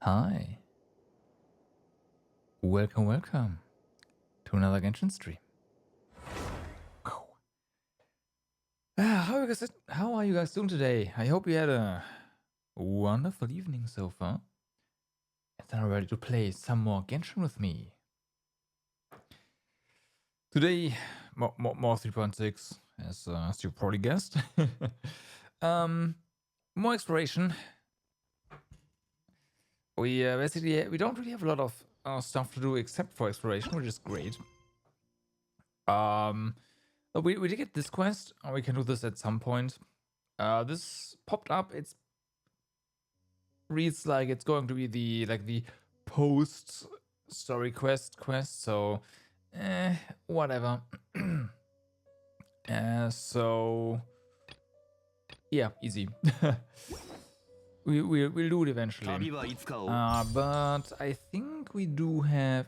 Hi, welcome to another Genshin stream. How are you guys doing today? I hope you had a wonderful evening so far. And are ready to play some more Genshin with me. Today, more 3.6, as you probably guessed. More exploration. We basically we don't really have a lot of stuff to do except for exploration, which is great. We did get this quest. We can do this at some point. This popped up. It reads like it's going to be the post story quest. So, whatever. So yeah, easy. We'll do it eventually. But I think we do have.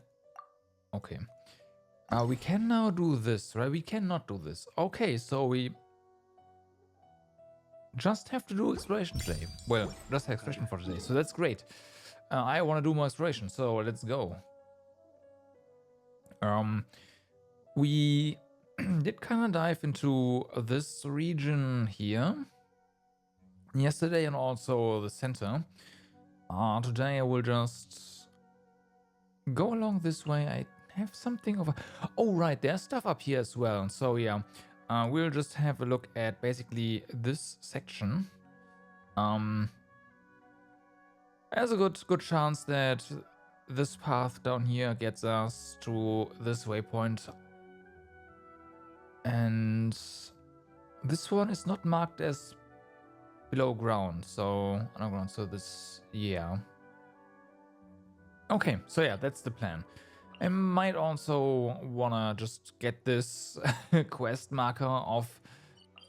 Okay. We can now do this, right? We cannot do this. Okay, so we just have to do exploration today. Well, just exploration for today, so that's great. I want to do more exploration, so let's go. We did kind of dive into this region here yesterday and also the center. Today I will just go along this way. I have something over. Oh, right, there's stuff up here as well. So yeah, we'll just have a look at basically this section. There's a good chance that this path down here gets us to this waypoint. And this one is not marked as below ground, so underground, so this, yeah. Okay, so yeah, that's the plan. I might also wanna just get this quest marker of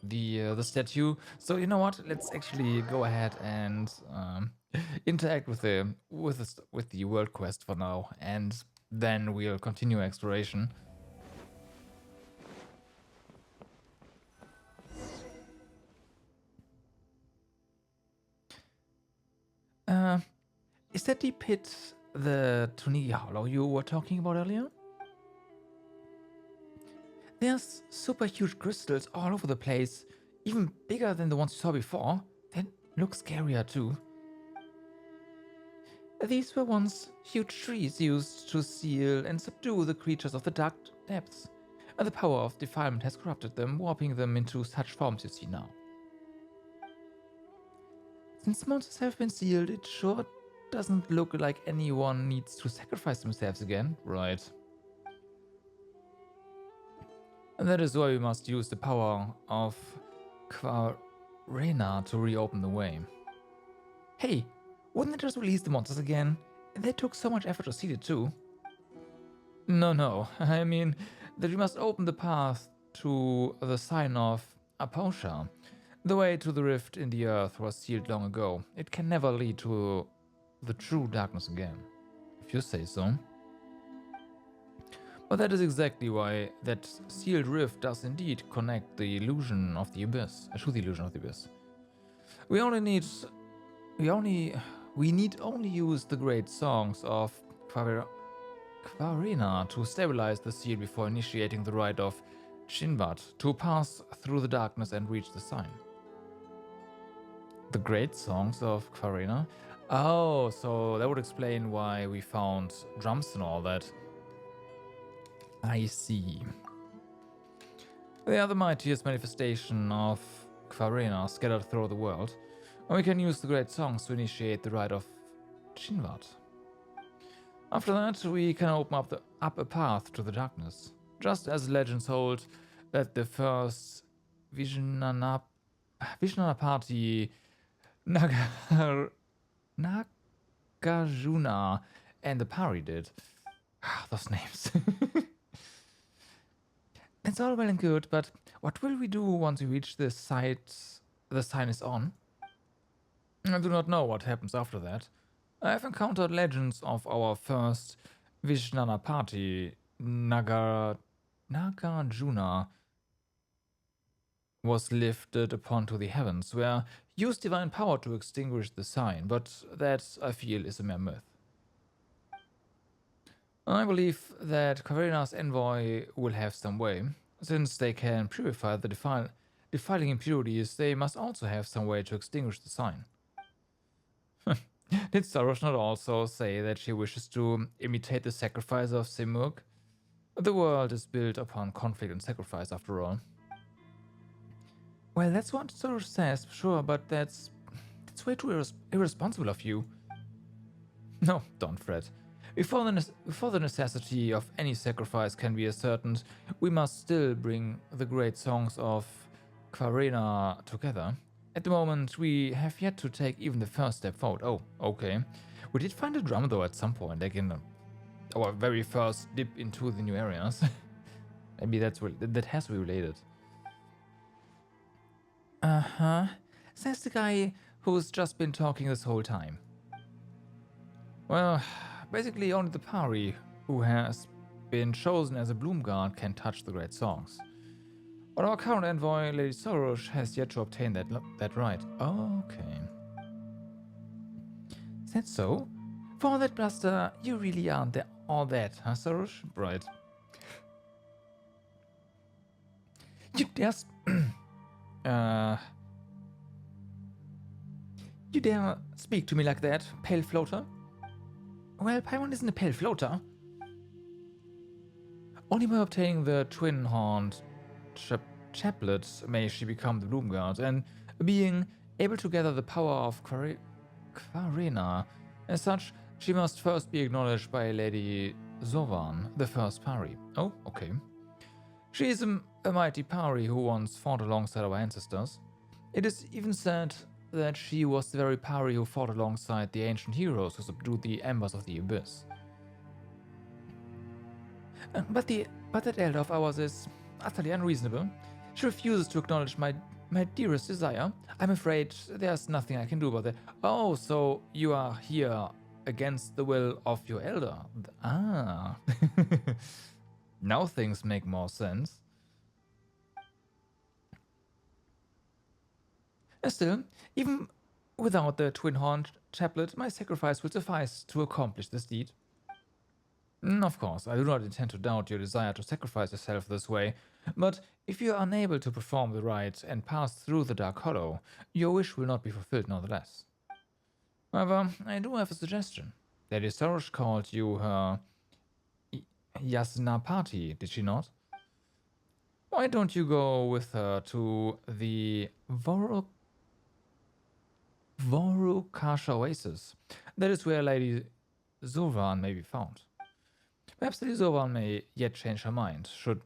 the statue. So you know what? Let's actually go ahead and interact with the world quest for now, and then we'll continue exploration. Is that the pit, the Tunigi Hollow you were talking about earlier? There's super huge crystals all over the place, even bigger than the ones you saw before. That looks scarier too. These were once huge trees used to seal and subdue the creatures of the dark depths, and the power of defilement has corrupted them, warping them into such forms you see now. Since monsters have been sealed, it sure doesn't look like anyone needs to sacrifice themselves again, right? And that is why we must use the power of Quarena to reopen the way. Hey, wouldn't it just release the monsters again? They took so much effort to seal it too. No, I mean that we must open the path to the sign of Aposha. The way to the rift in the earth was sealed long ago. It can never lead to the true darkness again, if you say so. But that is exactly why that sealed rift does indeed connect the illusion of the abyss to the illusion of the abyss. We need only use the great songs of Quarena to stabilize the seal before initiating the rite of Teyvat to pass through the darkness and reach the sign. The great songs of Quarena? Oh, so that would explain why we found drums and all that. I see. They are the mightiest manifestation of Quarena scattered through the world, and we can use the great songs to initiate the rite of Teyvat. After that, we can open up a path to the darkness, just as legends hold that the first Vishnana party Nagarjuna and the Pari did. Those names. It's all well and good, but what will we do once we reach the site the sign is on? I do not know what happens after that. I have encountered legends of our first Vishnana party, Nagarjuna. was lifted upon to the heavens, where used divine power to extinguish the sign, but that, I feel, is a mere myth. I believe that Kavarina's envoy will have some way. Since they can purify the defiling impurities, they must also have some way to extinguish the sign. Did Sarosh not also say that she wishes to imitate the sacrifice of Simurgh? The world is built upon conflict and sacrifice, after all. Well, that's what Sarosh says, sure, but that's way too irresponsible of you. No, don't fret. Before the necessity of any sacrifice can be ascertained, we must still bring the great songs of Kvarena together. At the moment, we have yet to take even the first step forward. Oh, okay. We did find a drum though at some point, like in our very first dip into the new areas. Maybe that has to be related. Uh-huh. Says the guy who's just been talking this whole time. Well, basically only the Pari who has been chosen as a Bloomguard can touch the great songs. But our current envoy, Lady Sarosh, has yet to obtain that right. Okay. Is that so? For all that bluster, you really aren't all that, huh, Sarosh? Right. You dare... You dare speak to me like that, pale floater? Well, Paimon isn't a pale floater. Only by obtaining the twin-horned chaplet may she become the Bloomguard, and being able to gather the power of Kvarena. As such, she must first be acknowledged by Lady Zovan, the first Pari. Oh, okay. She is a mighty Pari who once fought alongside our ancestors. It is even said that she was the very Pari who fought alongside the ancient heroes who subdued the embers of the abyss. But that elder of ours is utterly unreasonable. She refuses to acknowledge my dearest desire. I'm afraid there's nothing I can do about that. Oh, so you are here against the will of your elder. Ah. Now things make more sense. Still, even without the twin-horned chaplet, my sacrifice will suffice to accomplish this deed. Of course, I do not intend to doubt your desire to sacrifice yourself this way, but if you are unable to perform the rite and pass through the Dark Hollow, your wish will not be fulfilled nonetheless. However, I do have a suggestion. Lady Sarosh called you her Yasnapati, did she not? Why don't you go with her to the Vorukasha Oasis? That is where Lady Zovan may be found. Perhaps Lady Zovan may yet change her mind, should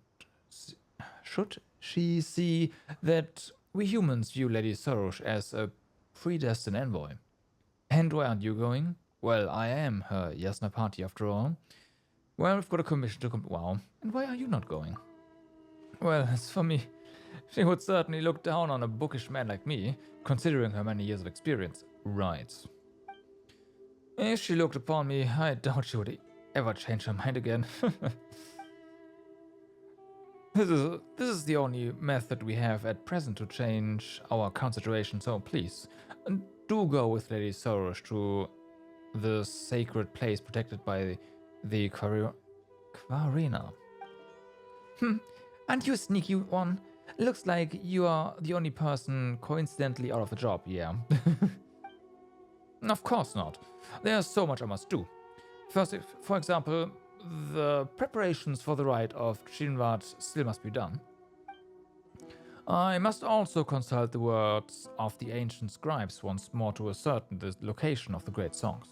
she see that we humans view Lady Sarosh as a predestined envoy. And why aren't you going? Well, I am her Yasnapati after all. Well, we've got a commission to wow. And why are you not going? Well, as for me, she would certainly look down on a bookish man like me, considering her many years of experience. Right. If she looked upon me, I doubt she would ever change her mind again. This is the only method we have at present to change our current situation, so please, do go with Lady Sarosh to the sacred place protected by the Kvarena. Aren't you a sneaky one? Looks like you are the only person coincidentally out of a job, yeah. Of course not. There's so much I must do. First, for example, the preparations for the rite of Teyvat still must be done. I must also consult the words of the ancient scribes once more to ascertain the location of the great songs.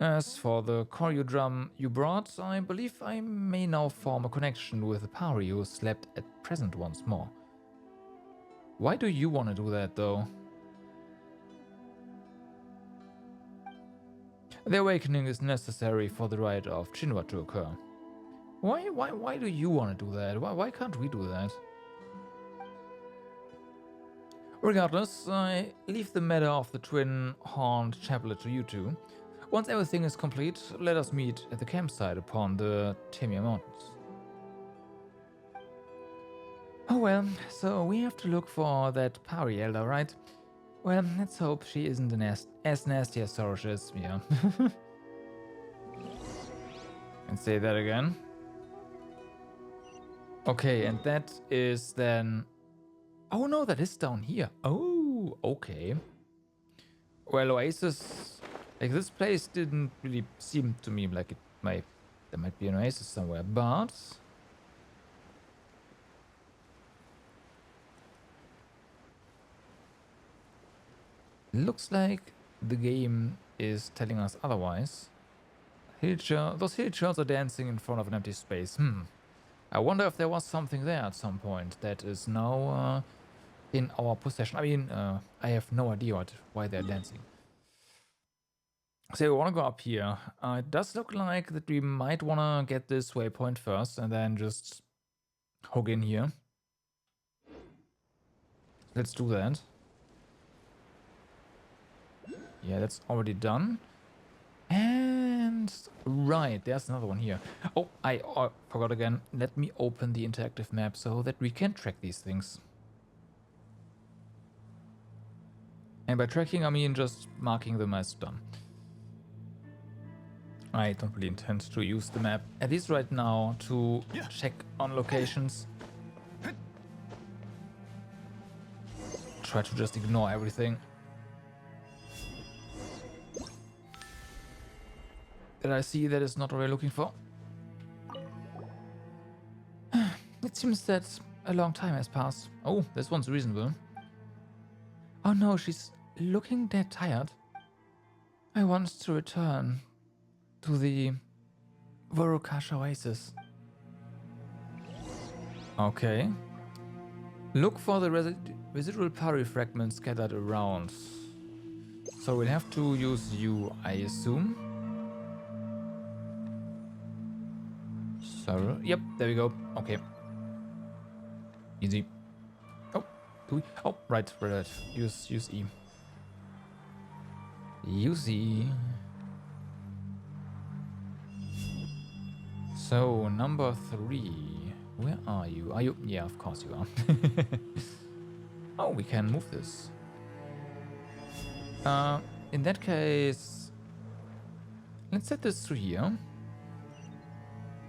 As for the choreo drum you brought, I believe I may now form a connection with the Pari who slept at present once more. Why do you want to do that, though? The awakening is necessary for the rite of Teyvat to occur. Why do you want to do that? Why can't we do that? Regardless, I leave the matter of the twin-horned chaplet to you two. Once everything is complete, let us meet at the campsite upon the Temia Mountains. Oh well, so we have to look for that Pari Elder, right? Well, let's hope she isn't as nasty as Soros is, yeah. And say that again. Okay, and that is then... Oh no, that is down here. Oh, okay. Well, Oasis... Like, this place didn't really seem to me like it might... There might be an Oasis somewhere, but... Looks like the game is telling us otherwise. Those hill churls are dancing in front of an empty space. I wonder if there was something there at some point that is now in our possession. I mean, I have no idea why they're dancing. So we want to go up here. It does look like that we might want to get this waypoint first and then just hook in here. Let's do that. Yeah, that's already done. And right, there's another one here. Oh, I forgot again. Let me open the interactive map so that we can track these things. And by tracking, I mean just marking them as done. I don't really intend to use the map, at least right now, to check on locations. Try to just ignore everything that I see that is not what we're looking for. It seems that a long time has passed. Oh, this one's reasonable. Oh no, she's looking dead tired. I want to return to the Vorokasha Oasis. Okay. Look for the residual Pari fragments scattered around. So we'll have to use you, I assume. So, yep, there we go. Okay. Easy. Oh, do we? Oh, right. Use E. Use E. So, number 3. Where are you? Are you? Yeah, of course you are. Oh, we can move this. In that case, let's set this to here.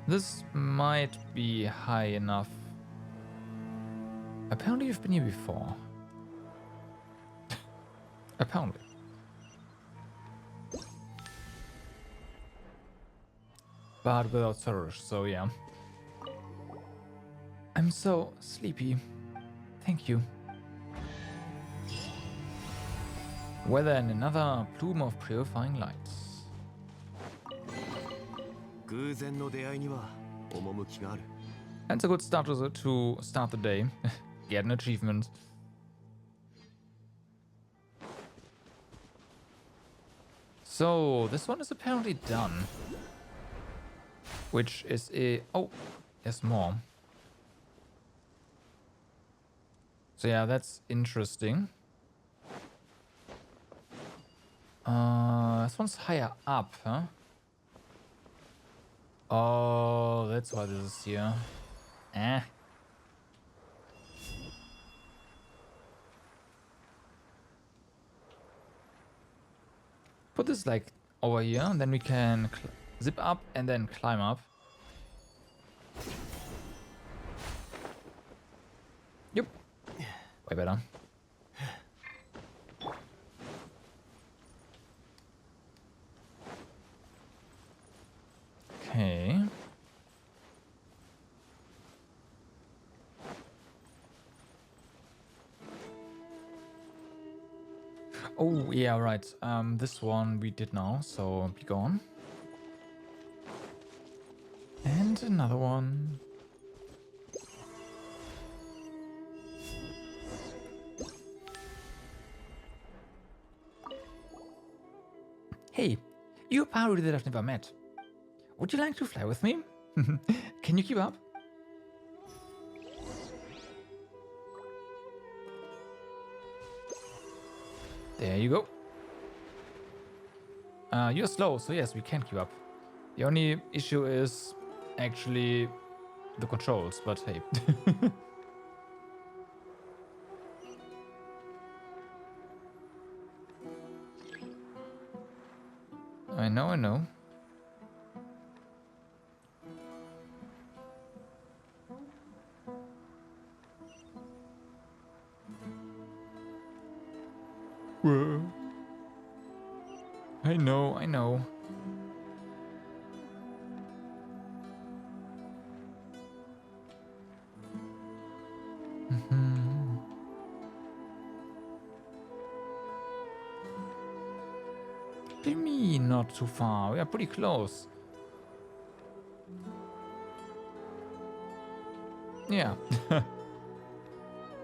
This might be high enough. Apparently you've been here before. Apparently. But without Soros, so yeah. I'm so sleepy. Thank you. Weather and another plume of purifying lights. That's a good start to start the day. Get an achievement. So, this one is apparently done. Which is a... Oh, there's more. So yeah, that's interesting. This one's higher up, huh? Oh, that's why this is here. Put this like over here, and then we can zip up and then climb up. Yep. Way better. Okay. Oh, yeah, right. This one we did now, so be gone. And another one. Hey, you're a pirate that I've never met. Would you like to fly with me? Can you keep up? There you go. You're slow, so yes, we can keep up. The only issue is actually the controls, but hey. I know, I know. Whoa. I know, I know. What do you mean not too far? We are pretty close. Yeah.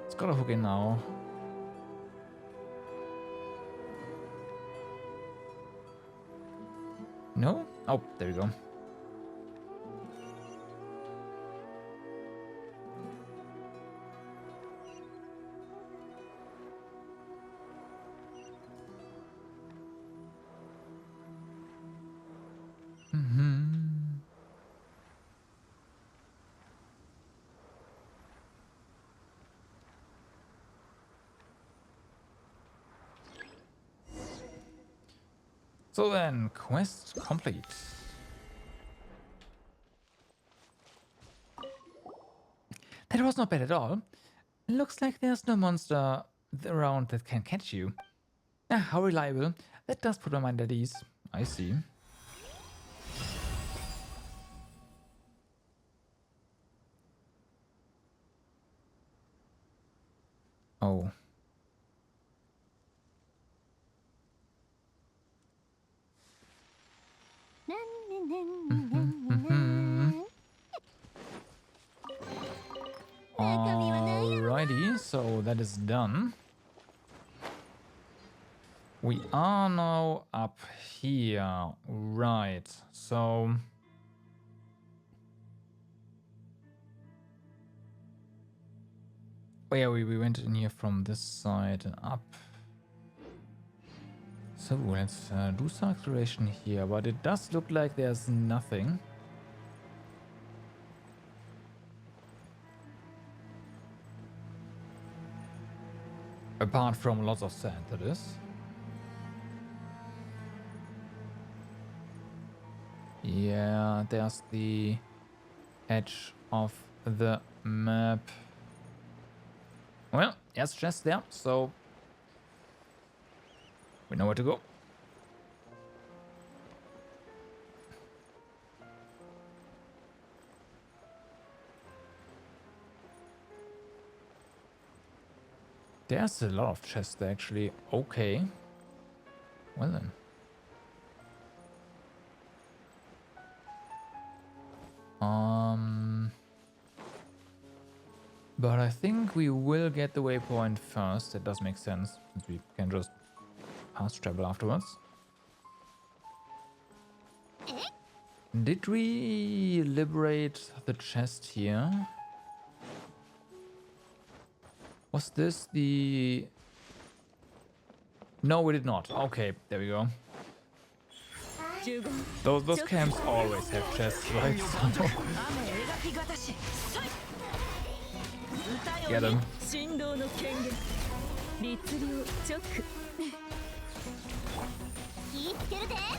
It's gotta hook in now. No? Oh, there we go. So then, quest complete. That was not bad at all. Looks like there's no monster around that can catch you. Ah, how reliable. That does put my mind at ease. I see. Oh. Alrighty, so that is done. We are now up here. Right, so... Oh yeah, we went in here from this side and up. So let's do some exploration here, but it does look like there's nothing. Apart from lots of sand, that is. Yeah, there's the edge of the map. Well, yes, chest there, so we know where to go. There's a lot of chests there, actually. Okay. Well then. But I think we will get the waypoint first. That does make sense, since we can just fast travel afterwards. Did we liberate the chest here? Was this the... No, we did not. Okay, there we go. Those camps always have chests, right? Get him.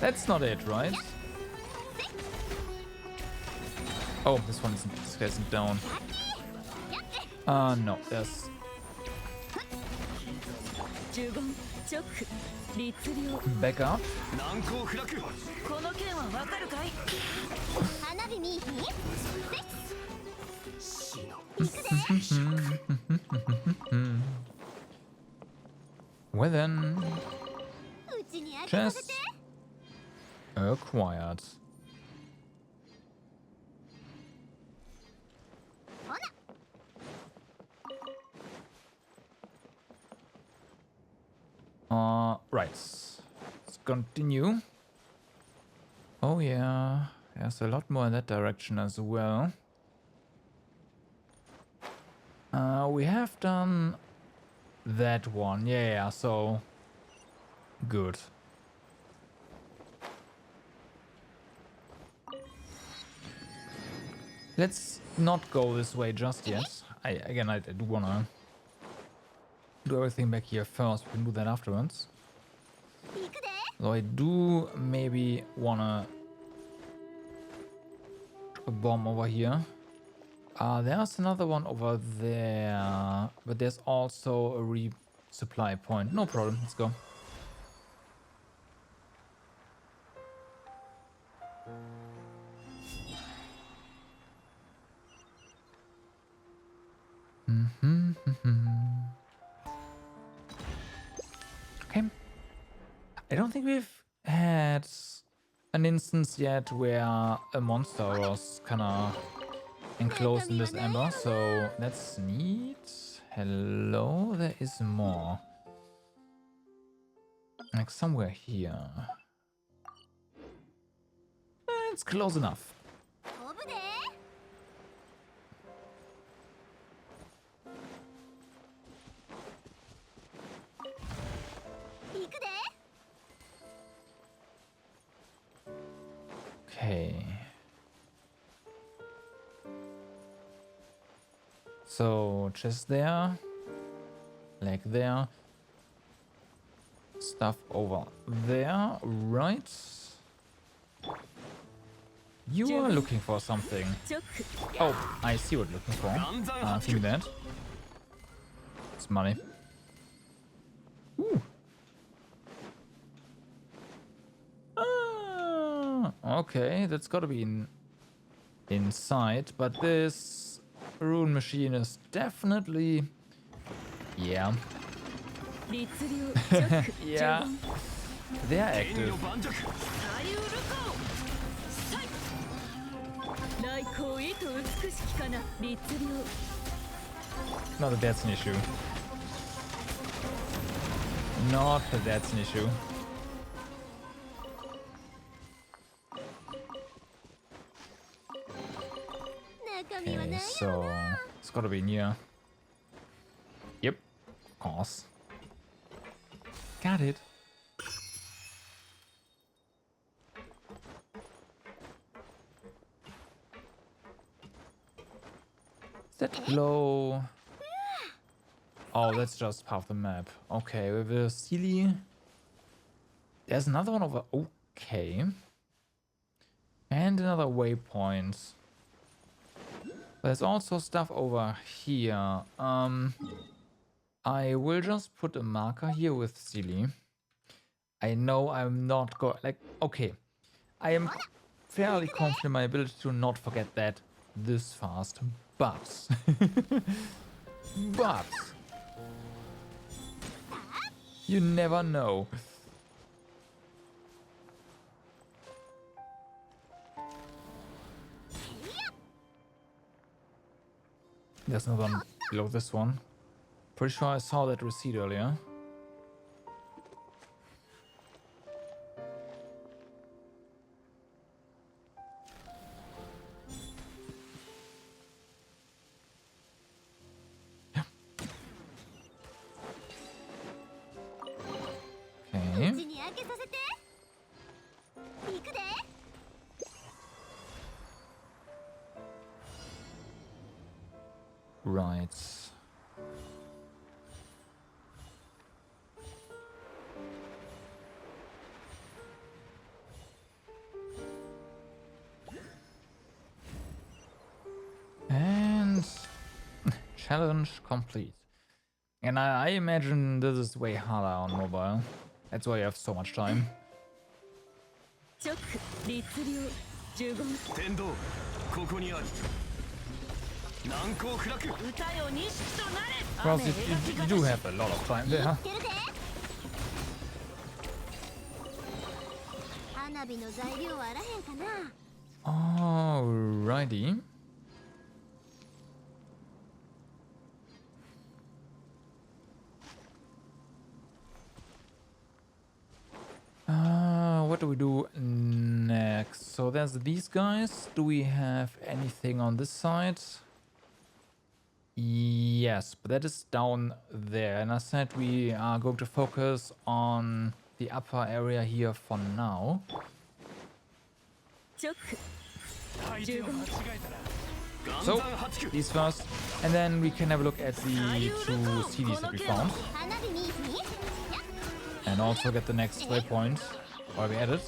That's not it, right? Oh, this one isn't down. No, there's... Back up. Well then, chest acquired. Right. Let's continue. Oh yeah, there's a lot more in that direction as well. We have done that one. Yeah, so good. Let's not go this way just yet. I do wanna do everything back here first. We can do that afterwards. So I do maybe wanna drop a bomb over here. There's another one over there, but there's also a resupply point. No problem, let's go. Okay. I don't think we've had an instance yet where a monster was kind of enclosed in this amber, so that's neat. Hello, there is more. Like somewhere here. It's close enough. Okay. So just there, like there, stuff over there, right? You are looking for something. Oh, I see what you're looking for. Give me that. It's money. Ooh. Okay, that's gotta be inside, but this rune machine is definitely... Yeah. Yeah. They are active. Not that that's an issue. Not that that's an issue. Okay, so it's gotta be near. Yep, of course. Got it. Is that low? Oh, that's just half the map. Okay, with a Sealy. There's another one over. Okay. And another waypoint. But there's also stuff over here. I will just put a marker here with Sealy. I know I'm not going... Like, okay. I am fairly confident in my ability to not forget that this fast. But... but... You never know. There's another one below this one. Pretty sure I saw that receipt earlier. Okay. Right. And challenge complete. And I imagine this is way harder on mobile. That's why you have so much time. Well, you do have a lot of time there. Alrighty. What do we do next? So there's these guys. Do we have anything on this side? Yes, but that is down there. And I said we are going to focus on the upper area here for now. So, these first. And then we can have a look at the two CDs that we found. And also get the next waypoint. Or we added?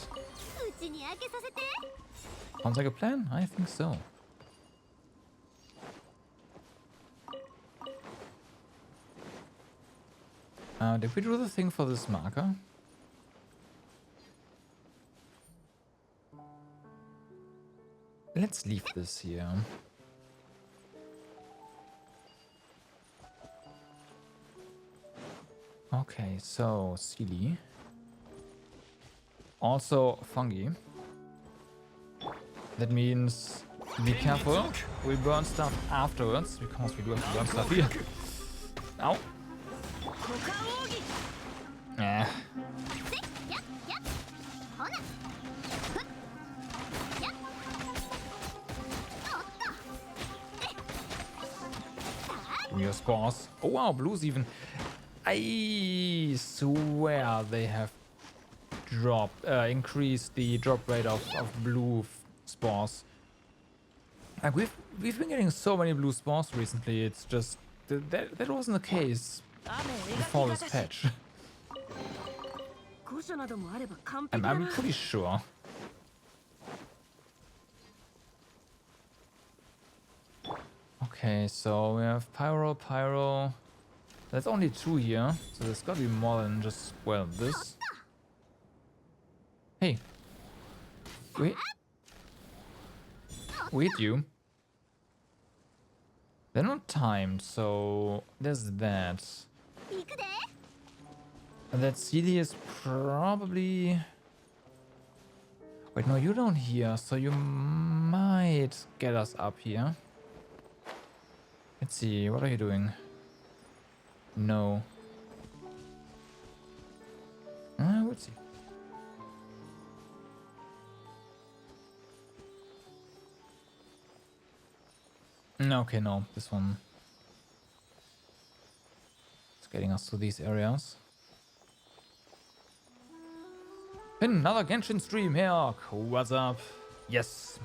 Sounds like a plan? I think so. Did we do the thing for this marker? Let's leave this here. Okay, so Sealy. Also fungi. That means be careful. We'll burn stuff afterwards because we do have to burn stuff here. Ow. Eh. Give me your spores. Oh wow, blues even. I swear they have increased the drop rate of blue spores. Like we've been getting so many blue spores recently. It's just that wasn't the case before this patch. I'm pretty sure. Okay, so we have pyro. There's only 2 here, so there's gotta be more than just, well, this. Hey. Wait, you. They're not timed, so there's that. And that CD is probably... Wait, no, you don't hear, so you might get us up here. Let's see, what are you doing? No. We'll see. Okay, no, this one is getting us to these areas. Another Genshin stream here. What's up? Yes,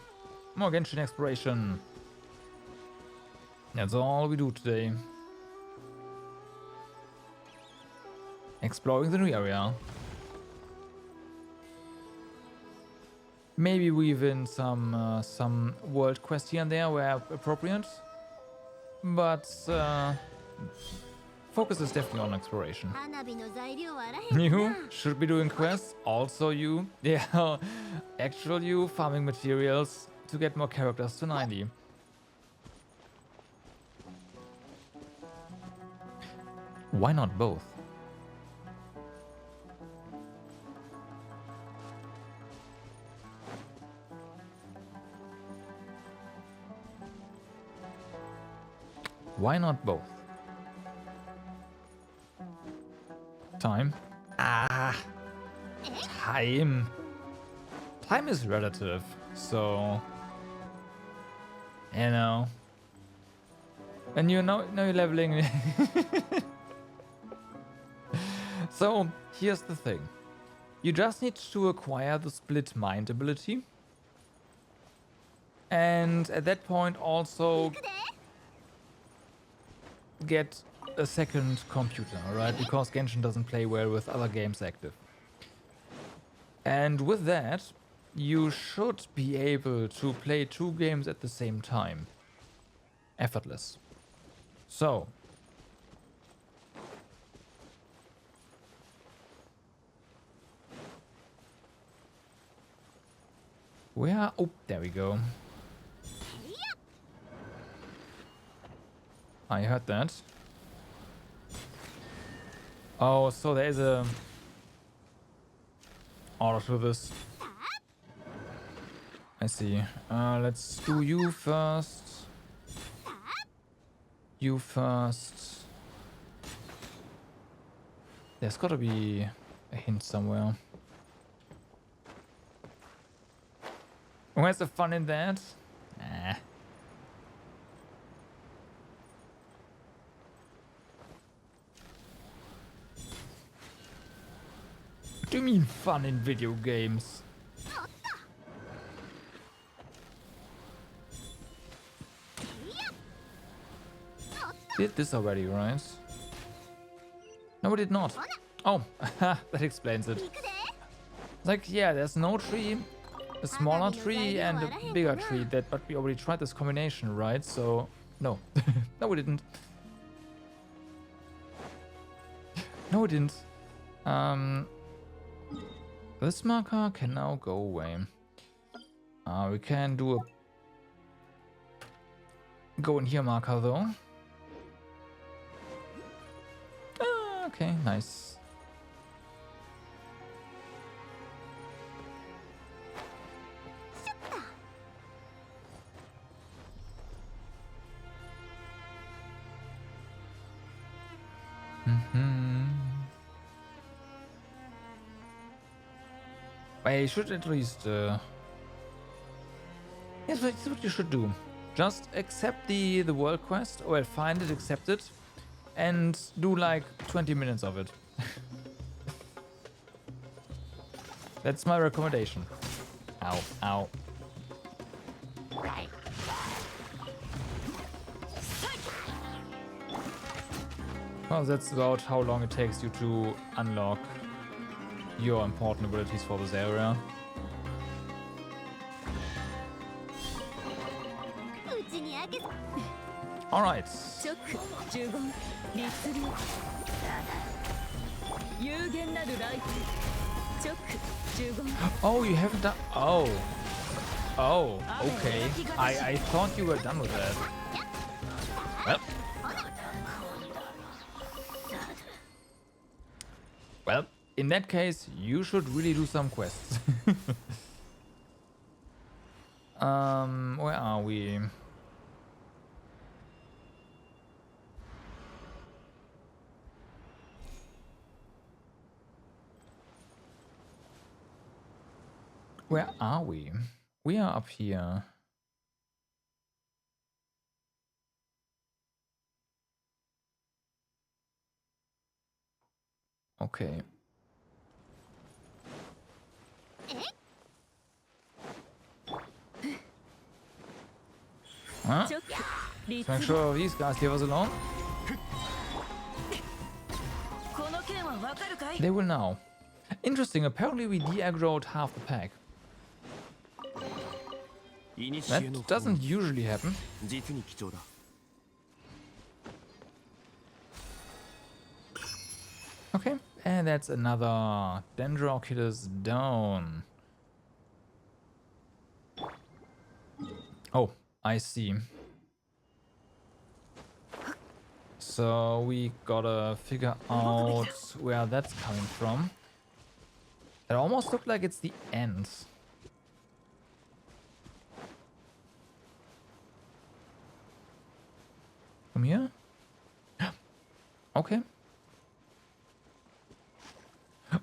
more Genshin exploration. That's all we do today. Exploring the new area. Maybe weave in some world quests here and there where appropriate. But focus is definitely on exploration. You should be doing quests. Also you. Yeah, actual you farming materials to get more characters to 90. Why not both? Why not both? Time? Time. Time is relative, so you know. And you know you're leveling. So here's the thing. You just need to acquire the split mind ability. And at that point also get a second computer, right? Because Genshin doesn't play well with other games active. And with that, you should be able to play 2 games at the same time. Effortless. So. Where? Oh, there we go. I heard that. Oh, so there is a order to this. I see. Let's do you first. You first. There's gotta be a hint somewhere. Where's the fun in that? Nah. What do you mean fun in video games? Did this already, right? No, we did not. Oh, that explains it. Like, yeah, there's no tree, a smaller tree and a bigger tree, but we already tried this combination, right? So, no. No, we didn't. No, we didn't. This marker can now go away. We can do a go in here marker though. Okay, nice. I should at least yes, that's what you should do. Just accept the world quest, or find it, accept it, and do like 20 minutes of it. That's my recommendation. Ow, ow. Well, that's about how long it takes you to unlock your important abilities for this area. Alright. Oh, you haven't done... Oh. Oh, okay. I thought you were done with that. Well. Well, in that case, you should really do some quests. Where are we? Where are we? We are up here. Okay. Huh? Let's make sure these guys leave us alone. They will now. Interesting, apparently we de-aggroed half the pack. That doesn't usually happen. Okay, and that's another Dendroculus down. Oh, I see. So we gotta figure out where that's coming from. It almost looked like it's the end. From here? Okay.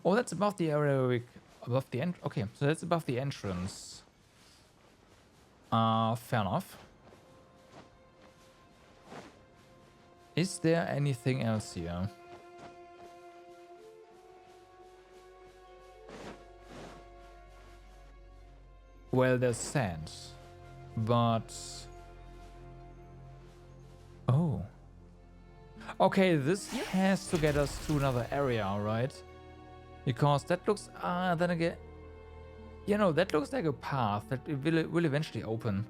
Oh, that's above the area where we... Above the end? Okay, so that's above the entrance. Fair enough. Is there anything else here? Well, there's sand. But... Oh. Okay, this has to get us to another area, right? Because that looks... then again... You know, that looks like a path that it will eventually open.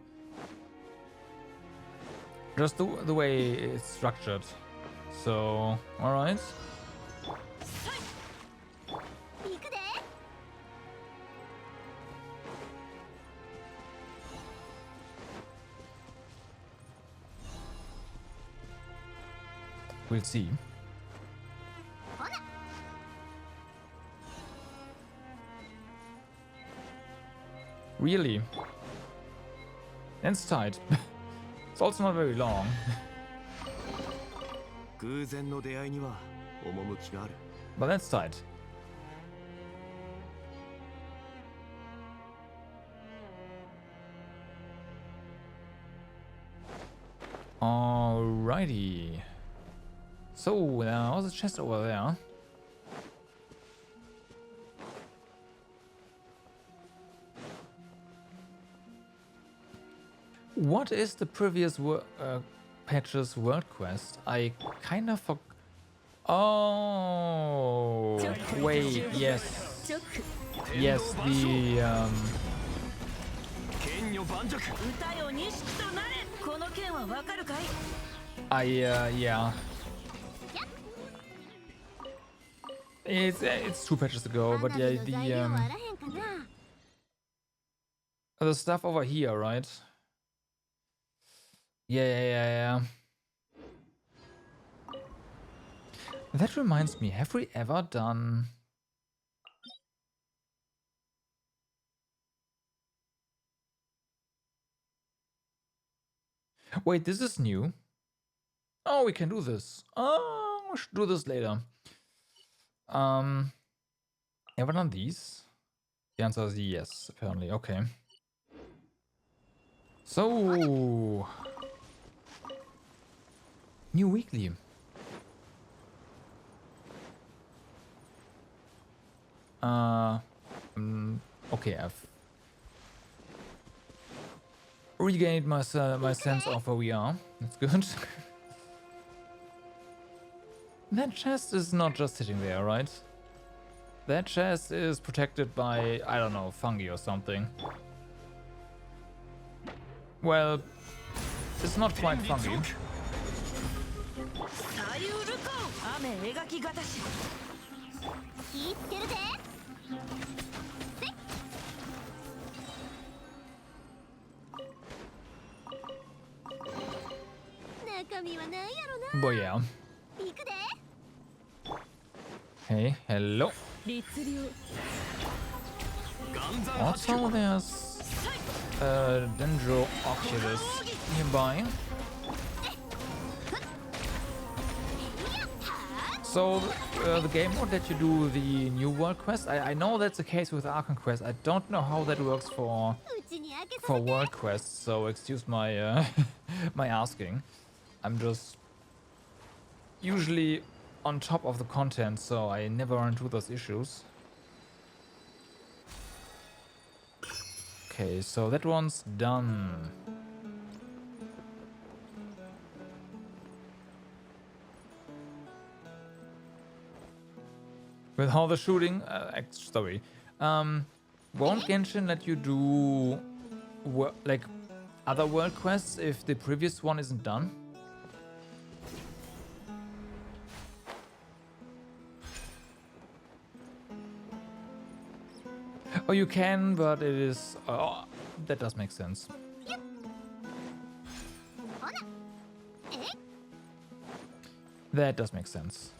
Just the way it's structured. So, alright. We'll see. Really? That's tight. It's also not very long. But that's tight. Alrighty. So, there's a chest over there. What is the previous patch's world quest? I kind of forgot. Oh, wait, yes. Yes, the yeah. It's 2 patches ago, but yeah, the stuff over here, right? Yeah. That reminds me, have we ever done... Wait, this is new. Oh, we can do this. Oh, we should do this later. Ever done these? The answer is yes, apparently. Okay. So... New weekly. Okay, I've regained my sense of where we are. That's good. That chest is not just sitting there, right? That chest is protected by, I don't know, fungi or something. Well, it's not quite fungi. But yeah. Hey, hello. Also, there's Dendro Oculus nearby. So, the game mode that you do the new world quest, I know that's the case with Archon quest. I don't know how that works for world quests, so excuse my my asking. I'm just usually on top of the content, so I never run into those issues. Okay, so that one's done. With all the shooting, sorry. Won't Genshin let you do like other world quests if the previous one isn't done? Oh, you can, but it is... Oh, that does make sense. That does make sense.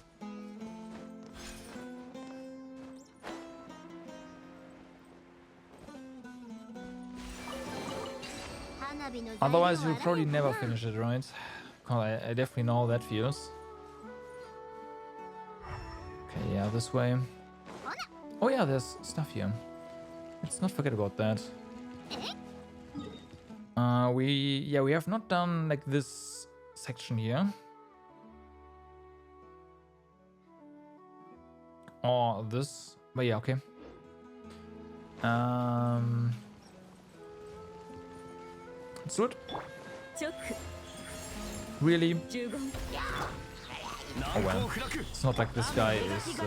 Otherwise, you'll probably never finish it, right? I definitely know how that feels. Okay, yeah, this way. Oh yeah, there's stuff here. Let's not forget about that. We have not done like this section here. Or this, but yeah, okay. Let's do it. Really? Oh well, it's not like this guy is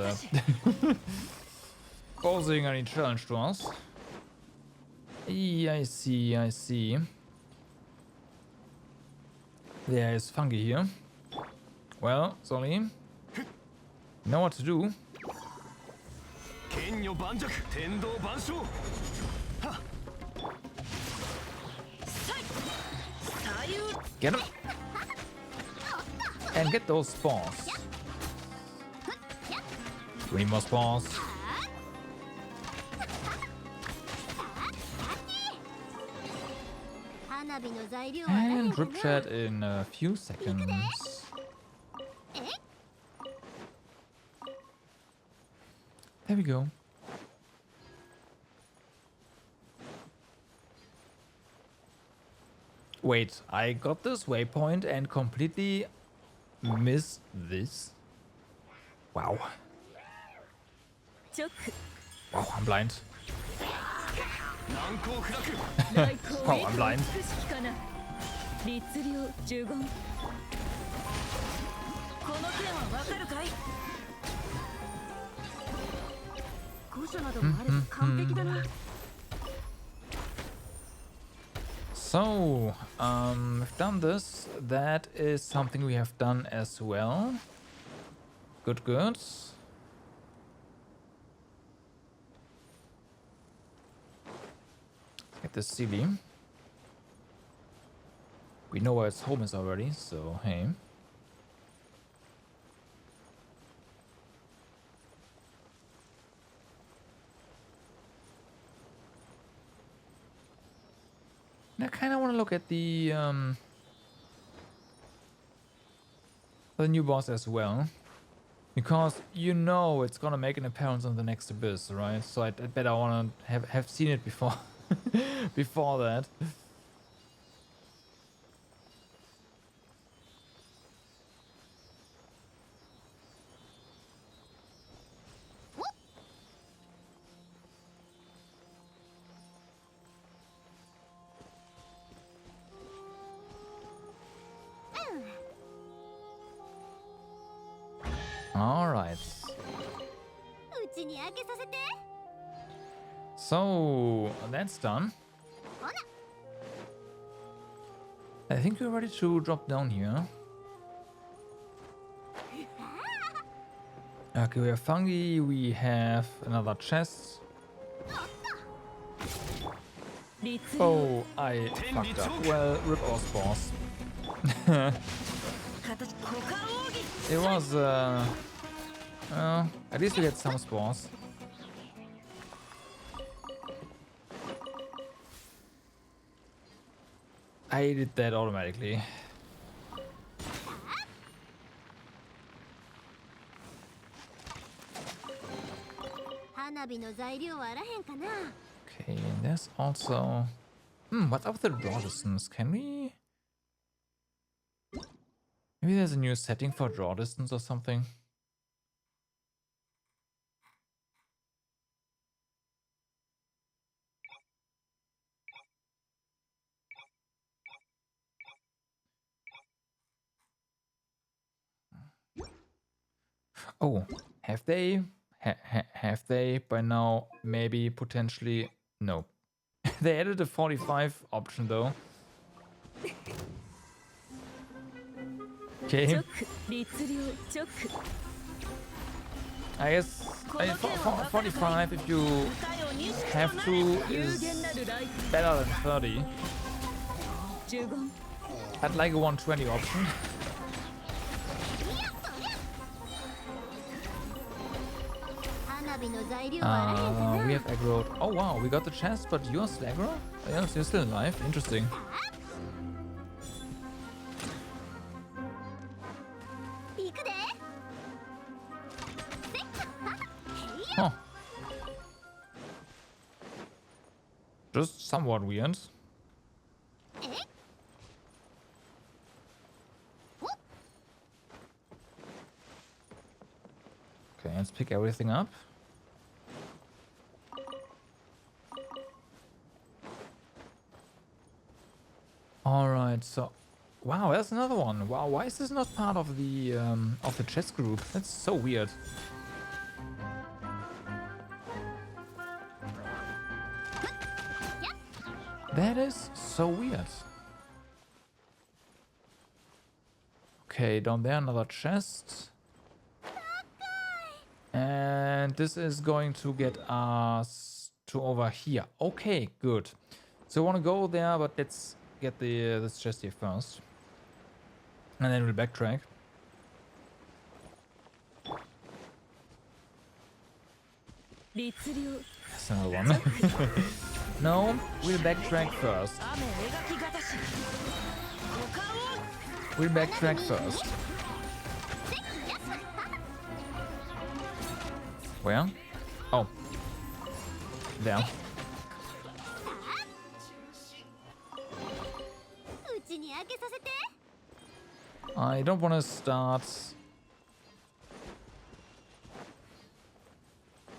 posing any challenge to us. I see. There is fungi here. Well, Solly, you know what to do. Get him! And get those spawns. We need more spawns. And drip chat in a few seconds. There we go. Wait, I got this waypoint and completely missed this? Wow. Wow, I'm blind. Wow, I'm blind. So, we've done this. That is something we have done as well. Good, good. Get the Sealy. We know where its home is already, so hey. I kind of want to look at the new boss as well, because you know it's gonna make an appearance on the next abyss, right? So I bet I want to have seen it before before that. All right. So that's done. I think we're ready to drop down here. Okay, we have fungi, we have another chest. Oh, I fucked up. Well, rip our spores. It was, well, at least we get some spores. I did that automatically. Okay, and there's also... what's up with the draw distance? Can we... Maybe there's a new setting for draw distance or something? Oh, have they? Have they by now? Maybe potentially? No. They added a 45 option though. Okay. I guess 45 if you have to is better than 30. I'd like a 120 option. We have aggro. Oh wow, we got the chest, but you're still aggro? Yes, you're still alive. Interesting. Huh. Just somewhat weird. Okay, let's pick everything up. Alright, so... Wow, that's another one. Wow, why is this not part of the chess group? That's so weird. That is so weird. Okay, down there, another chest. And this is going to get us to over here. Okay, good. So I want to go there, but let's get this chest here first. And then we'll backtrack. That's another one. No, we'll backtrack first. We'll backtrack first. Where? Oh. There. I don't want to start...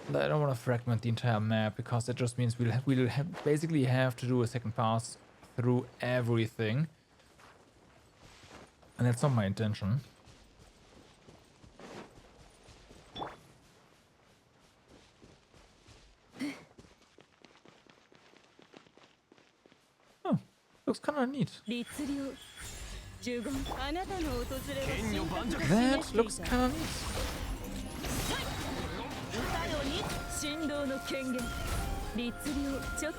I don't want to fragment the entire map, because that just means we'll basically have to do a second pass through everything. And that's not my intention. looks kind of neat. 律令呪言あなたの訪れは剣女盤石 That looks kind of neat. 歌よに神道の権限律令直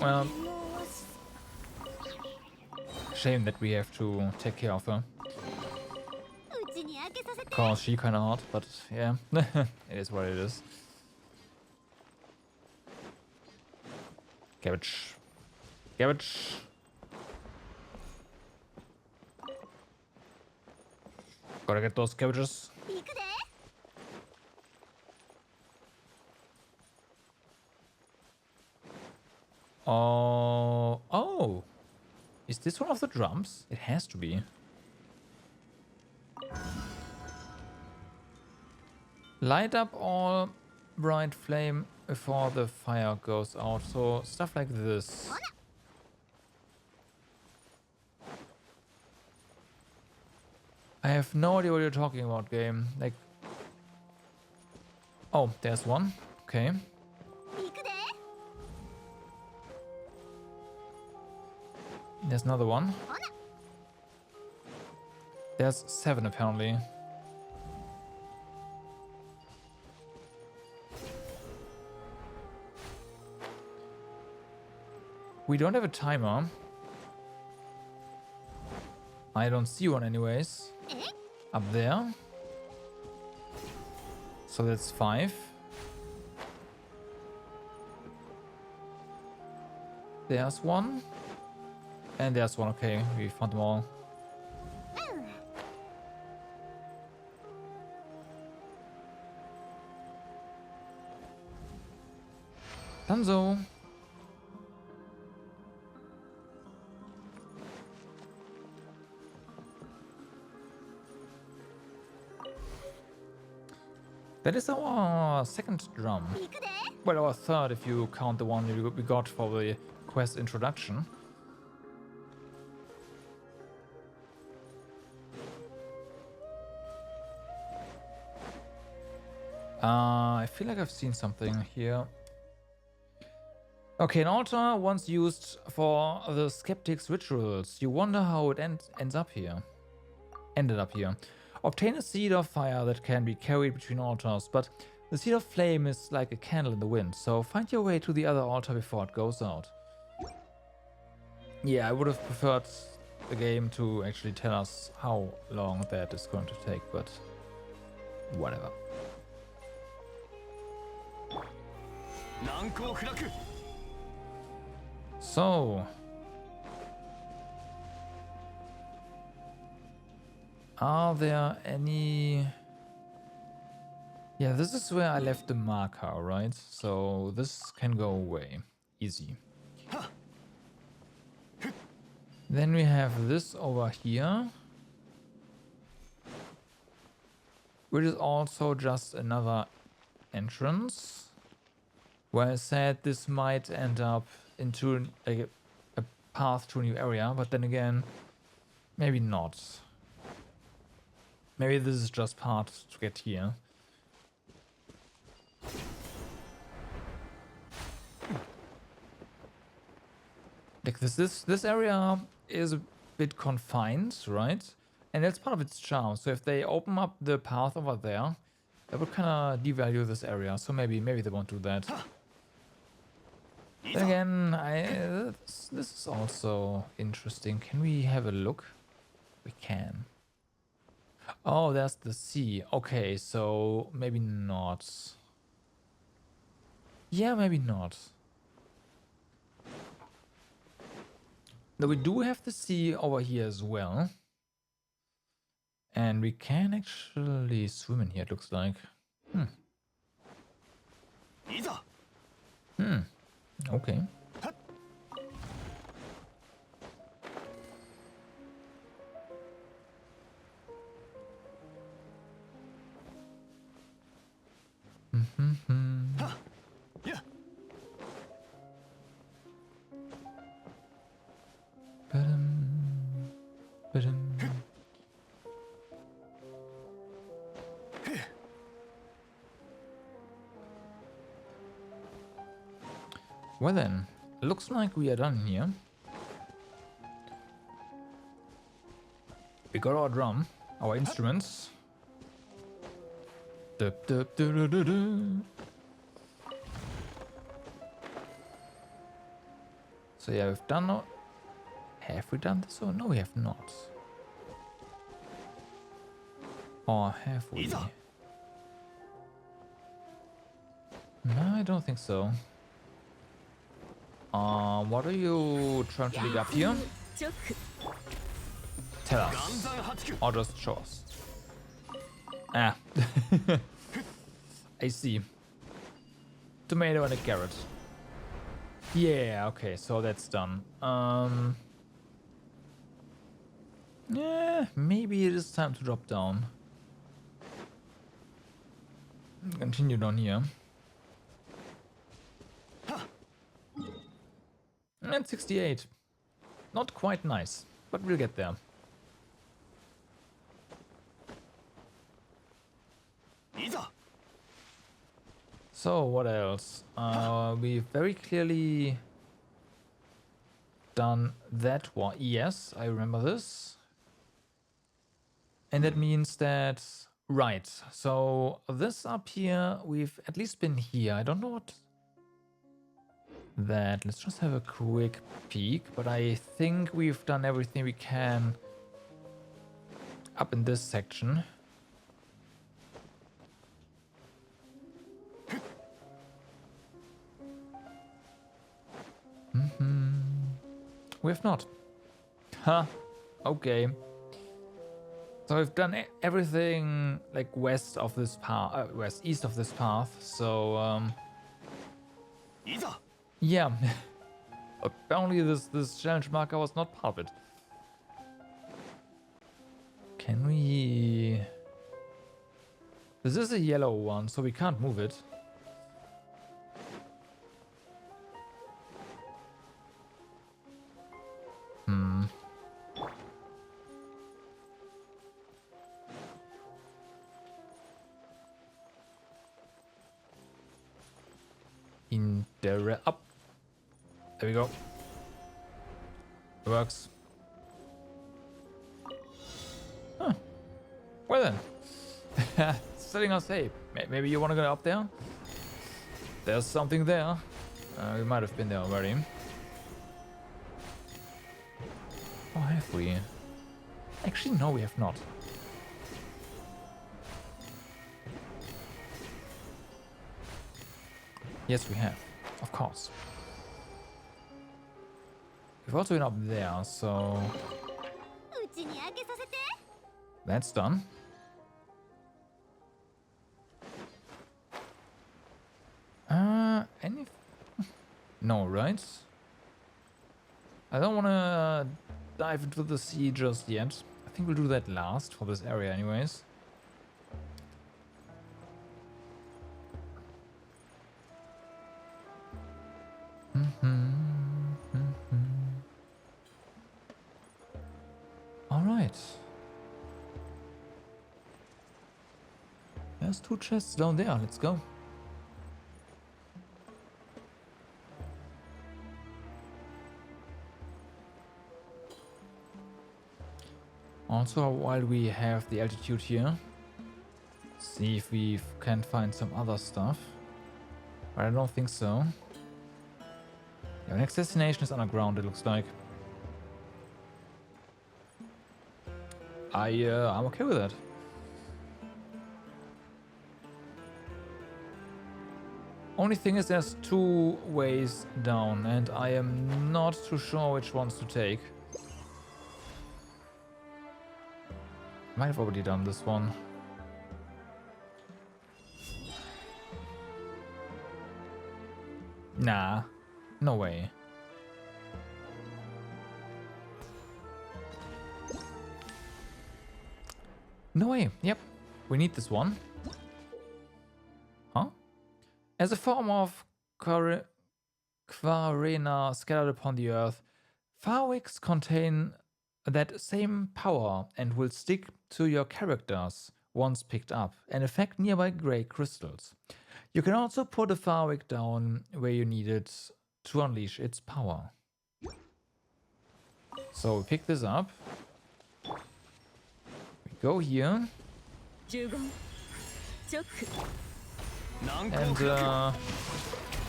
Well, shame that we have to take care of her. Cause she kinda hot, but yeah, it is what it is. Cabbage. Cabbage. Gotta get those cabbages. Oh, oh, is this one of the drums? It has to be. Light up all bright flame before the fire goes out. So stuff like this. I have no idea what you're talking about, game. Like, oh, there's one. Okay. There's another one. There's 7 apparently. We don't have a timer. I don't see one anyways. Up there. So that's 5. There's one. And there's one. Okay, we found them all. Danzo. That is our second drum. Well, our third if you count the one we got for the quest introduction. I feel like I've seen something here. Okay, an altar once used for the skeptics' rituals. You wonder how it ended up here. Obtain a seed of fire that can be carried between altars, but the seed of flame is like a candle in the wind, so find your way to the other altar before it goes out. Yeah, I would have preferred the game to actually tell us how long that is going to take, but whatever. So, are there any... Yeah, this is where I left the marker, right? So this can go away. Easy. Then we have this over here, which is also just another entrance, where I said this might end up into a path to a new area, but then again, maybe not. Maybe this is just part to get here. Like this area is a bit confined, right? And that's part of its charm. So if they open up the path over there, that would kind of devalue this area. So maybe they won't do that. Then again, this is also interesting. Can we have a look? We can. Oh, there's the sea. Okay, so maybe not. Yeah, maybe not. Now we do have the sea over here as well. And we can actually swim in here, it looks like. Okay. Well then, looks like we are done here. We got our drum, our instruments. Dup, dup, du, du, du, du. So yeah, we've done... Have we done this or no, we have not. Or have we? No, I don't think so. What are you trying to dig up here? Tell us. Or just show us. Ah. I see. Tomato and a carrot. Yeah, okay, so that's done. Yeah, maybe it is time to drop down. Continue down here. And 68. Not quite nice, but we'll get there. So, what else? We've very clearly done that one. Yes, I remember this. And that means that... Right, so this up here, we've at least been here. I don't know what... That. Let's just have a quick peek. But I think we've done everything we can up in this section. We have not. Huh. Okay. So we've done everything like west of this path, east of this path. So yeah. Apparently this challenge marker was not part of it. Can we? This is a yellow one, so we can't move it. In the up. There we go. It works. Huh. Well then. Setting us, hey, maybe you want to go up there? There's something there. We might have been there already. Or have we? Actually, no, we have not. Yes, we have. Of course. We've also been up there, so... That's done. Any... No, right? I don't want to dive into the sea just yet. I think we'll do that last for this area anyways. Alright. There's 2 chests down there. Let's go. Also, while we have the altitude here, see if we can find some other stuff. But I don't think so. Our next destination is underground, it looks like. I'm okay with that. Only thing is there's 2 ways down, and I am not too sure which ones to take. Might have already done this one. Nah, no way. No way, yep. We need this one. Huh? As a form of Quarena scattered upon the earth, Farwicks contain that same power and will stick to your characters once picked up and affect nearby grey crystals. You can also put a Farwick down where you need it to unleash its power. So we pick this up. We go here. 15チョック And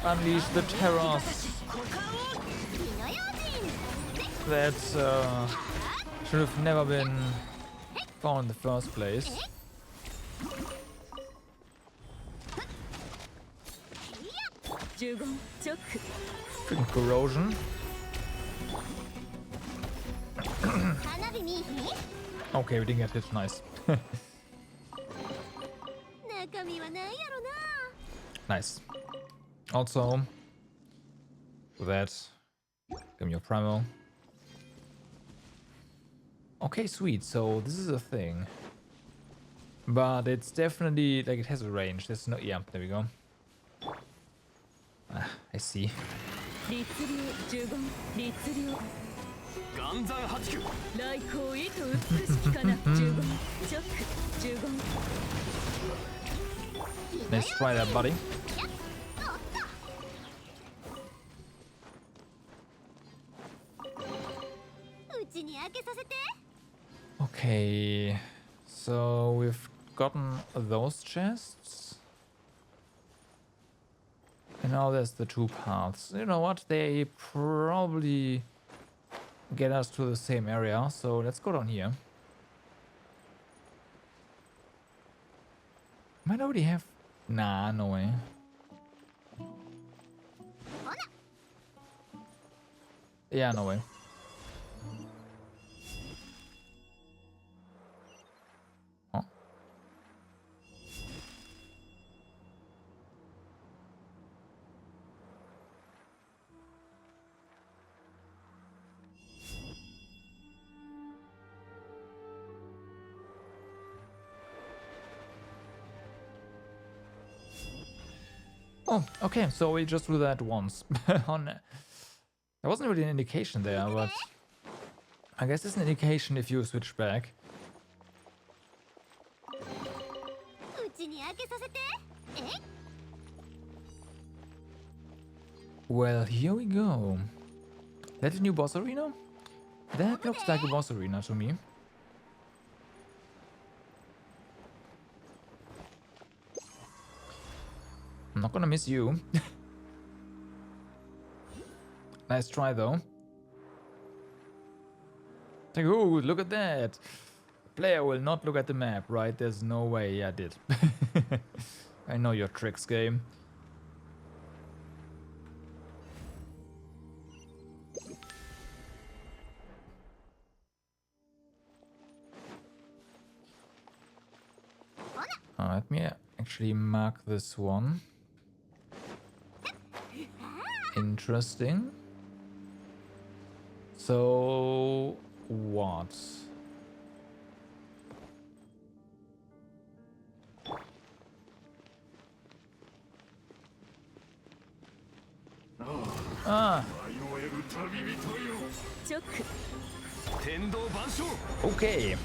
unleash the terrors that should have never been found in the first place. 15チョック Freaking corrosion. Okay, we didn't get hit. Nice. 中身は何やろな Nice. Also, with that, give me your primal. Okay, sweet. So this is a thing, but it's definitely like it has a range. There's no, yeah, there we go. Ah, I see. 律令15律令岩山八九来光意と美しきかな15チョック15 Let's try that, buddy. うちに開けさせて Okay, so we've gotten those chests. And now there's the two paths. You know what? They probably get us to the same area. So let's go down here. Might already have... Nah, no way. Yeah, no way. Oh. Oh, okay, so we just do that once. On, there wasn't really an indication there, but I guess it's an indication if you switch back. うちに開けさせてえ Well, here we go. That a new boss arena? That looks like a boss arena to me. I'm not gonna miss you. Nice try though. Like, ooh, look at that. Player will not look at the map, right? There's no way. Yeah, I did. I know your tricks, game. Let me actually mark this one. Interesting. So, what? Ah, チョック天道万象 okay.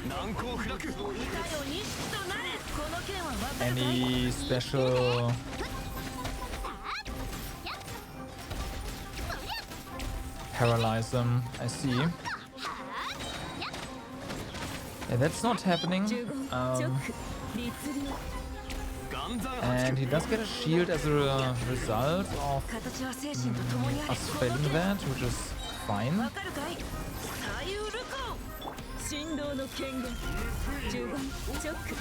難攻不落いかようにとなれこの剣は技 Any special paralyze them? I see. Yeah, that's not happening. 15チョック律令 岩山八 And he does get a shield as a result of 形は精神と共にあり us failing that, which is fine. わかるかい左右ルコ神道の権限15チョック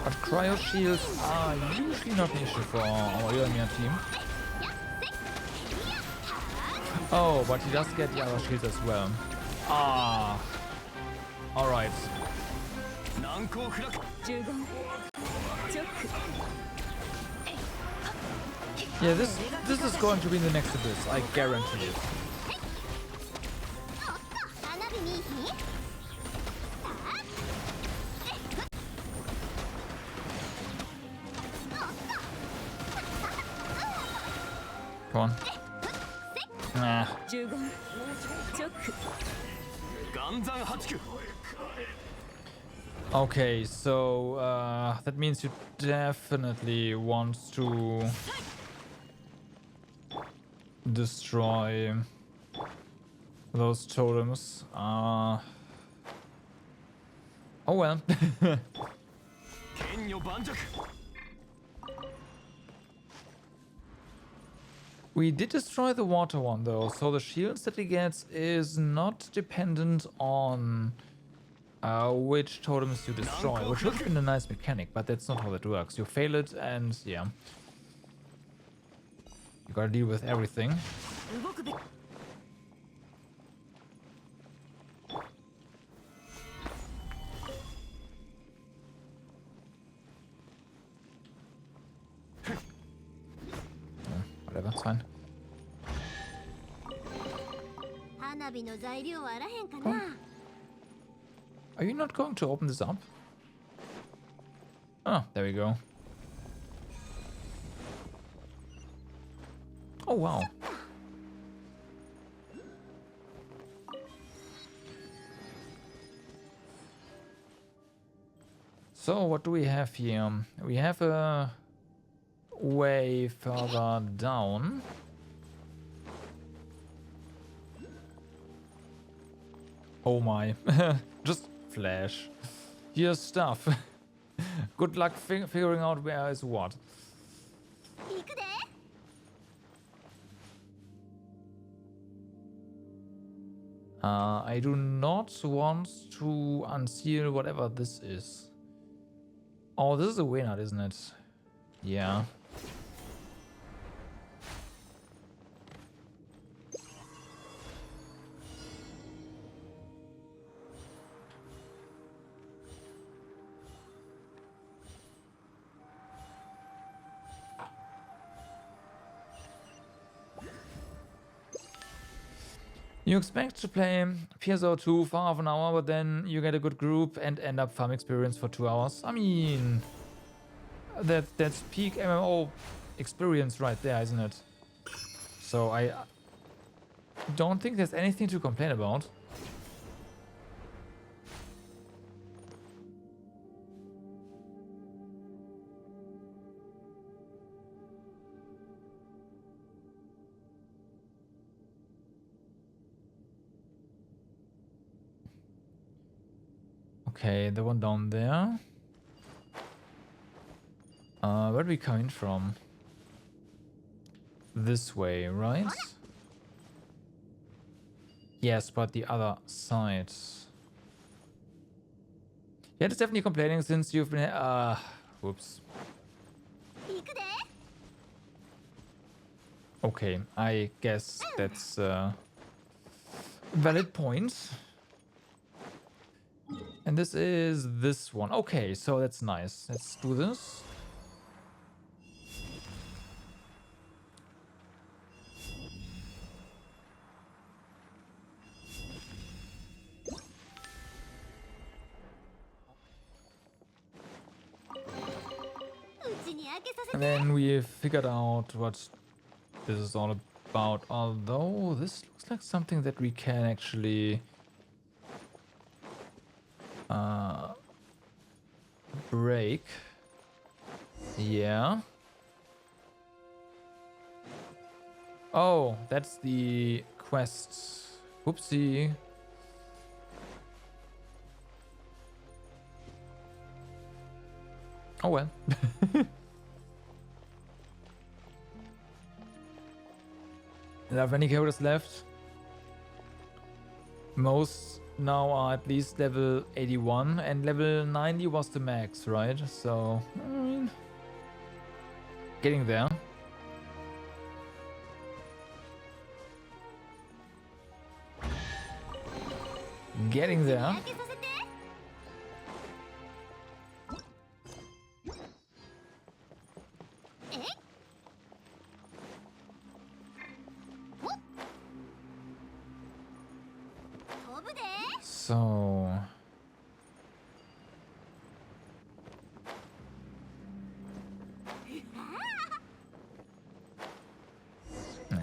But cryo shields are usually not an issue for our Ilmia team. Oh, but he does get the other shields as well. Ah. Alright. 難攻不落15チョック Yeah, this is going to be the next abyss, I guarantee it. 花火に火 Come on. Nah. 15チョック 岩山八九 Okay, so that means you definitely want to destroy those totems. Oh well. 剣女盤石 We did destroy the water one though, so the shields that he gets is not dependent on which totems you destroy, which would have been a nice mechanic, but that's not how that works. You fail it and yeah. You gotta deal with everything. 動くべき Whatever, it's fine. 花火の材料はあらへんかな。 Are you not going to open this up? Oh, there we go. Oh, wow. So, what do we have here? We have a way further down. Oh my. Just flash. Here's stuff. Good luck figuring out where is what. 行くで。 I do not want to unseal whatever this is. Oh, this is a winner, isn't it? Yeah. You expect to play PSO2 for half an hour, but then you get a good group and end up farm experience for 2 hours. I mean, that's peak MMO experience right there, isn't it? So I don't think there's anything to complain about. Okay, the one down there. Where are we coming from? This way, right? Yes, but the other side. Yeah, it's definitely complaining since you've been... whoops. 行くで。 Okay, I guess that's a valid point. And this is this one. Okay, so that's nice. Let's do this. And then we figured out what this is all about. Although this looks like something that we can actually break. Yeah. Oh, that's the quest. Whoopsie. Oh well. Do I have any characters left? Most now are at least level 81 and level 90 was the max, right? So, I mean, getting there. Getting there. So... Nah.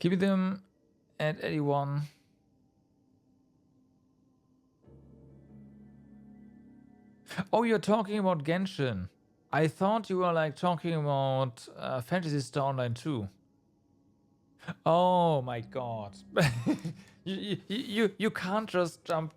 Keep them at 81. Oh, you're talking about Genshin. I thought you were like talking about Fantasy Star Online 2. Oh my god. You can't just jump.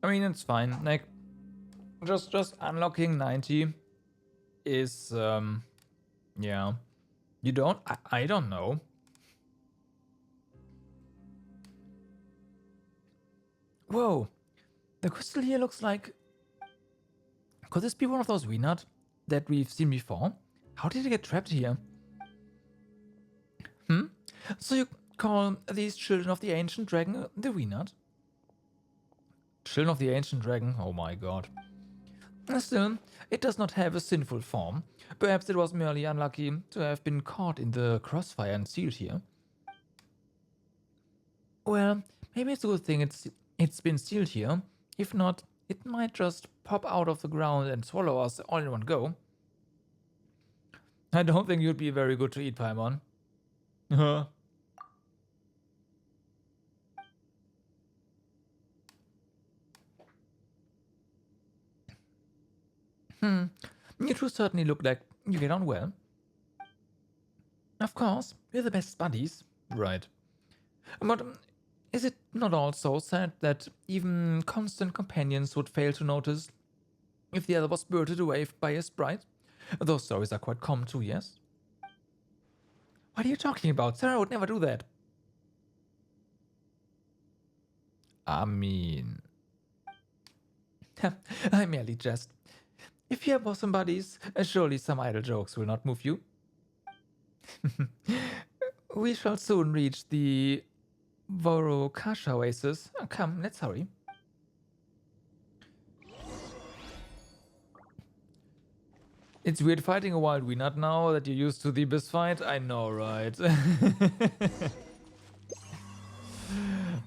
I mean, it's fine. Like, just unlocking 90 is yeah. You don't? I don't know. Whoa. The crystal here looks like... Could this be one of those Weenut that we've seen before? How did it get trapped here? So you call these children of the ancient dragon the Weenut? Children of the ancient dragon? Oh my god. Still, it does not have a sinful form. Perhaps it was merely unlucky to have been caught in the crossfire and sealed here. Well, maybe it's a good thing it's been sealed here. If not, it might just pop out of the ground and swallow us all in one go. I don't think you'd be very good to eat, Paimon. Huh? You two certainly look like you get on well. Of course, we're the best buddies. Right. But is it not also sad that even constant companions would fail to notice if the other was spirited away by a sprite? Those stories are quite common too, yes? What are you talking about? Sarah would never do that. I mean... I merely jest. If you are bosom buddies, surely some idle jokes will not move you. We shall soon reach the Vorokasha oasis. Come, let's hurry. It's weird fighting a wild Weenut now that you're used to the Abyss fight. I know, right?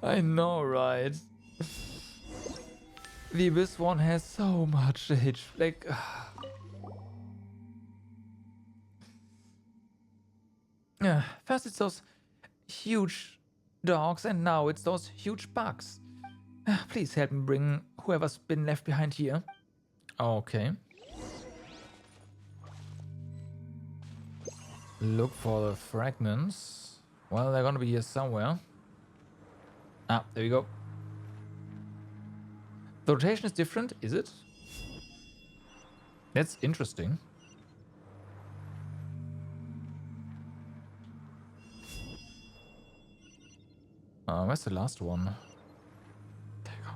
I know, right? The Abyss one has so much H. Like... first it's those huge dogs and now it's those huge bugs. Please help me bring whoever's been left behind here. Okay. Look for the fragments. Well, they're gonna be here somewhere. Ah, there we go. The rotation is different, is it? That's interesting. Where's the last one? There you go.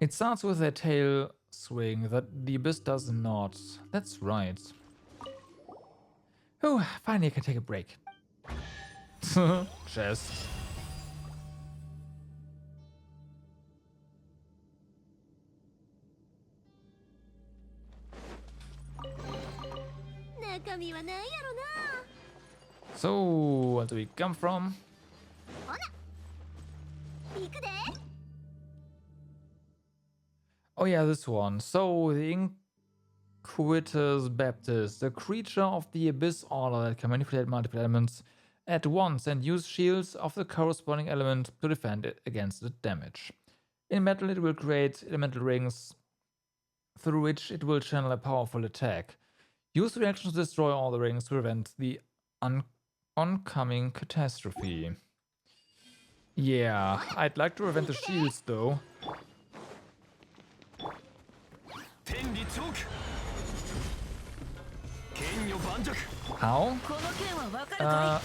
It starts with a tail swing that the Abyss does not. That's right. Oh, finally I can take a break. Chest. So, where do we come from? Oh yeah, this one. So, the Inquisitor's Baptist, a creature of the Abyss Order that can manipulate multiple elements at once and use shields of the corresponding element to defend it against the damage. In metal, it will create elemental rings through which it will channel a powerful attack. Use reactions to destroy all the rings to prevent the oncoming catastrophe. Yeah, I'd like to prevent the shields though. How?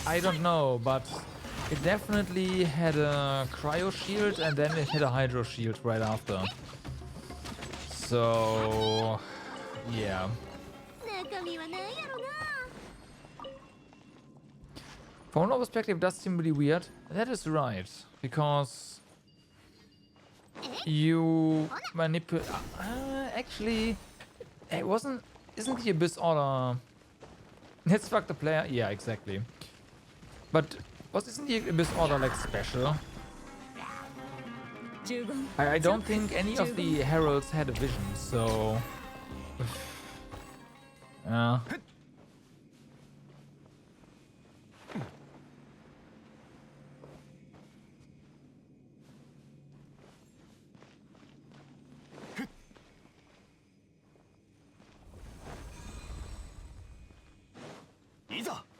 I don't know, but it definitely had a cryo shield and then it had a hydro shield right after. So, yeah. From one perspective, it does seem really weird. That is right, because you manipulate. Actually, it wasn't. Isn't the Abyss Order? Let's fuck the player. Yeah, exactly. But Isn't the Abyss Order like special? 15 I don't think any of the heralds had a vision, so yeah.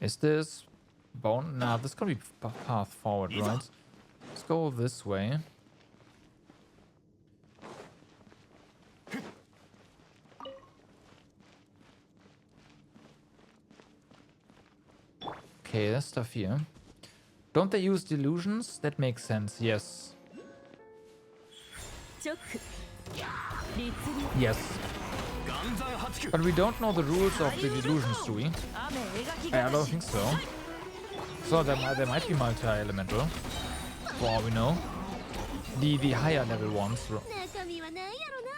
Is this bone? Nah, this can be path forward, right? Let's go this way. Okay, there's stuff here. Don't they use delusions? That makes sense, yes. 直律律 Yes. But we don't know the rules of the delusions, do we? 雨描き I が don't たし think so. So they might be multi-elemental, for all we know. The higher level ones. 中身は何やろな。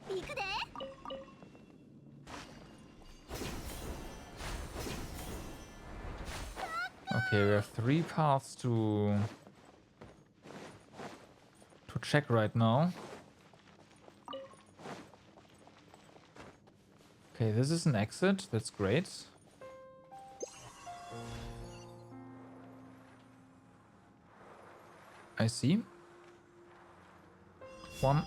行くで。 Okay, we have 3 paths to check right now. Okay, this is an exit. That's great. I see. 1.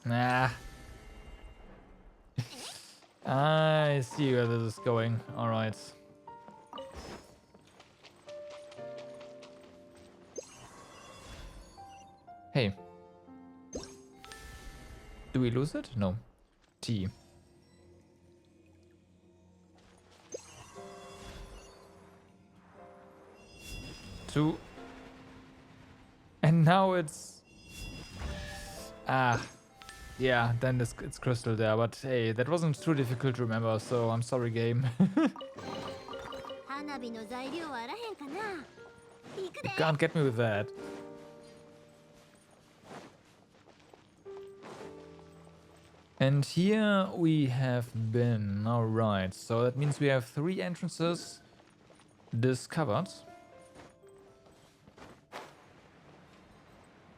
Nah. I see where this is going. All right. Hey. Do we lose it? No. T. Two. And now it's... Ah. Yeah, then it's crystal there, but hey, that wasn't too difficult to remember, so I'm sorry, game. 花火の材料はあらへんかな。行くで。 You can't get me with that. And here we have been. Alright, so that means we have 3 entrances discovered.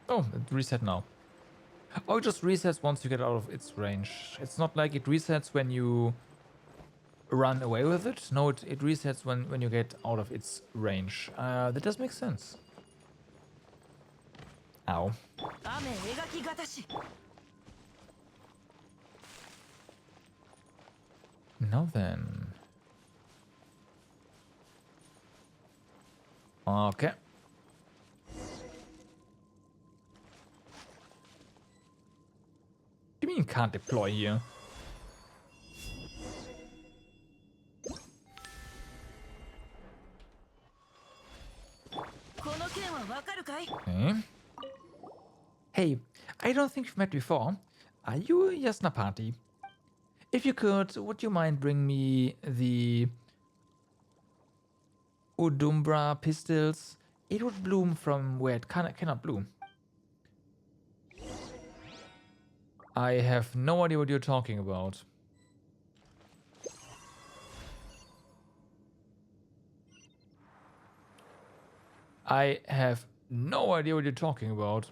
Oh, it reset now. Oh, it just resets once you get out of its range. It's not like it resets when you run away with it. No, it resets when you get out of its range. That does make sense. Ow. 雨描きがたし Now then. Okay. What do you mean can't deploy here? Okay. Hey, I don't think we've met before. Are you Yasna Party? If you could, would you mind bring me the Udumbra pistols? It would bloom from where it cannot bloom. I have no idea what you're talking about. I have no idea what you're talking about.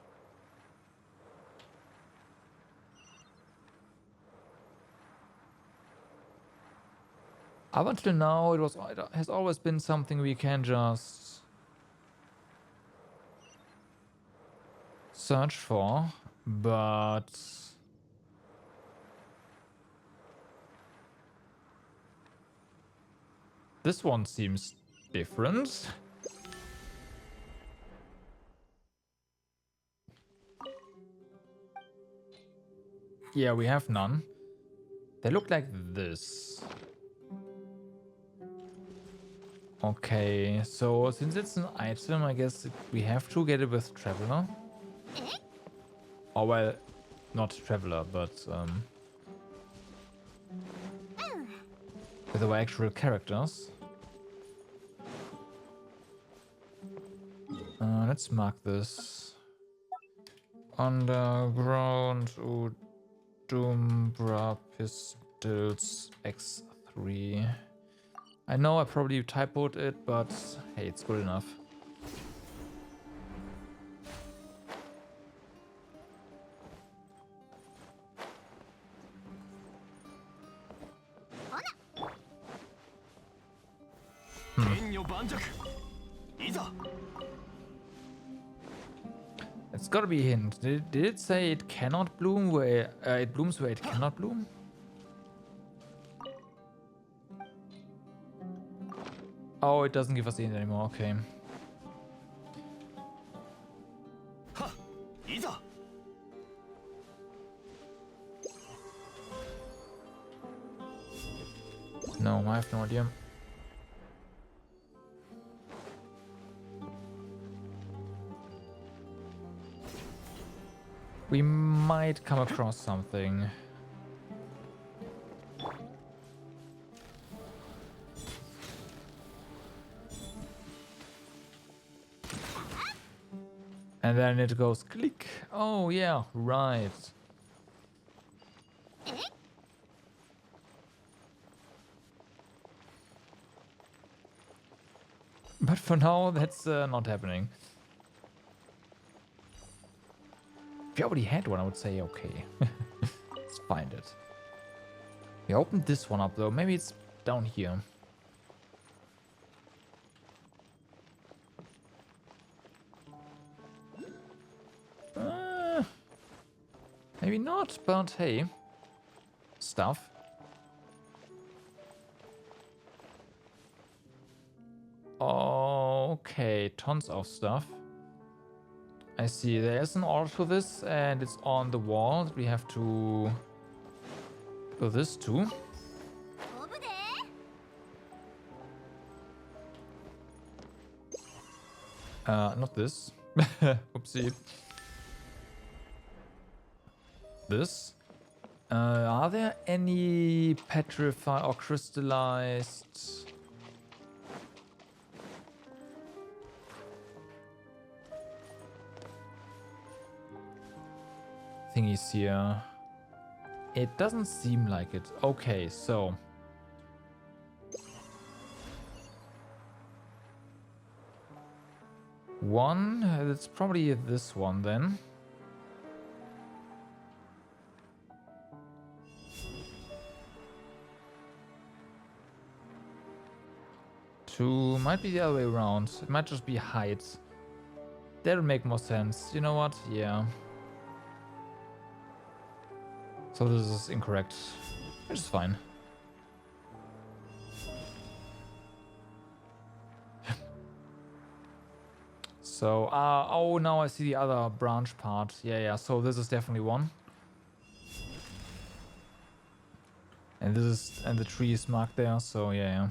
Up until now, it has always been something we can just search for, but this one seems different. Yeah, we have none. They look like this. Okay, so since it's an item, I guess we have to get it with Traveler. Oh, well, not Traveler, but with our actual characters. Let's mark this. Underground Dumbra Pistols X3. I know I probably typoed it, but hey, it's good enough. It's gotta be a hint. Did it say it cannot bloom where it blooms where it cannot bloom? Oh, it doesn't give us the hint anymore. Okay. No, I have no idea. We might come across something. And then it goes click. Oh yeah, right. But for now, that's not happening. If you already had one, I would say okay. Let's find it. We opened this one up though. Maybe it's down here. Maybe not, but hey. Stuff. Okay, tons of stuff. I see, there's an order to this, and it's on the wall that we have to do this too. Not this. Oopsie. This. Are there any petrified or crystallized thingies here? It doesn't seem like it. Okay, so one, it's probably this one then. Two might be the other way around. It might just be height. That'll make more sense. You know what? Yeah. So this is incorrect. Which is fine. So, oh, now I see the other branch part. Yeah, so this is definitely one. And this is, and the tree is marked there, so yeah.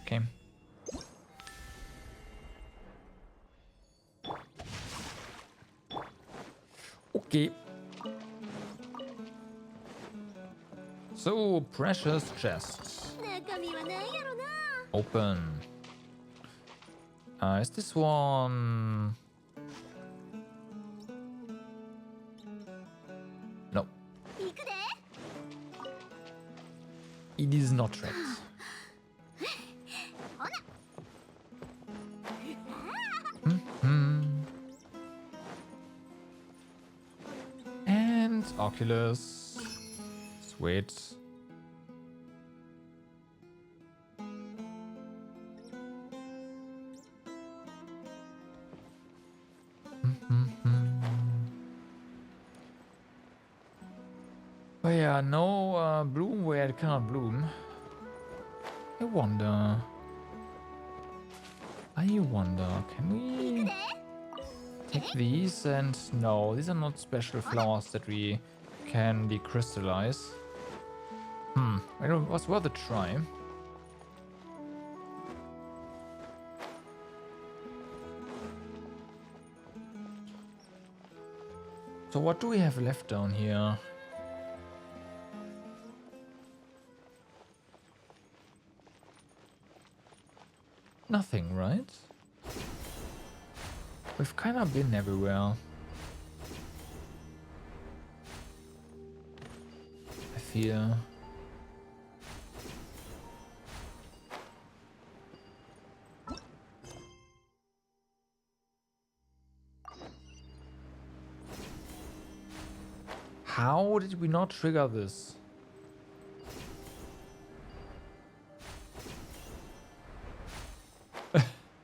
Okay. Okay. So, precious chest. Open. Is this one? No. It is not tracked. And Oculus. Sweet. But yeah, no bloom where it cannot bloom. I wonder, can we take these? And no, these are not special flowers that we can decrystallize. It was worth a try. So what do we have left down here? Nothing, right? We've kind of been everywhere. I feel. How did we not trigger this?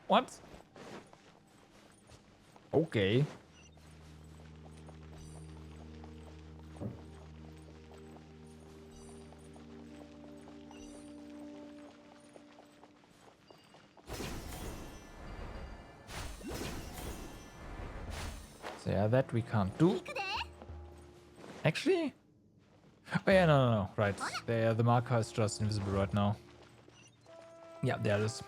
What? Okay. So yeah, that we can't do. Actually? Oh yeah, no. Right. There, the marker is just invisible right now. Yeah, there it is.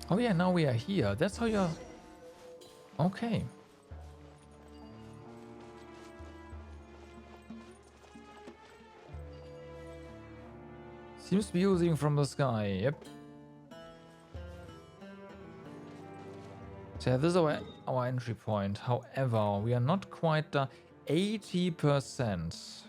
Oh yeah, now we are here. That's how you're... Okay. Seems to be using from the sky. Yep. So yeah, this is our entry point. However, we are not quite 80%.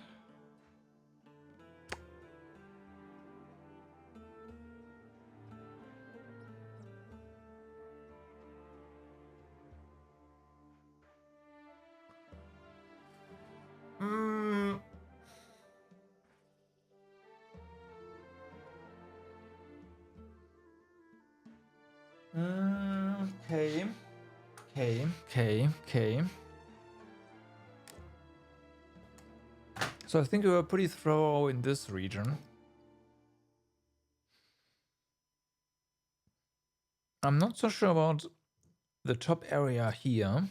Okay. So I think we were pretty thorough in this region. I'm not so sure about the top area here.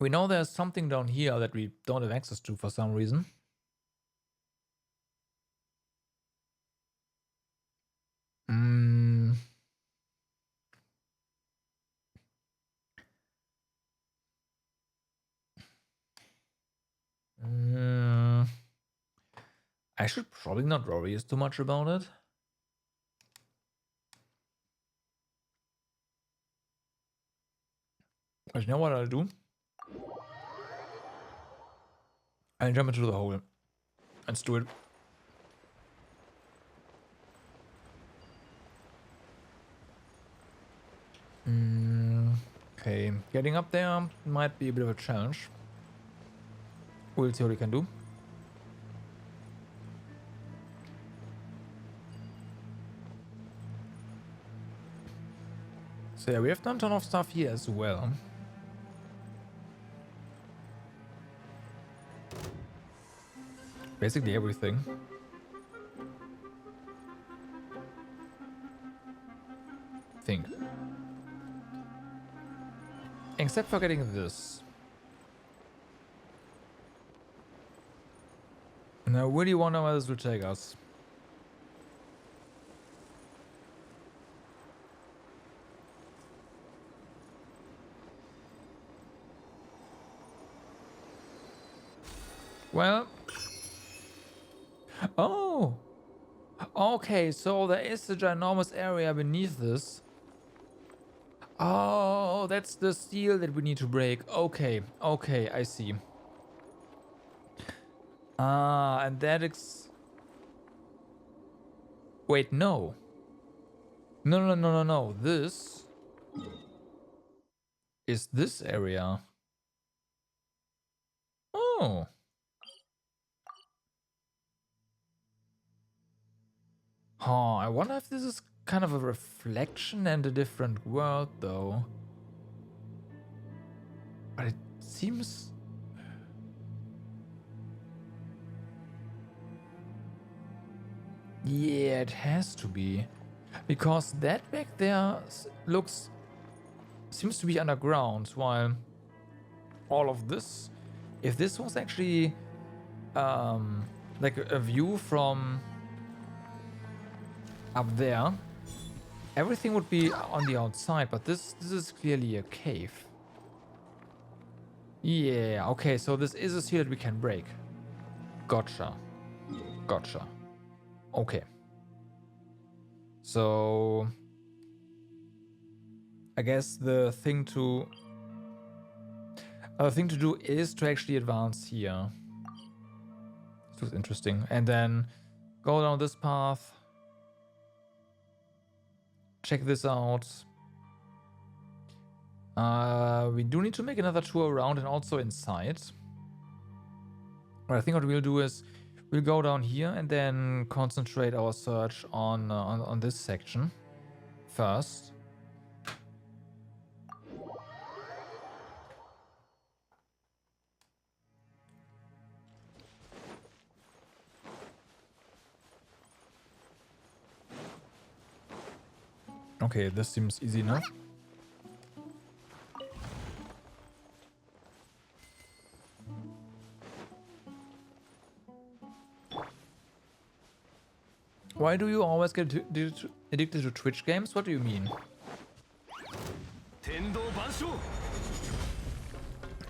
We know there's something down here that we don't have access to for some reason. I should probably not worry too much about it. But you know what I'll do? I'll jump into the hole. Let's do it. Okay, getting up there might be a bit of a challenge. We'll see what we can do. So yeah, we have done a ton of stuff here as well. Basically everything. Think. Except for getting this. Now, where do you wonder where this will take us? Well... Oh! Okay, so there is a ginormous area beneath this. Oh, that's the steel that we need to break. Okay, I see. Ah, and that Wait, no. No. This is this area. Oh. Huh, I wonder if this is kind of a reflection and a different world, though. But it seems... Yeah, it has to be. Because that back there seems to be underground, while all of this... If this was actually like a view from up there, everything would be on the outside, but this is clearly a cave. Yeah, okay, so this is a seal that we can break. Gotcha. Gotcha. Okay. So I guess the thing to do is to actually advance here. This looks interesting. And then go down this path. Check this out. We do need to make another tour around and also inside. But I think what we'll do is we'll go down here and then concentrate our search on this section first. Okay, this seems easy enough. Why do you always get addicted to Twitch games? What do you mean? 天道万象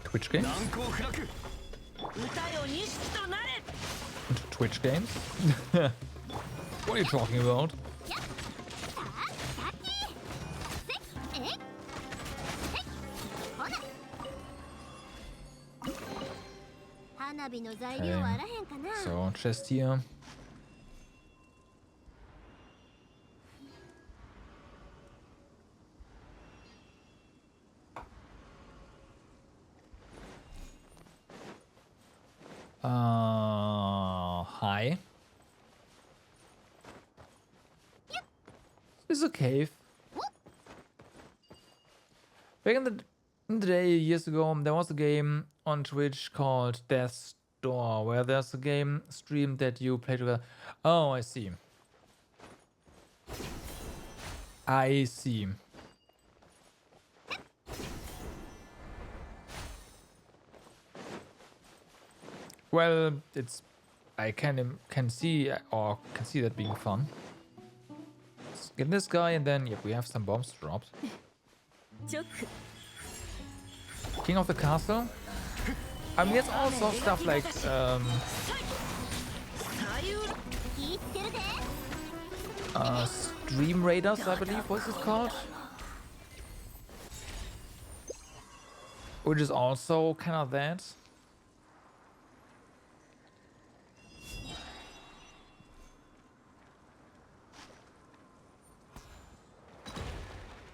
Twitch games? 難攻不落 歌よ錦となれ Into Twitch games? What are you talking about? 花火の材料はあらへんかな。 So, chest here. Hi. This is a cave. Back in the day, years ago, there was a game on Twitch called Death's Door, where there's a game streamed that you play together. Oh, I see. I see. Well, it's I can see that being fun. Let's get this guy, and then yep, we have some bombs dropped. チョック King of the Castle. I mean, there's also stuff like 左右 気ぃつけるで。 Stream Raiders, I believe, what's it called? Which is also kind of that.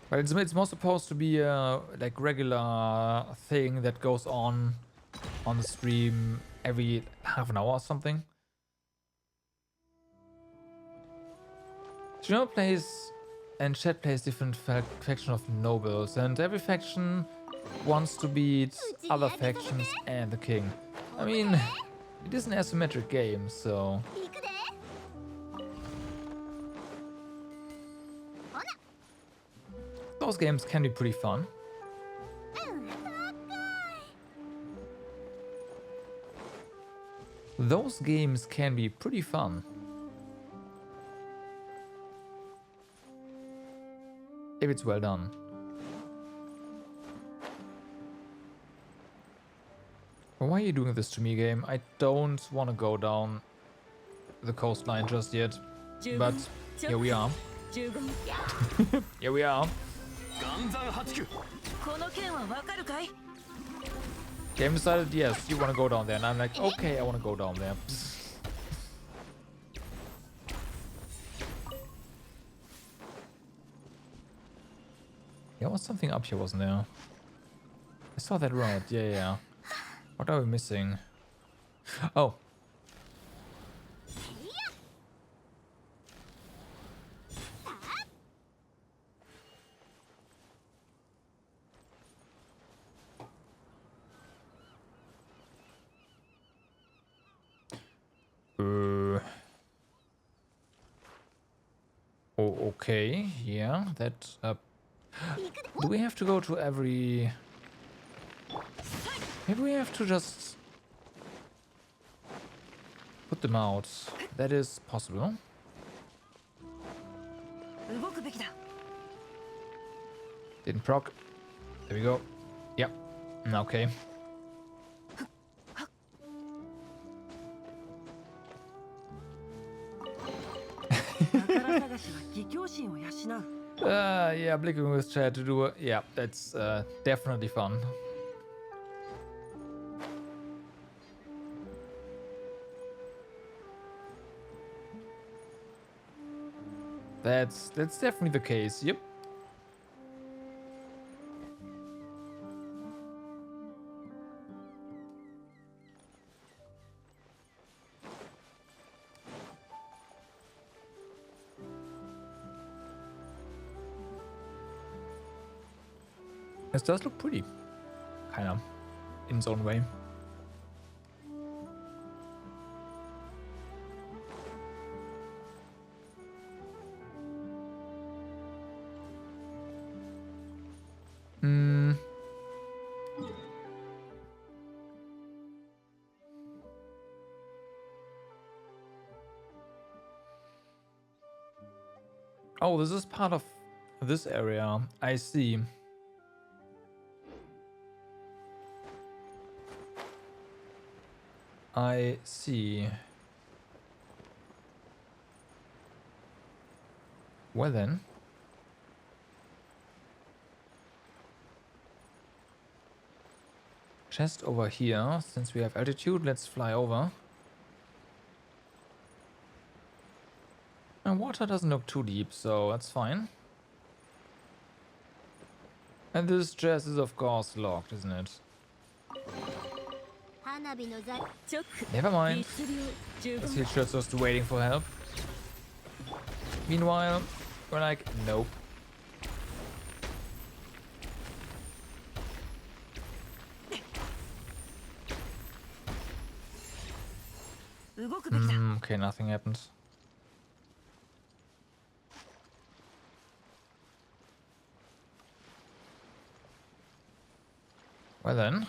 But it's more supposed to be a like regular thing that goes on the stream every half an hour or something. Streamer plays and chat plays different faction of nobles, and every faction wants to beat other factions and the king. I mean, it is an asymmetric game, so 行くで。 those games can be pretty fun. Those games can be pretty fun. If it's well done. Why are you doing this to me, game? I don't want to go down the coastline just yet. But here we are. 15 Here we are. 岩山八九 この件はわかるかい Game decided, yes, you want to go down there. And I'm like, okay, I want to go down there. There was something up here, wasn't there? I saw that right. Yeah. What are we missing? Oh. Oh, okay. Yeah, that. Do we have to go to every? Maybe we have to just put them out. That is possible. 動くべきだ Didn't proc. There we go. Yep. Okay. 宝探しは義教心を養う。 Yeah, blicking with chat to do. Yeah, that's definitely fun. That's definitely the case. Yep. This does look pretty, kind of, in its own way. Hmm. Oh, this is part of this area. I see. I see. Well then. Chest over here. Since we have altitude, let's fly over. And water doesn't look too deep, so that's fine. And this chest is of course locked, isn't it? 花火の在 チョック Never mind. 律令 I 15 see it's just waiting for help. Meanwhile, we're like, nope. 動くべきだ。 Okay, nothing happened. Well then.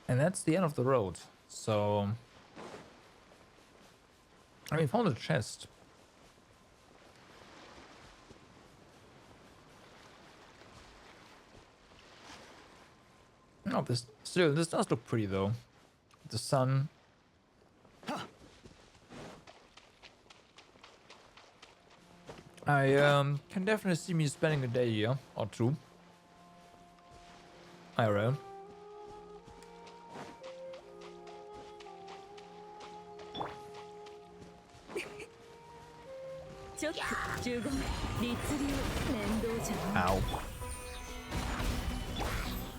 And that's the end of the road. So, I mean, found a chest. Oh, this does look pretty though. The sun. I can definitely see me spending a day here or two. IRL. チョック15律令面倒じゃん Ow.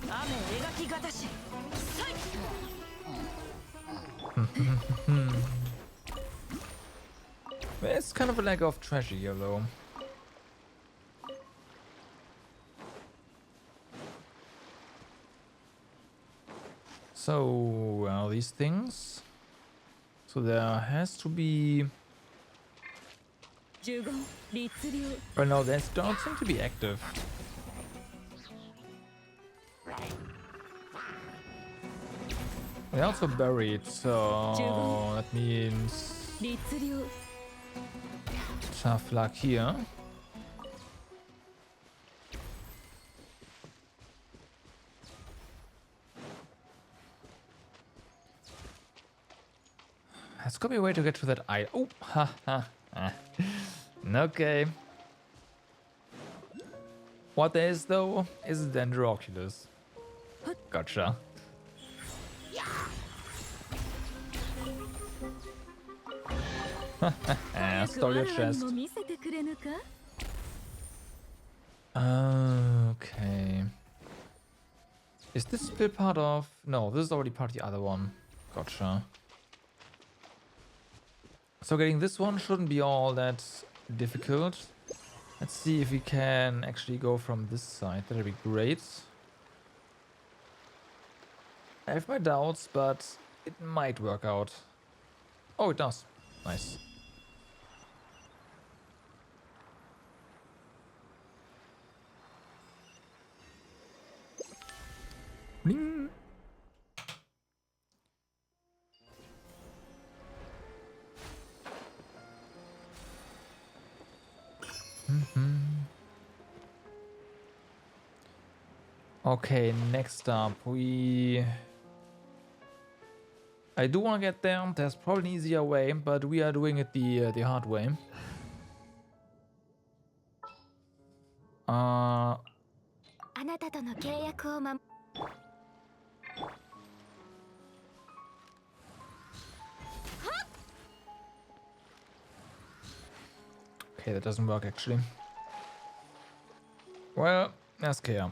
雨描きがたし。 It's kind of a lack of treasure here though. So, well, these things. So there has to be. 15律令 Oh no, they don't seem to be active. They're also buried, so that means 律令 tough luck here. There's gotta be a way to get to that eye. Oh, ha ha. Ah. Okay. What there is though is the Oculus. Gotcha. Stole your 早く我らに chest. も見せてくれぬか Okay. Is this still part of? No, this is already part of the other one. Gotcha. So getting this one shouldn't be all that difficult. Let's see if we can actually go from this side. That'd be great. I have my doubts, but it might work out. Oh, it does. Nice. Bling. Okay, next up I do want to get there. There's probably an easier way, but we are doing it the hard way. Uh, あなたとの契約を守 okay, that doesn't work actually. Well, there's care.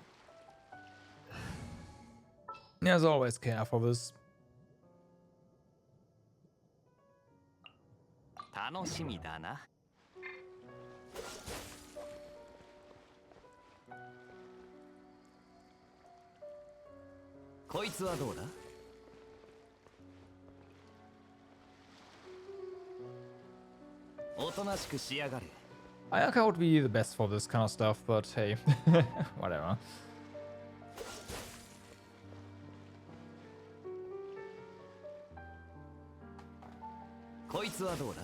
There's always care for this. 楽しみだな。こいつはどうだ？ おとなしくしやがれ。 Ayaka would be the best for this kind of stuff, but hey, whatever. こいつはどうだ？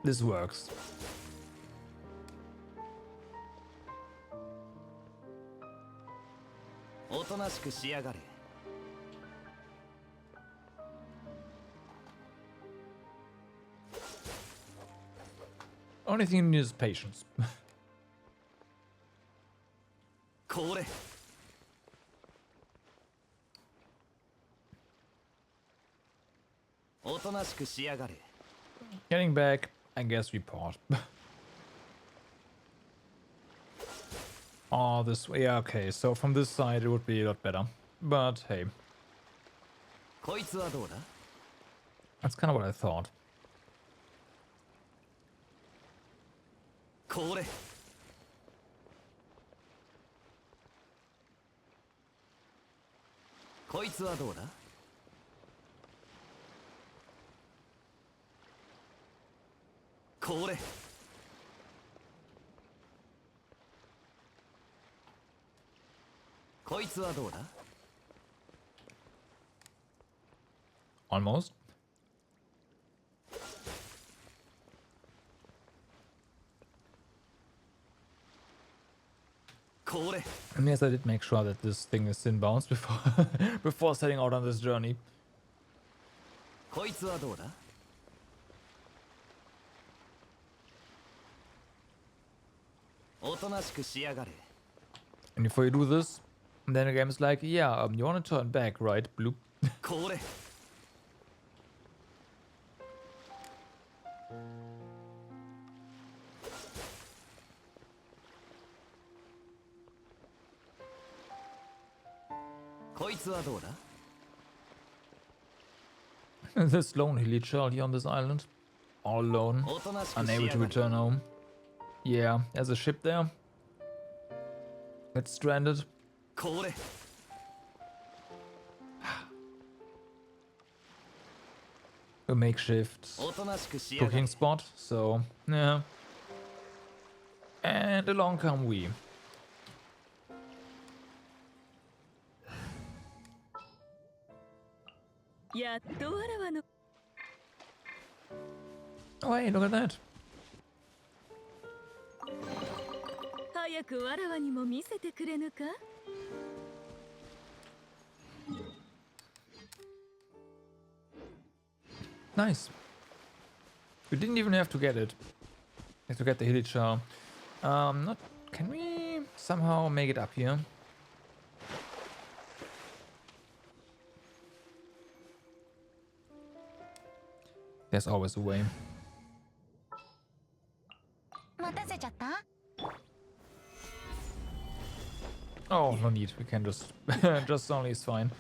This works. おとなしくしやがれ。 Only thing you need is patience. これ。 おとなしくしやがれ。 Getting back, I guess we pause. Oh, this way. Yeah, okay. So from this side, it would be a lot better. But hey, こいつはどうだ？ that's kind of what I thought. これ。 こいつはどうだ？ これ。 こいつはどうだ？ Almost. これ。 And yes, I did make sure that this thing is inbounds before before setting out on this journey. こいつはどうだ？ おとなしくしやがれ。 And before you do this, then the game is like, yeah, you want to turn back, right? Bloop. これ。 こいつはどうだ？ This lonely little child here on this island, all alone, おとなしくし unable や to がれ。 return home. Yeah, there's a ship there. It's stranded. これ。 A makeshift おとなしくしやがれ cooking。spot. So yeah. And along come we. やっとわらわの Oh hey, look at that. 早くわらわにも見せてくれぬか？ Nice. We didn't even have to get it. Have to get the Hilichar. Not. Can we somehow make it up here? There's always a way. 待たせちゃった Oh, no need. We can just just only is fine.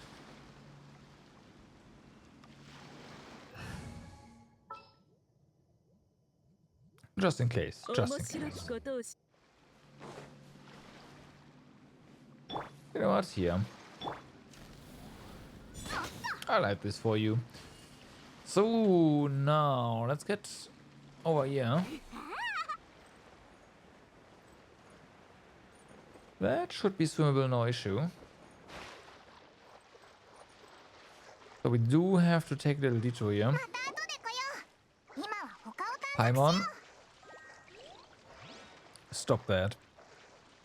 Just in case. 面 Just in 白 case. きことをし You know what? Here. I like this for you. So now let's get over here. That should be swimmable, no issue. So we do have to take a little detour here. また後で来よう。今は他を探索しよ Paimon, う。 stop that.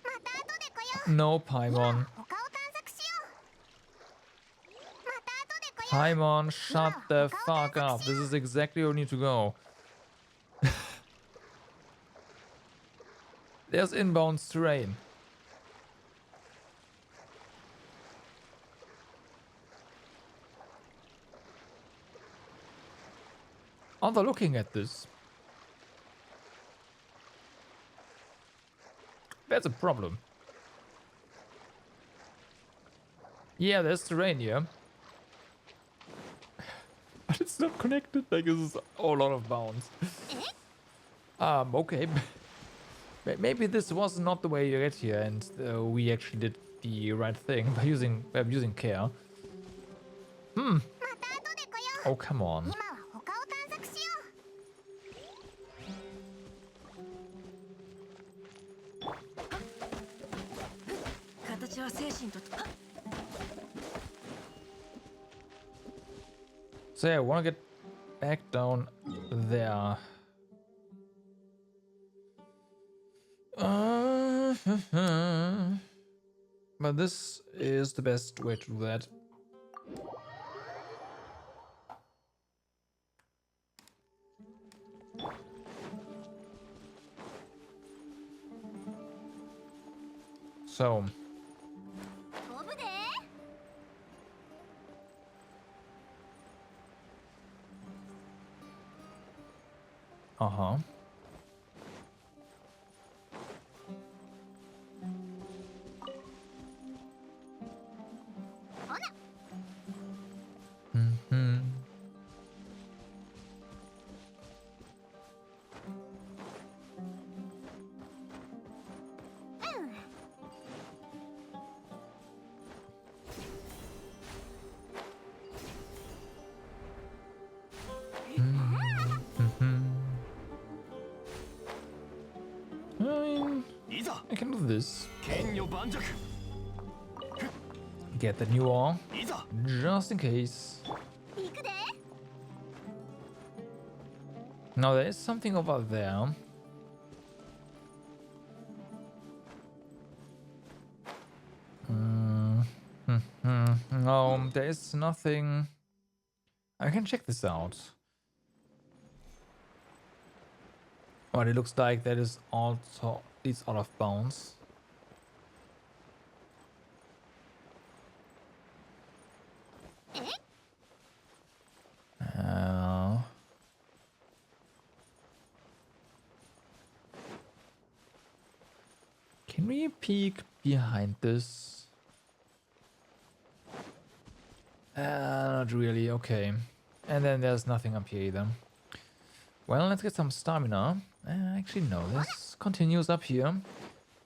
また後で来よう。 No, 今は Paimon. 他を探索しよう。また後で来よう。 Paimon, shut the fuck up. This is exactly where we need to go. There's inbound terrain. Oh, they're looking at this. That's a problem. Yeah, there's terrain here. But it's not connected. Like, this is a lot of bounds. Okay. Maybe this was not the way you get here, and we actually did the right thing by using care. また後で来よう。 Oh, come on. 今は他を探索しよ形は精神と So yeah, I want to get back down there. But this is the best way to do that. So, う。飛ぶで。 uh-huh. Mm-hmm. I can do this. 剣女盤石 Get the new ore, いざ just in case. 行くで。 Now there is something over there. No, there is nothing. I can check this out. But it looks like that is also it's out of bounds. Can we peek behind this? Not really, okay. And then there's nothing up here either. Well, let's get some stamina. Actually, no, this continues up here.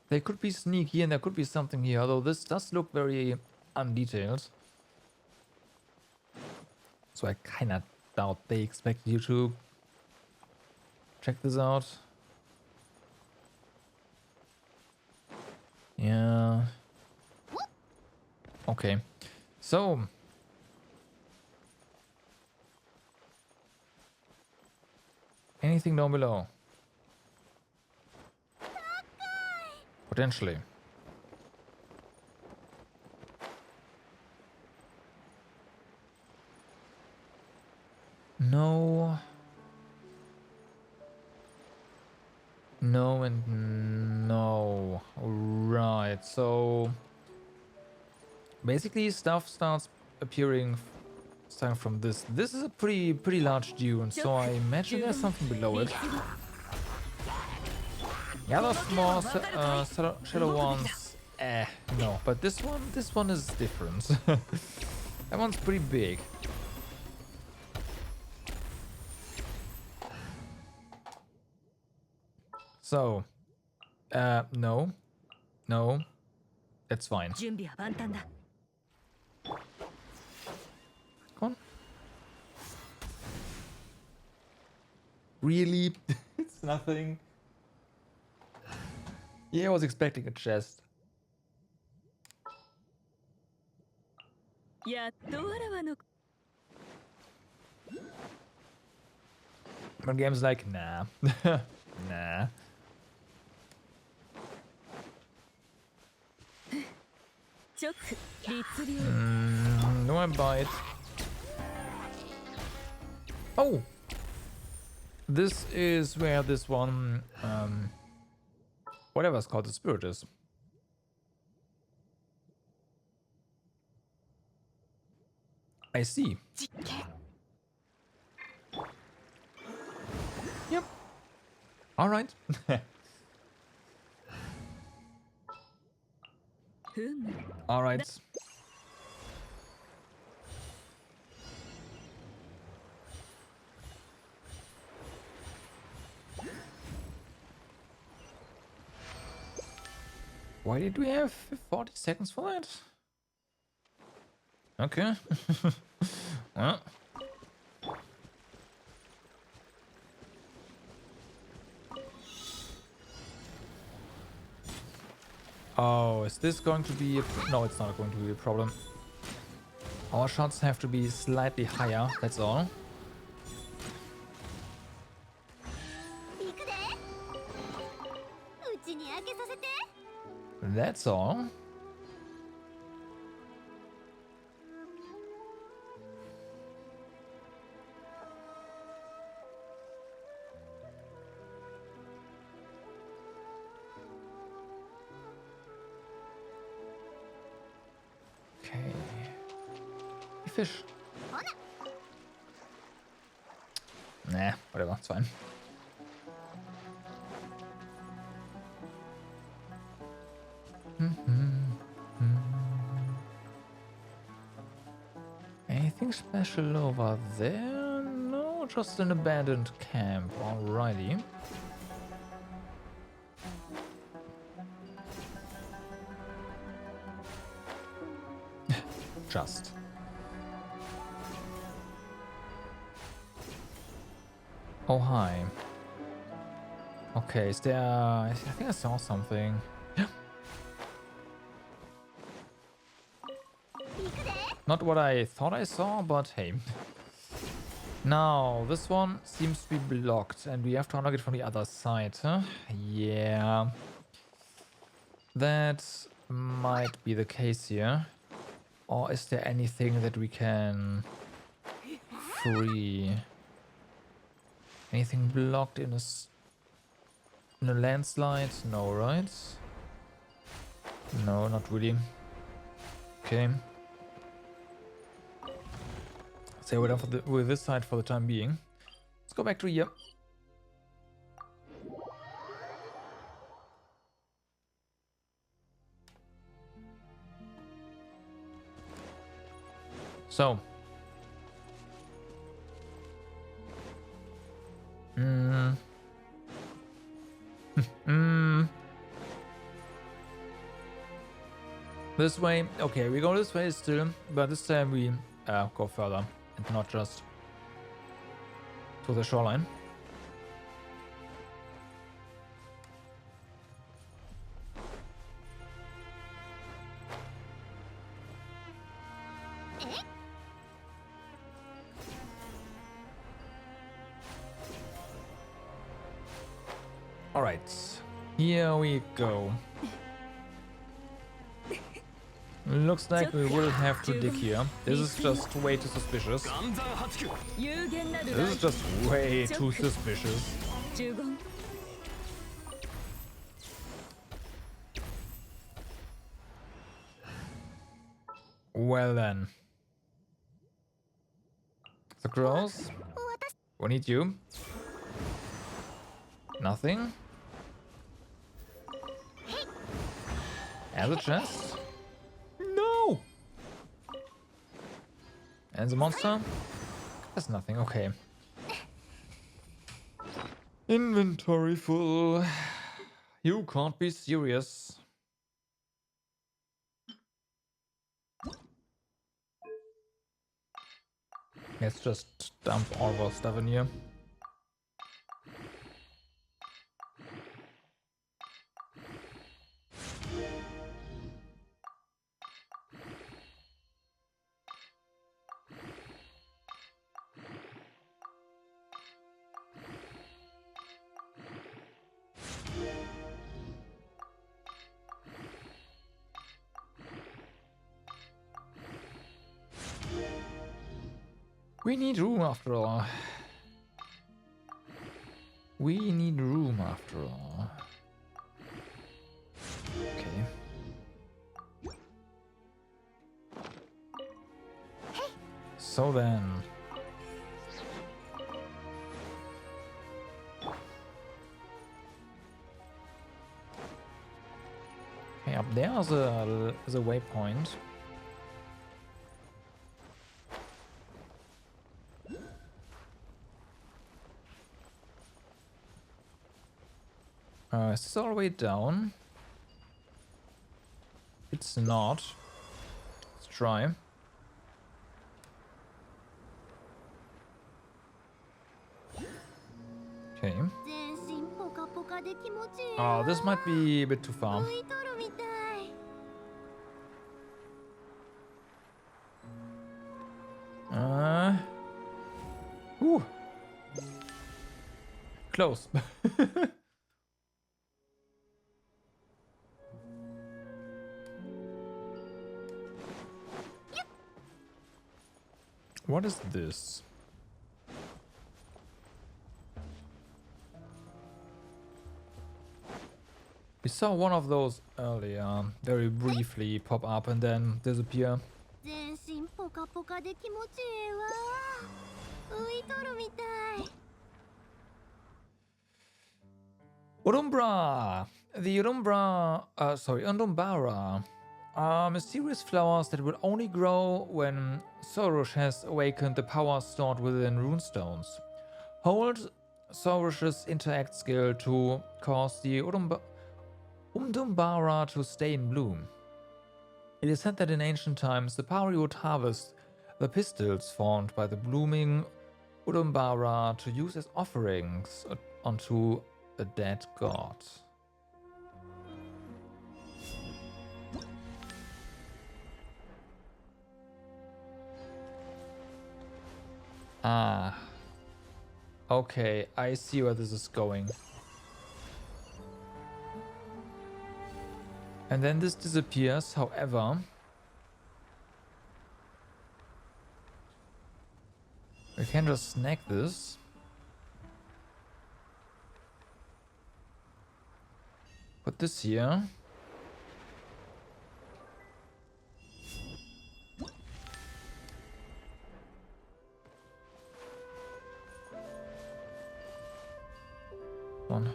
There could be sneaky and there could be something here, although this does look very undetailed. So I kinda doubt they expected you to check this out. Yeah. Okay. So. Anything down below? Potentially. No. No and no. Right, so basically stuff starts appearing starting from this. This is a pretty large dune, so I imagine there's something below it. The other small shallow ones, no. But this one is different. That one's pretty big. So, no, that's fine. 準備は万端だ Come on. Really? It's nothing. Yeah, I was expecting a chest. やっとわらわの But game's like, nah. Nah. 直律令 No, I bite. Oh! This is where this one, whatever it's called, the spirit is. I see. Yep. All right. ふむ All right. Why did we have 40 seconds for that? Okay. Well. Oh, is this going to be a... No, it's not going to be a problem. Our shots have to be slightly higher, that's all. 行くでうちに開けさせて That's all. Okay. Fish. Nah, whatever, it's fine. Anything special over there? No, just an abandoned camp. Alrighty. Just. Oh, hi. Okay, is there... I think I saw something. Not what I thought I saw, but hey. Now, this one seems to be blocked, and we have to unlock it from the other side, huh? Yeah. That might be the case here. Or is there anything that we can free? Anything blocked in a landslide? No, right? No, not really. Okay. So we're done with this side for the time being. Let's go back to here. So. This way. Okay, we go this way still, but this time we go further and not just to the shoreline. All right, here we go. Looks like we will have to dig here. This is just way too suspicious. This is just way too suspicious. 呪言 Well then. The crows. We need you. Nothing. And the chest. No! And the monster? There's nothing, okay. Inventory full. You can't be serious. Let's just dump all of our stuff in here. We need room after all. We need room after all. Okay. So then. Okay, up there is a waypoint. Is this all the way down? It's not. Let's try. Okay. 全身ポカポカで気持ちいい Oh, this might be a bit too far. 浮いとるみたい Ooh. Close. What is this? We saw one of those earlier, very briefly pop up and then disappear. 全身ポカポカで気持ちいいわ浮いとるみたい Urumbra! The Urumbara are mysterious flowers that will only grow when Sorush has awakened the power stored within runestones. Hold Sorush's interact skill to cause the Urumbara to stay in bloom. It is said that in ancient times the Pari would harvest the pistils formed by the blooming Urumbara to use as offerings onto a dead god. Ah. Okay, I see where this is going. And then this disappears, however. We can just snag this. Put this here. One.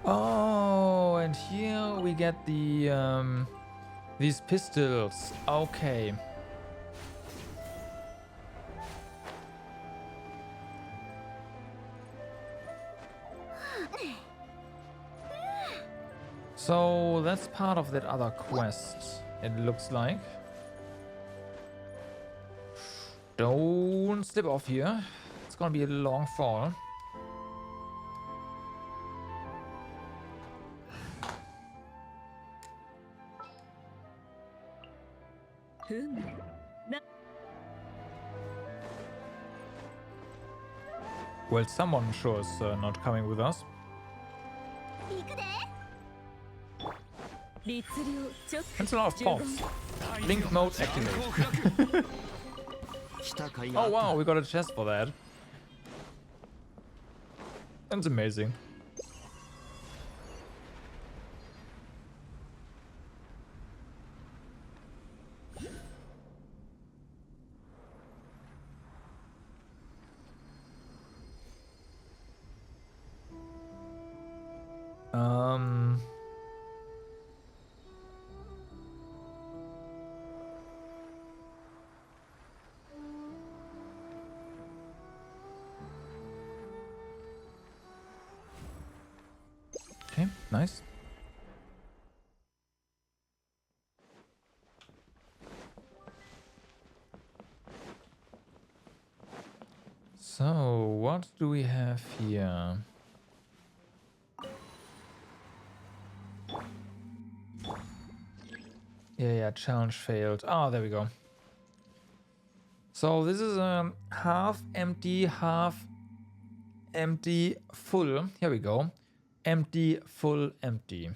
Oh, and here we get the these pistols. Okay. So that's part of that other quest, it looks like. Don't slip off here. It's gonna be a long fall. Well, someone sure is not coming with us. 行くで That's a lot of pops. Link mode activate. Oh wow, we got a chest for that. That's amazing. Okay, nice. So, what do we have here? Yeah, challenge failed. Ah, there we go. So this is a half empty, full. Here we go. Empty, full, empty.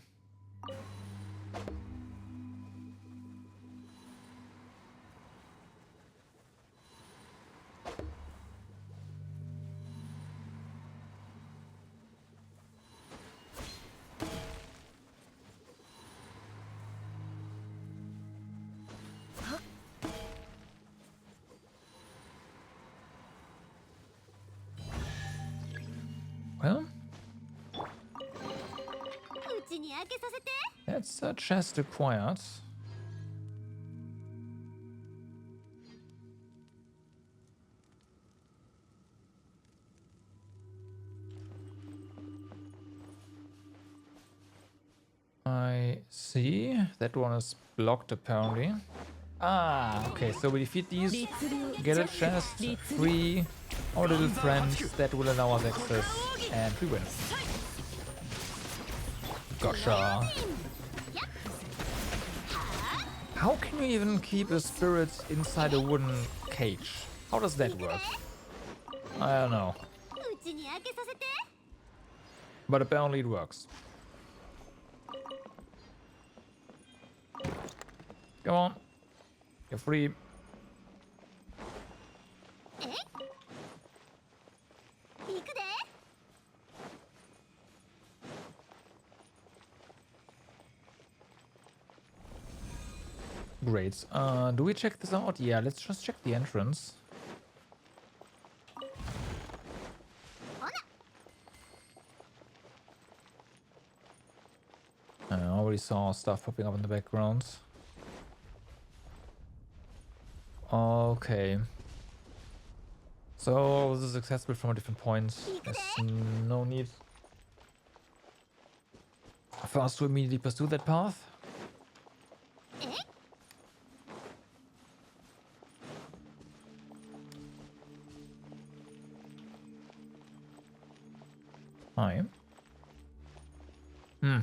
Well, うちに開けさせて。 that's a chest acquired. I see. That one is blocked apparently. Ah, okay, so we defeat these, 律令 get a chest, free our little friends that will allow us access, and we win. Gotcha. How can you even keep a spirit inside a wooden cage? How does that work? I don't know. うちに開けさせて。 But apparently it works. Come on. You're free. え？行くで。 Great. Do we check this out? Yeah, let's just check the entrance. I already saw stuff popping up in the background. Okay. So this is accessible from a different point. There's no need for us to immediately pursue that path. Hi. Hmm.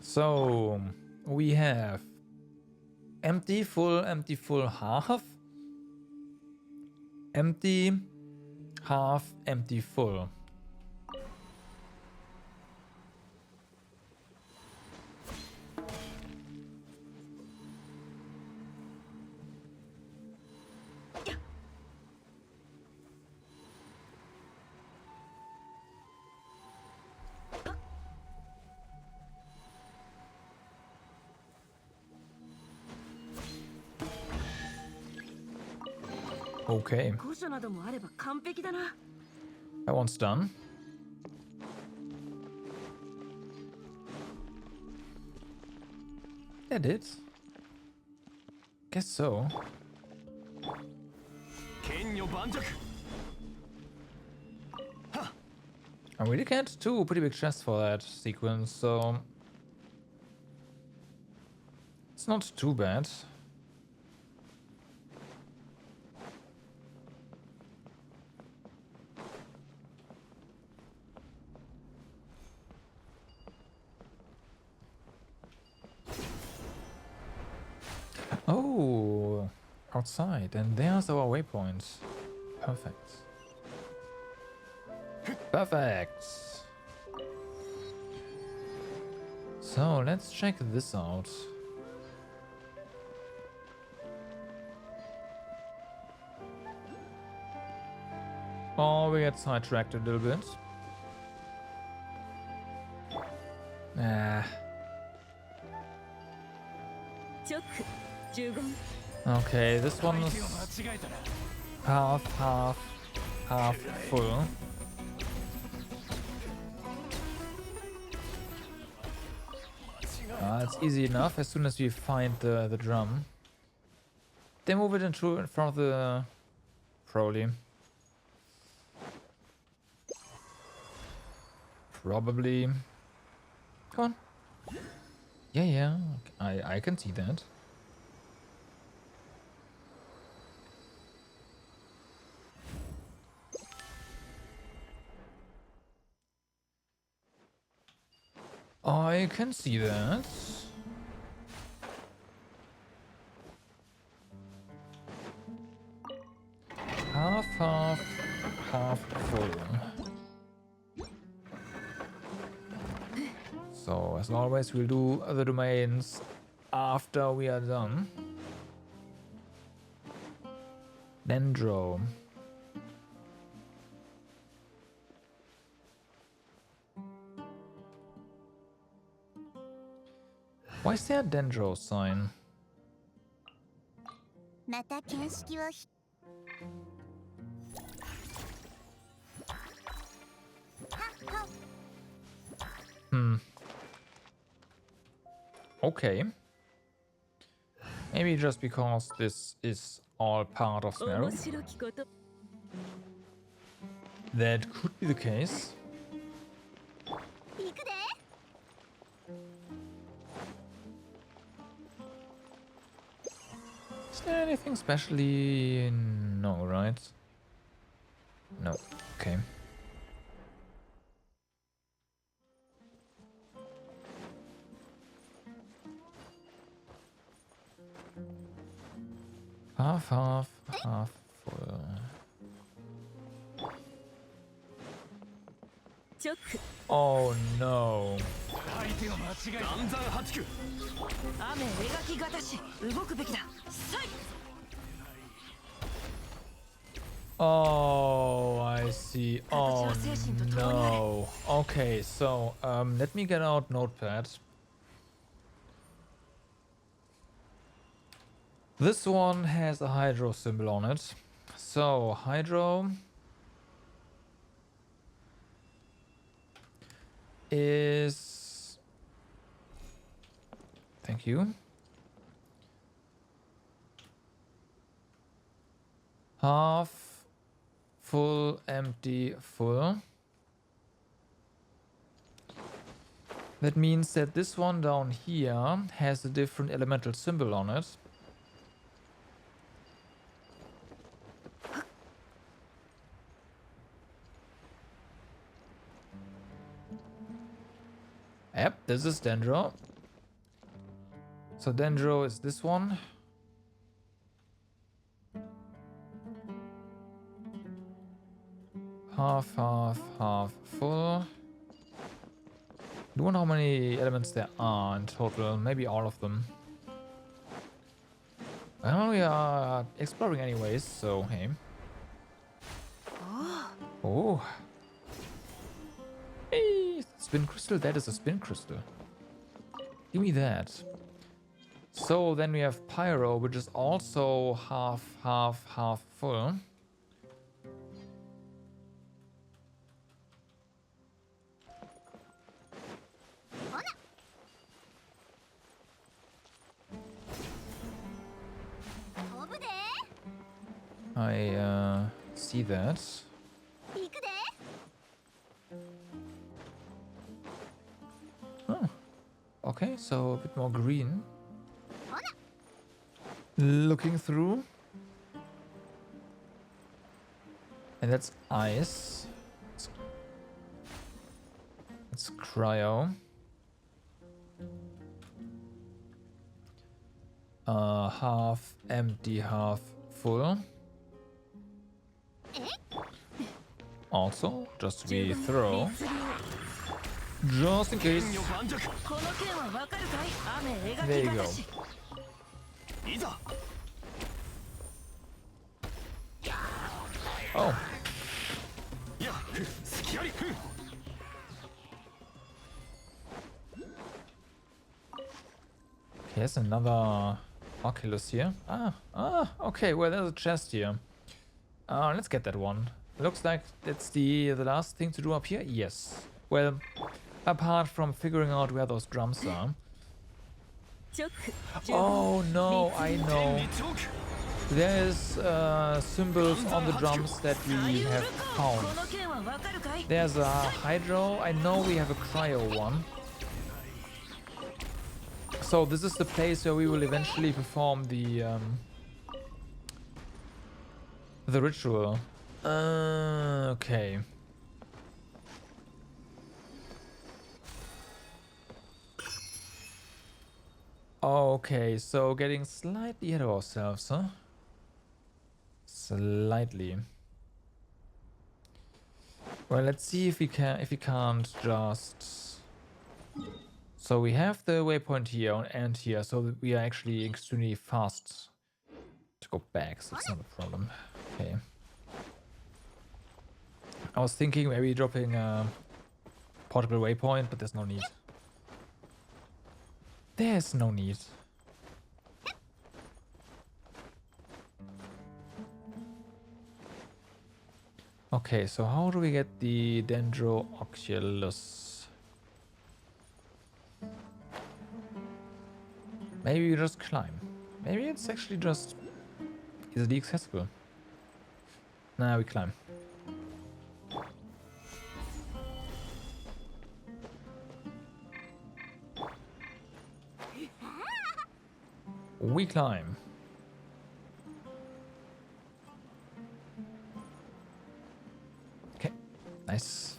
So we have empty, full, half. Empty, half, empty, full. Okay, 古書などもあれば完璧だな。 that one's done. That it? Guess so. 剣女盤石 I really can't do pretty big chests for that sequence, so it's not too bad. Oh, outside, and there's our waypoint. Perfect. Perfect. So let's check this out. Oh, we get sidetracked a little bit. Ah, チョック15 okay, this one 相 is 手を間違えたな half full. It's easy enough as soon as we find the drum. They move it in front of the trolley. Probably. Come on. Yeah, I can see that. I can see that. As always, we'll do the domains after we are done. Dendro. Why is there a Dendro sign? また見識をひはっ Okay. Maybe just because this is all part of Smeru. 面白きこと That could be the case. 行くで Is there anything specially? No, right? No. Okay. Half full. チョック Oh no. 相手が間違えた暗算八九雨描きがたし動くべきださい Oh, I see. Oh no. Okay, so let me get out Notepad. This one has a hydro symbol on it. So hydro is, thank you, half full, empty, full. That means that this one down here has a different elemental symbol on it. Yep, this is Dendro. So Dendro is this one. Half full. I wonder how many elements there are in total. Maybe all of them. Well, we are exploring anyways, so hey. Oh. Hey, spin crystal. That is a spin crystal. Give me that. So then we have Pyro, which is also half full. I see that. 行くで Oh. Okay, so a bit more green. Looking through. And that's ice. It's cryo. Half empty, half full. Also, just to be thorough. Just in case. この件はわかるかい雨 There 描 you き go. がたしいざ Oh, いや隙あり here's another Oculus here. Okay, well, there's a chest here. Let's get that one. Looks like that's the last thing to do up here. Yes. Well, apart from figuring out where those drums are. チョック Oh no, I know. チョーク There's symbols on the drums that we have こ found. の件はわかるかい There's a hydro. I know we have a cryo one. So this is the place where we will eventually perform the ritual. Okay. Okay, so getting slightly ahead of ourselves, huh? Slightly. Well, let's see if we can't just So we have the waypoint here and here, so that we are actually extremely fast to go back, so it's not a problem. Okay. I was thinking maybe dropping a portable waypoint, but there's no need. There's no need. Okay, so how do we get the Dendrooculus? Maybe we just climb. Maybe it's actually just easily accessible. Nah, we climb. We climb. Okay, nice.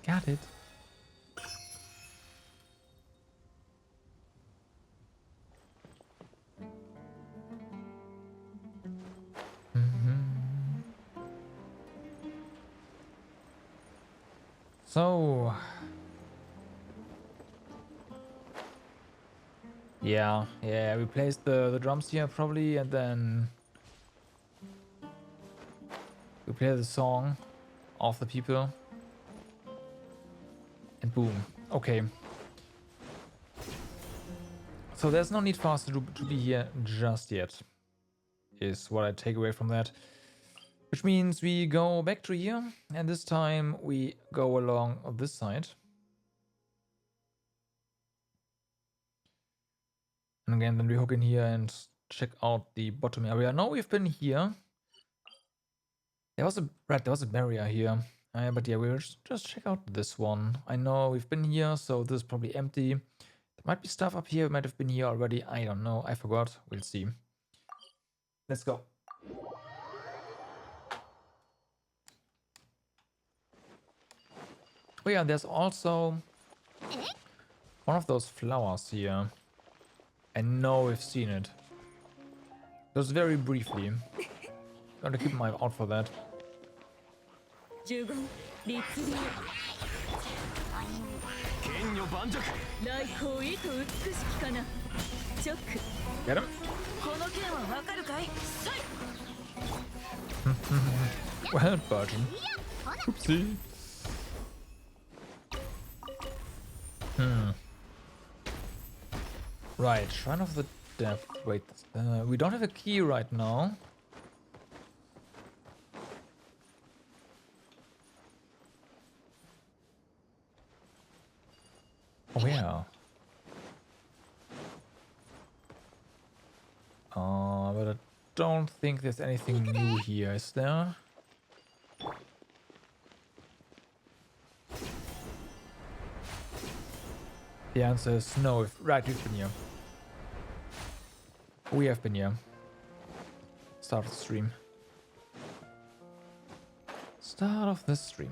Got it. So, yeah, we placed the drums here probably, and then we play the song of the people, and boom. Okay. So there's no need for us to be here just yet, is what I take away from that. Which means we go back to here, and this time we go along this side. And again, then we hook in here and check out the bottom area. Now we've been here. There was a barrier here. But yeah, we'll just check out this one. I know we've been here, so this is probably empty. There might be stuff up here. We might have been here already. I don't know. I forgot. We'll see. Let's go. Oh yeah, there's also one of those flowers here. I know we've seen it. Just very briefly. Gotta keep my eye out for that. Get him? Well, Virgin. Oopsie. Right, Shrine of the Depth. Wait, we don't have a key right now. Oh, yeah. But I don't think there's anything new here, is there? The answer is no. Right, we've been here. We have been here. Start of the stream. Start of the stream.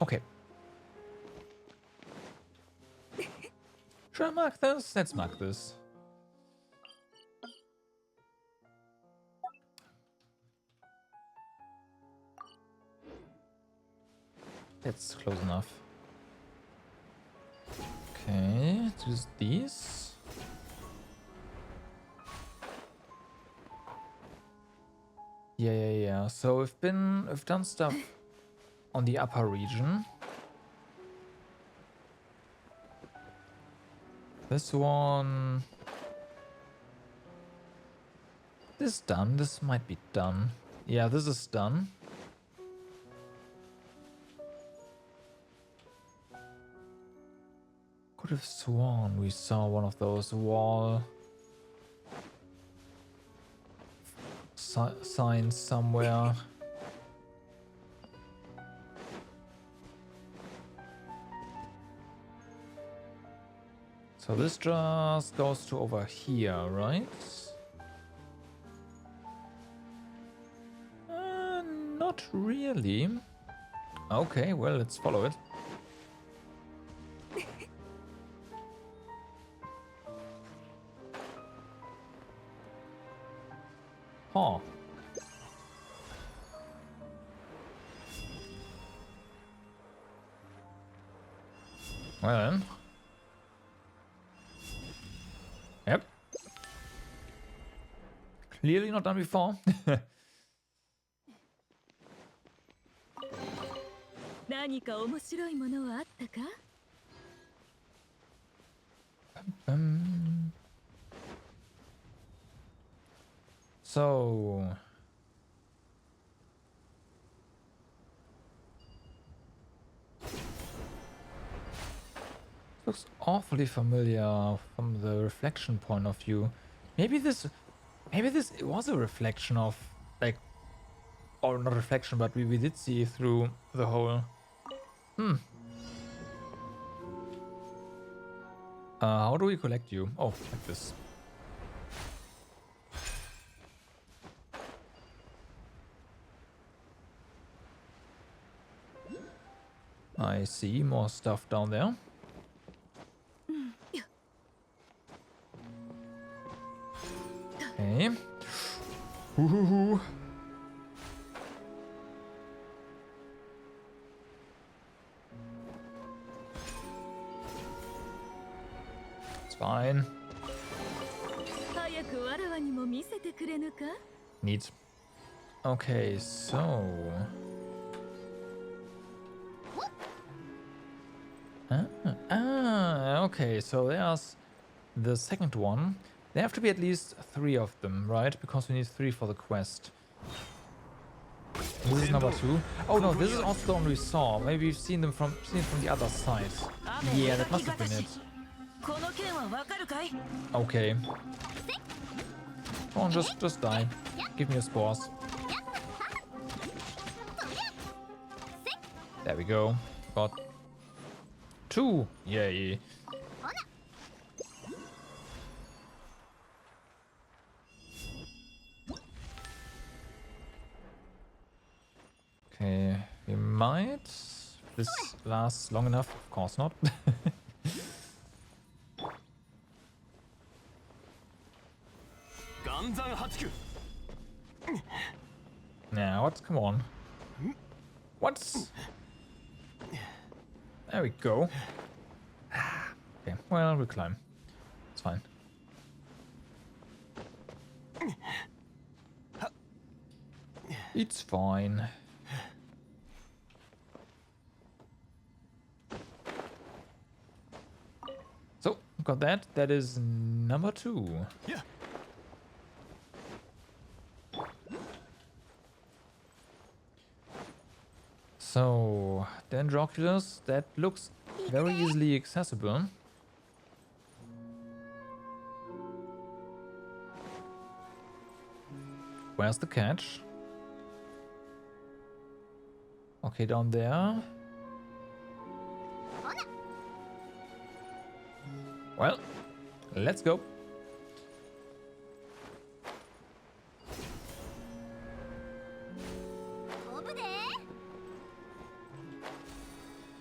Okay. Should I mark this? Let's mark this. That's close enough. Okay, just these. Yeah. So we've done stuff on the upper region. This one. This done. This might be done. Yeah, this is done. Could have sworn we saw one of those wall signs somewhere. So this just goes to over here, right? Not really. Okay, well, let's follow it. Huh. Well then. Yep. Clearly not done before. 何か面白いものはあったか？ So looks awfully familiar from the reflection point of view. Maybe this was a reflection of, like, or not reflection, but we did see through the hole. How do we collect you? Oh, like this. I see more stuff down there. Okay. Woohoo. It's fine. 早くわらわにも見せてくれぬか？ Neat. Okay, so okay, so there's the second one. There have to be at least 3 of them, right? Because we need 3 for the quest. This is number 2. Oh no, this is also the one we saw. Maybe we've seen it from the other side. Yeah, that must have been it. この件はわかるかい？ Okay. Come on, just die. Give me your spores. There we go. Got 2. Yay. Okay, we might. This lasts long enough, of course not. Now, what? Come on. What? There we go. Okay, well, we'll climb. It's fine. It's fine. So, got that. That is number 2. Yeah. So, Dendroculus, that looks very easily accessible. Where's the catch? Okay, down there. Well, let's go.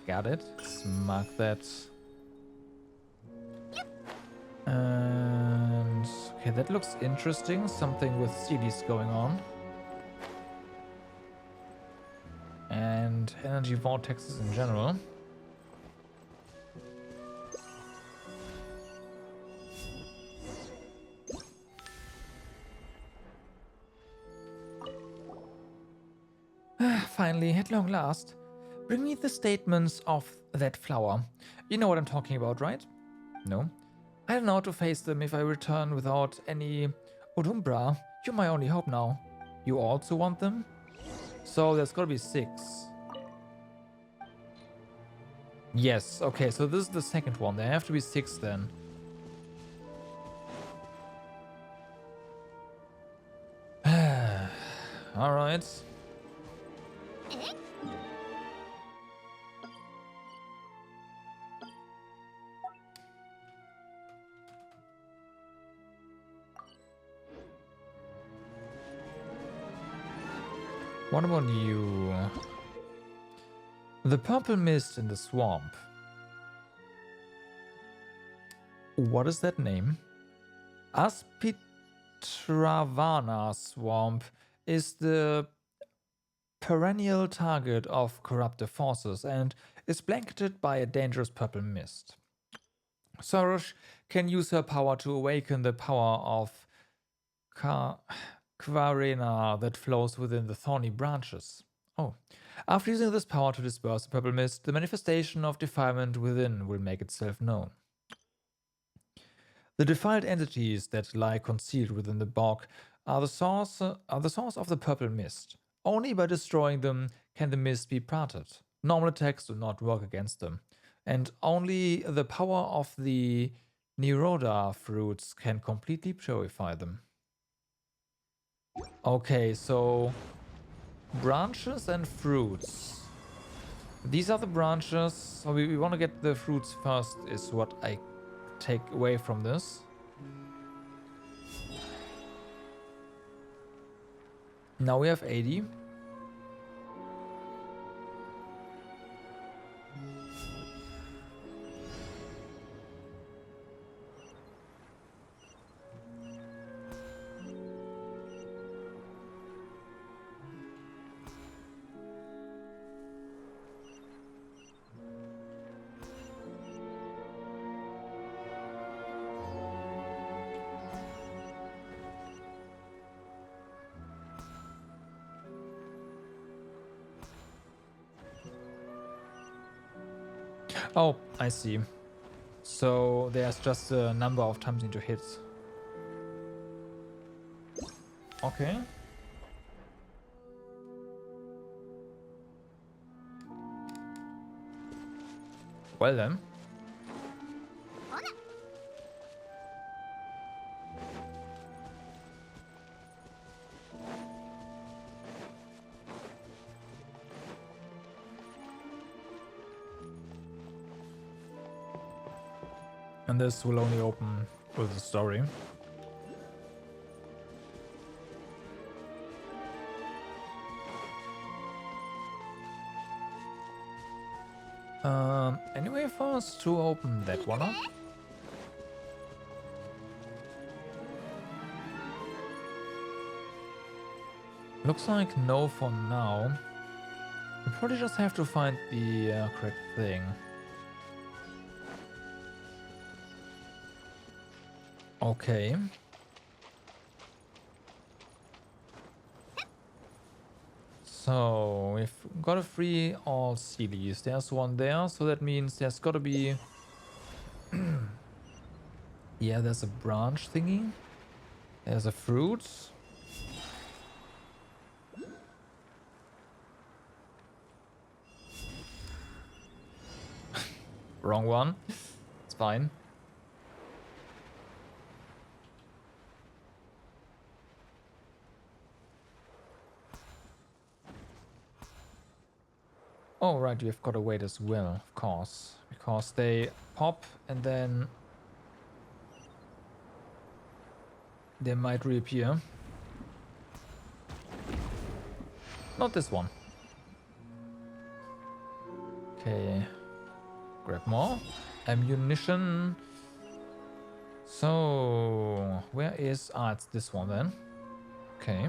Got it. Let's mark that. And okay, that looks interesting. Something with CDs going on. And energy vortexes in general. Finally, at long last. Bring me the statements of that flower. You know what I'm talking about, right? No? I don't know how to face them if I return without any Odumbra. You're my only hope now. You also want them? So there's gotta be 6. Yes, okay, so this is the second one. There have to be 6 then. Alright. What about you? The purple mist in the swamp. What is that name? Aspitravana swamp is the perennial target of corruptive forces, and is blanketed by a dangerous purple mist. Sorush can use her power to awaken the power of Quarena that flows within the thorny branches. Oh. After using this power to disperse the purple mist, the manifestation of defilement within will make itself known. The defiled entities that lie concealed within the bog are the source of the purple mist. Only by destroying them can the mist be parted. Normal attacks do not work against them, and only the power of the Niroda fruits can completely purify them. Okay, so branches and fruits. These are the branches. So we want to get the fruits first, is what I take away from this. Now we have 80. Oh, I see. So there's just a number of times you need to hit. Okay. Well then. And this will only open with the story. Anyway, for us to open that one up. Looks like no for now. We probably just have to find the correct thing. Okay. So we've got to free all Sealies. There's one there, so that means there's got to be... yeah, there's a branch thingy. There's a fruit. Wrong one. It's fine. Oh, right, you've got to wait as well, of course. Because they pop and then they might reappear. Not this one. Okay. Grab more. Ammunition. So, where is... ah, it's this one then. Okay.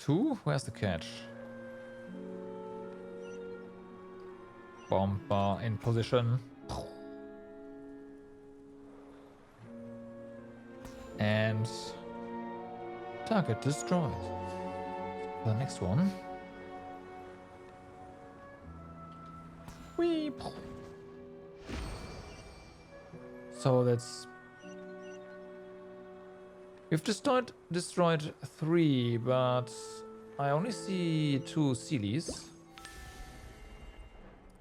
Two? Where's the catch? Bomber in position. And target destroyed. The next one. Whee! So that's... we've destroyed 3, but I only see 2 Sealies.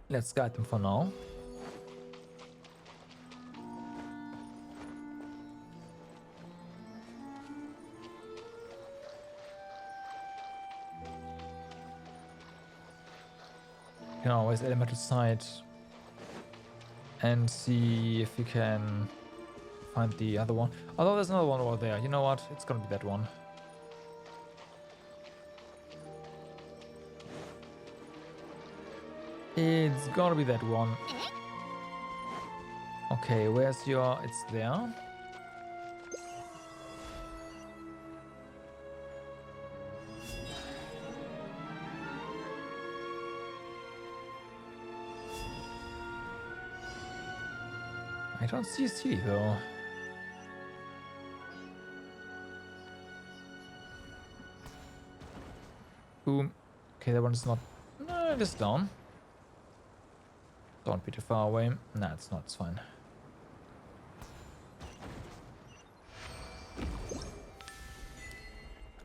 Let's guide them for now. You can always elemental side and see if we can find the other one. Although there's another one over there. You know what? It's gonna be that one. It's gotta be that one. Okay, where's your... it's there. I don't see a city though. Boom. Okay, that one's not. No, it is down. Don't be too far away. Nah, it's not. It's fine.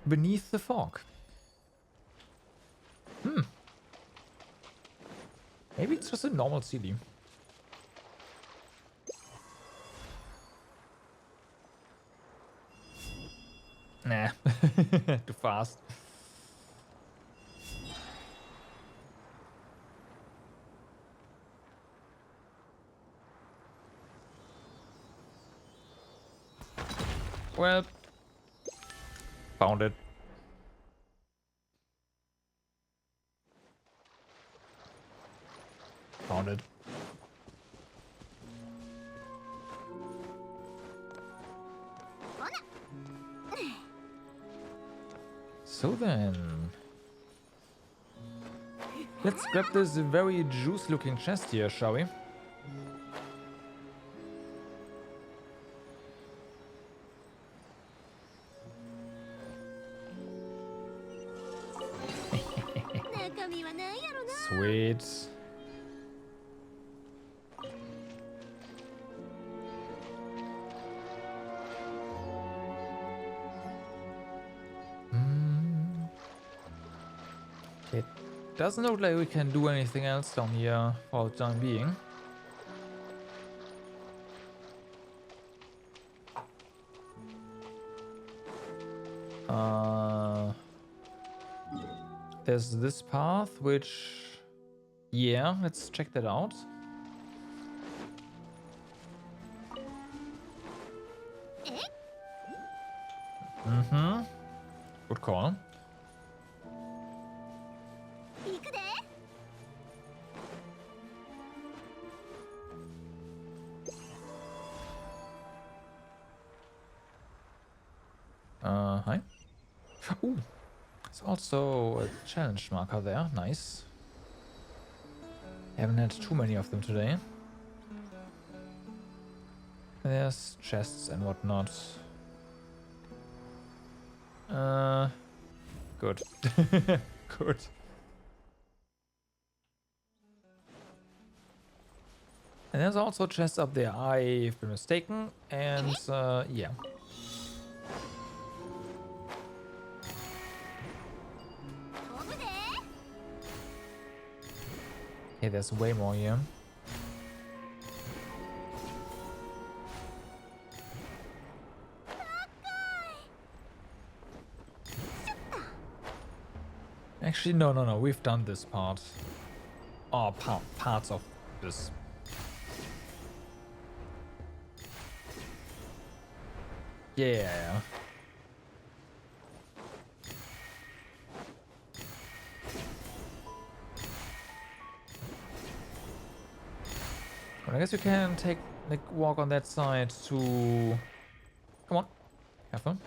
Beneath the fog. Maybe it's just a normal city. Nah. Too fast. Well, found it. Found it. So then, let's grab this very juice-looking chest here, shall we? Sweet. It doesn't look like we can do anything else down here for the time being. There's this path, which... Yeah, let's check that out. Mm-hmm. Good call. Hi. Ooh. There's also a challenge marker there. Nice. Haven't had too many of them today. There's chests and whatnot. Good. Good. And there's also chests up there. I've been mistaken. And, yeah. Okay, there's way more here. Actually, no. We've done this part. Oh, parts of this. Yeah. I guess you can take, like, walk on that side to... Come on. Careful.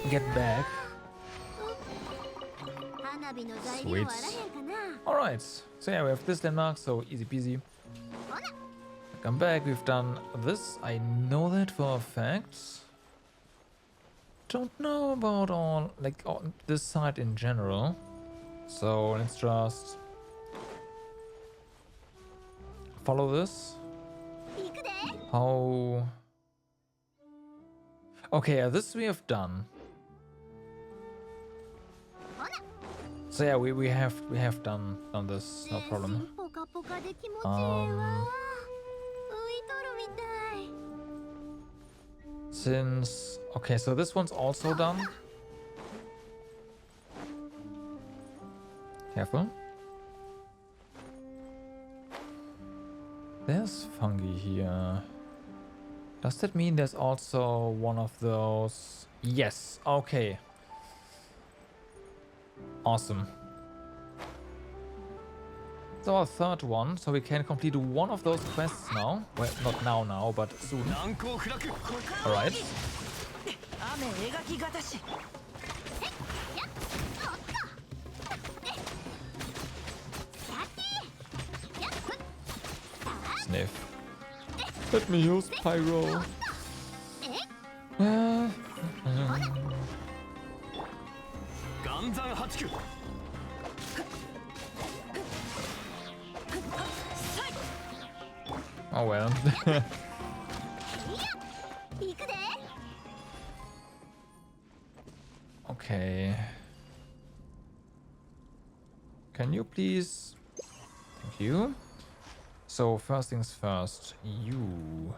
Get back. Sweet. Alright. So yeah, we have this landmark, so easy peasy. Come back, we've done this. I know that for a fact. Don't know about all, like, this side in general. So let's just follow this. How? Okay, this we have done. So yeah, we have done this, no problem. Since okay, so this one's also done. Careful. There's fungi here. Does that mean there's also one of those? Yes. Okay. Awesome. It's our third one, so we can complete one of those quests now. Well, not now, but soon. Alright. sniff. Let me use pyro. Oh well. 行くで。 Okay. Can you please? Thank you. So first things first, you.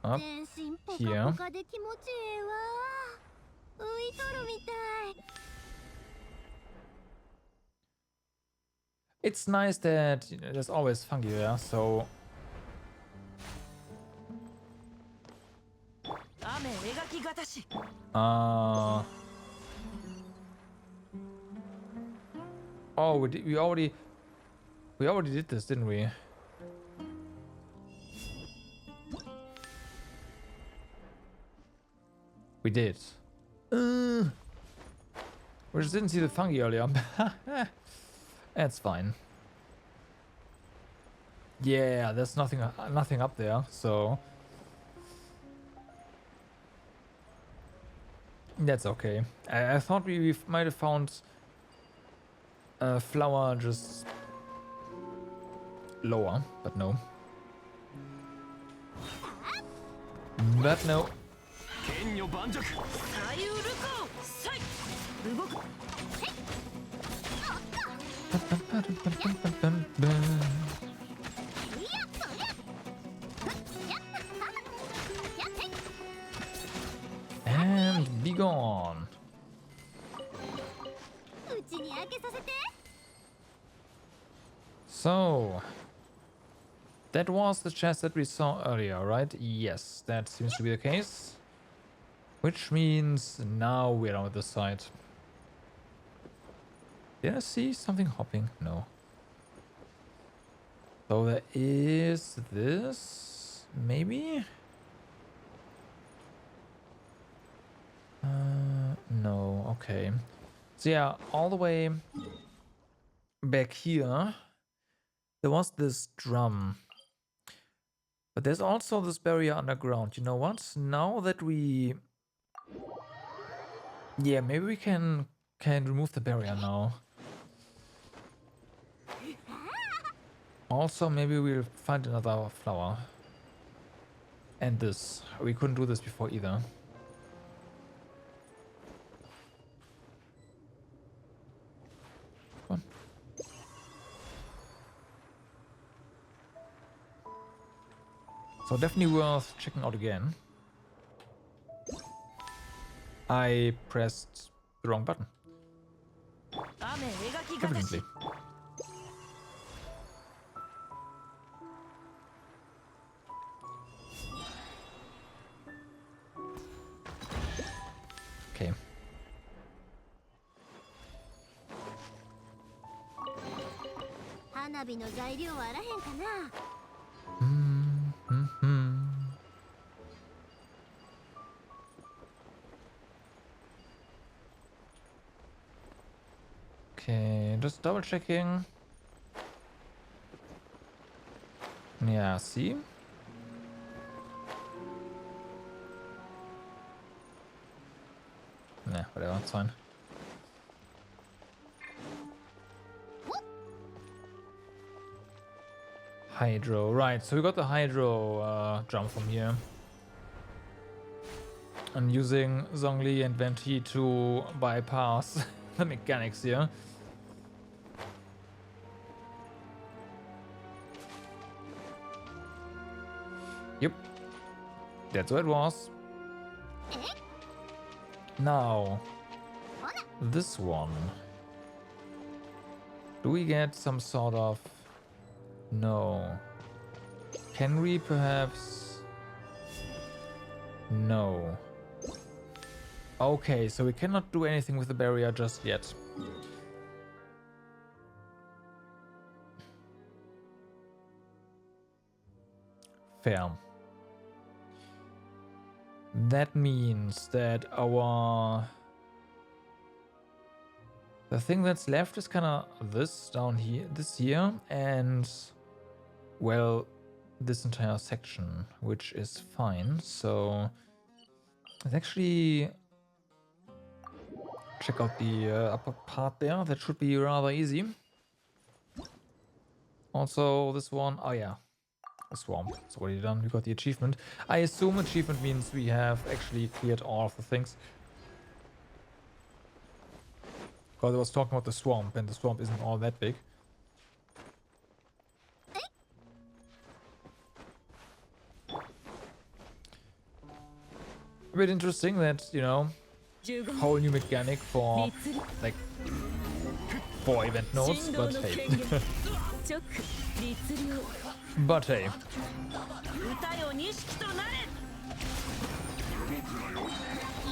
Up 全身ポカ here. ポカで気持ちええわ。浮いとるみたい。 It's nice that there's always fungi there, so 雨描きがたし oh, we already did this, didn't we? We did. We just didn't see the fungi earlier. That's fine. Yeah, there's nothing up there, so that's okay. I thought we might have found a flower just lower, but no. But no. 剣女盤石。左右ルコーサイ動く And be gone. うちに開けさせて。 So that was the chest that we saw earlier, right? Yes, that seems to be the case. Which means now we're on the side. Did I see something hopping? No. So there is this, maybe? No, okay. So yeah, all the way back here, there was this drum. But there's also this barrier underground. You know what? Now that we... Yeah, maybe we can remove the barrier now. Also, maybe we'll find another flower. And this. We couldn't do this before either. Come on. So definitely worth checking out again. I pressed the wrong button. 雨描きがたし Evidently. Okay. 花火の材料はあらへんかな。 Okay, just double checking. Yeah, see? Nah, whatever, it's fine. Hydro, right, so we got the hydro jump from here. I'm using Zhongli and Venti to bypass the mechanics here. Yep, that's what it was. Now, this one. Do we get some sort of... No. Can we perhaps... No. Okay, so we cannot do anything with the barrier just yet. Fair. That means that our The thing that's left is kind of this down here, this here, and, well, this entire section, which is fine. So let's actually check out the upper part there. That should be rather easy. Also, this one, oh yeah, the swamp. It's already done. We got the achievement. I assume achievement means we have actually cleared all of the things. Because I was talking about the swamp, and the swamp isn't all that big. A bit interesting that, you know, whole new mechanic for, like, 4 event nodes, but hey. But hey. 歌よ錦となれ。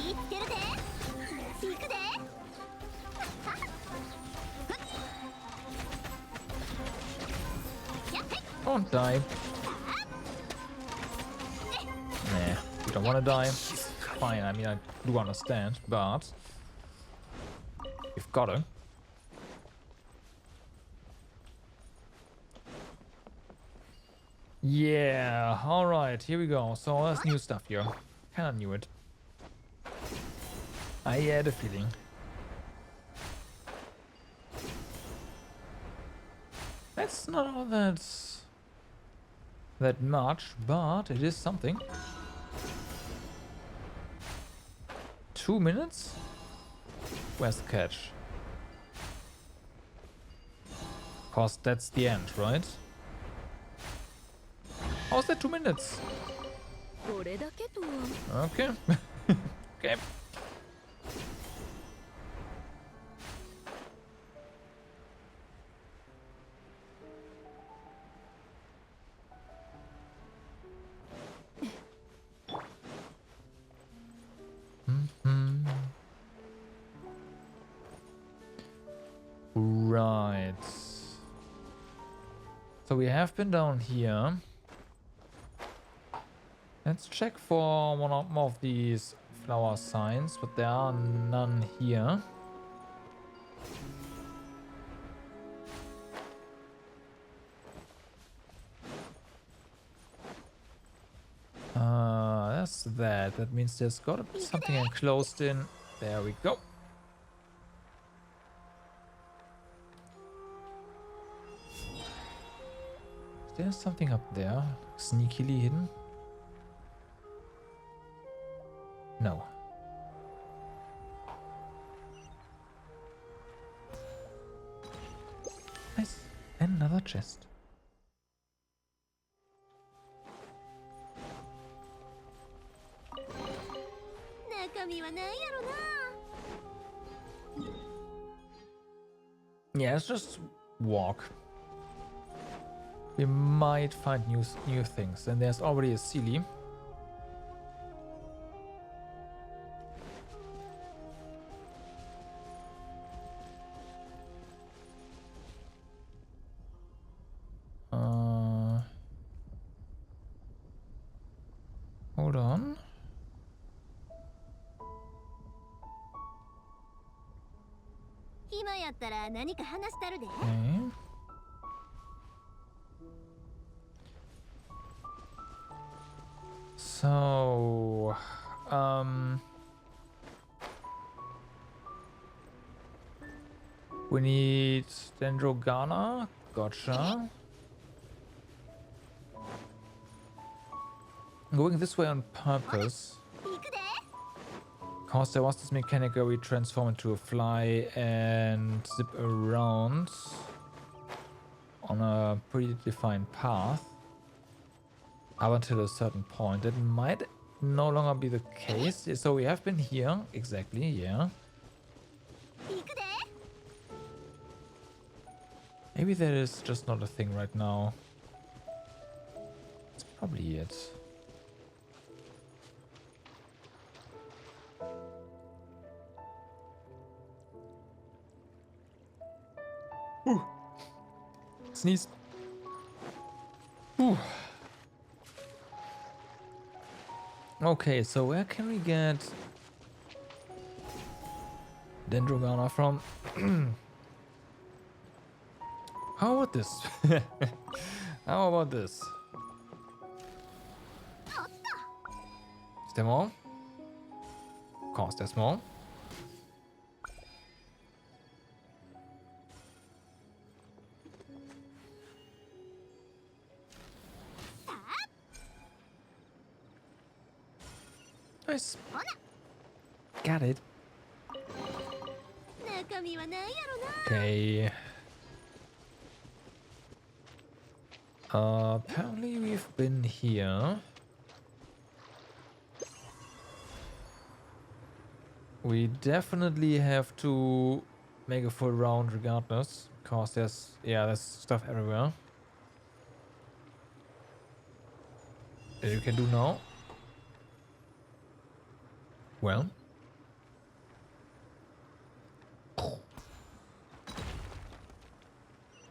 言ってるで行くで Don't die. Nah, you don't want to die. Fine, I mean, I do understand, but you've gotta. Yeah, alright, here we go. So that's new stuff here. Kinda knew it. I had a feeling. That's not all that much, but it is something. 2 minutes? Where's the catch? Cause that's the end, right? How's that 2 minutes? これだけとは。 Okay. Okay. Right. So we have been down here. Let's check for one or more of these flower signs, but there are none here. That's that. That means there's got to be something enclosed in. There we go. Is there something up there? Sneakily hidden? No. Nice. Another chest. Yeah, let's just walk. We might find new things. And there's already a Sealy. Hold on. Okay. So, we need Dendrogana. Gotcha. Going this way on purpose. Because there was this mechanic where we transform into a fly and zip around on a predefined path up until a certain point. That might no longer be the case. So we have been here. Exactly, yeah. Maybe that is just not a thing right now. That's probably it. Ooh. Sneeze. Ooh. Okay, so where can we get Dendrogana from. How about this? How about this? Is there more? Of course, there's more. Nice. Got it. 中身は何やろな。 Okay. Apparently we've been here. We definitely have to make a full round regardless, because there's stuff everywhere that you can do now. Well.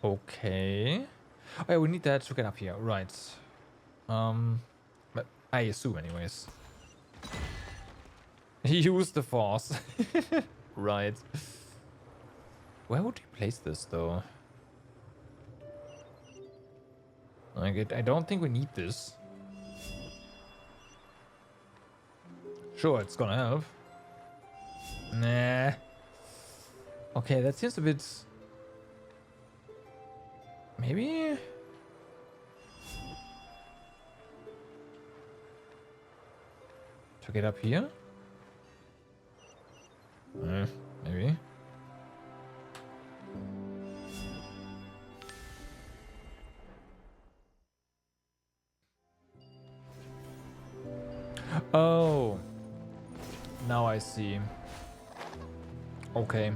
Okay. Oh yeah, we need that to get up here, right. But I assume anyways. Use the force. Right. Where would you place this though? Like I don't think we need this. Sure, it's gonna help. Nah. Okay, that seems a bit... Maybe? To get up here? Maybe. Oh. Now I see. Okay.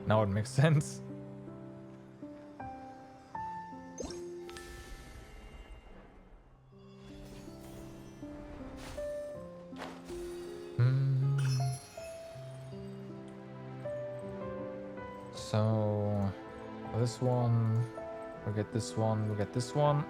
Now it makes sense. So this one, we'll get this one, we'll get this one.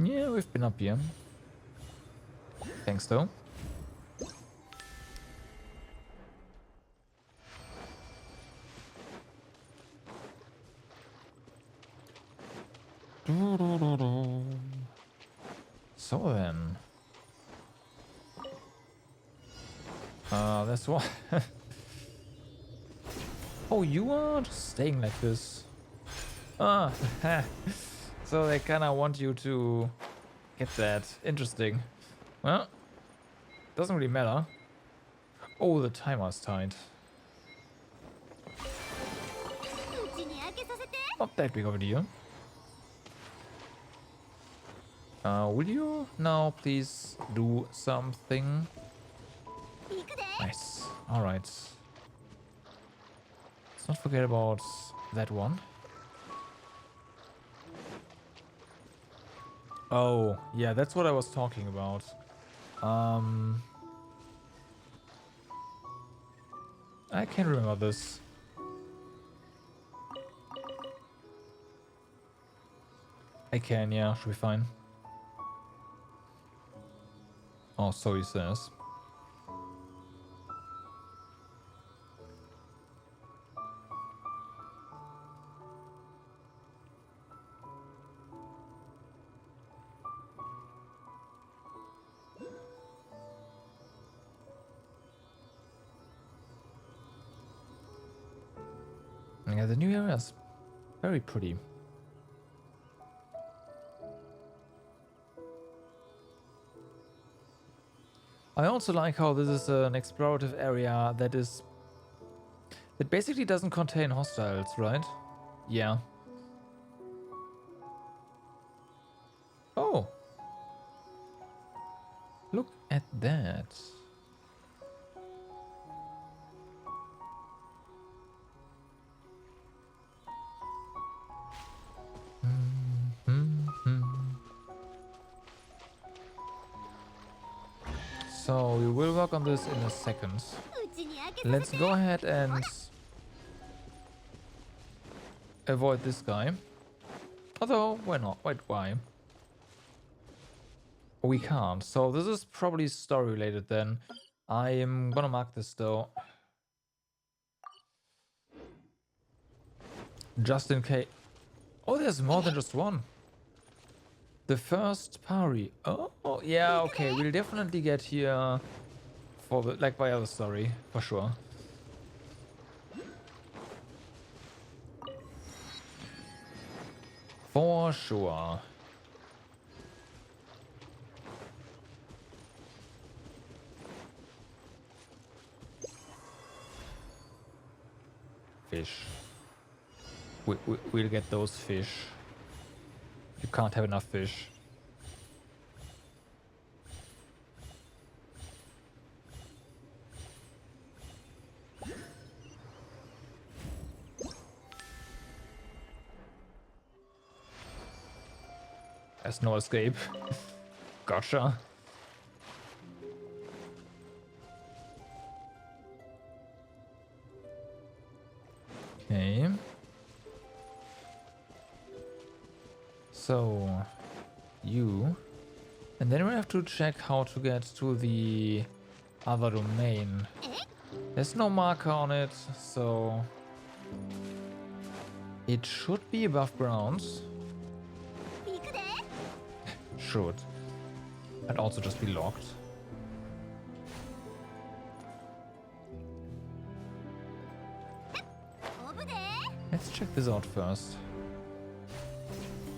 Yeah, we've been up here. Thanks though. So then. That's what. Oh, you are just staying like this. Ah, so they kind of want you to get that. Interesting. Well, doesn't really matter. Oh, the timer's tight. うちに開けさせて。 Not that big of a deal. Will you now please do something? 行くで。 Nice. All right. Let's not forget about that one. Oh, yeah, that's what I was talking about. I can't remember this. I can, yeah, should be fine. Oh, so he says. Yeah, the new area is very pretty. I also like how this is an explorative area that basically doesn't contain hostiles, right? Yeah. Oh. Look at that. So we will work on this in a second. うちにあげさ Let's go ahead and avoid this guy. Although, why not? Wait, why? We can't. So this is probably story related then. I am gonna mark this though. Just in case. Oh, there's more than just one. The first party. Oh, yeah, okay. We'll definitely get here for the, like, by other story, for sure. For sure. Fish. We'll get those fish. You can't have enough fish. There's no escape. Gotcha. Okay. So, you. And then we have to check how to get to the other domain. There's no marker on it, so it should be above ground. 行くで Should. And also just be locked. Let's check this out first.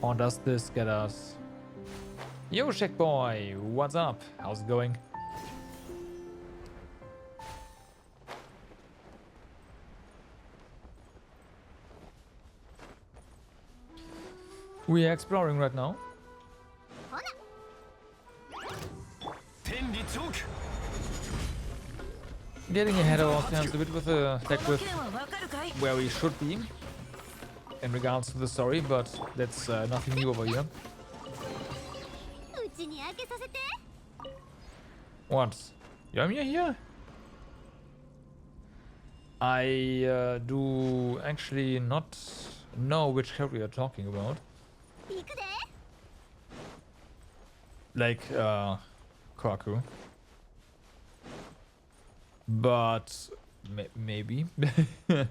Or does this get us? Yo, Shack Boy, what's up? How's it going? We are exploring right now. ほな 天理チョーク Getting ahead of ourselves a bit with the deck この with 件はわかるかい where we should be in regards to the story, but that's nothing new over here. うちにあげさせて What? Yomia here? I do actually not know which character you're talking about. 行くで Like, Kohaku. But maybe. I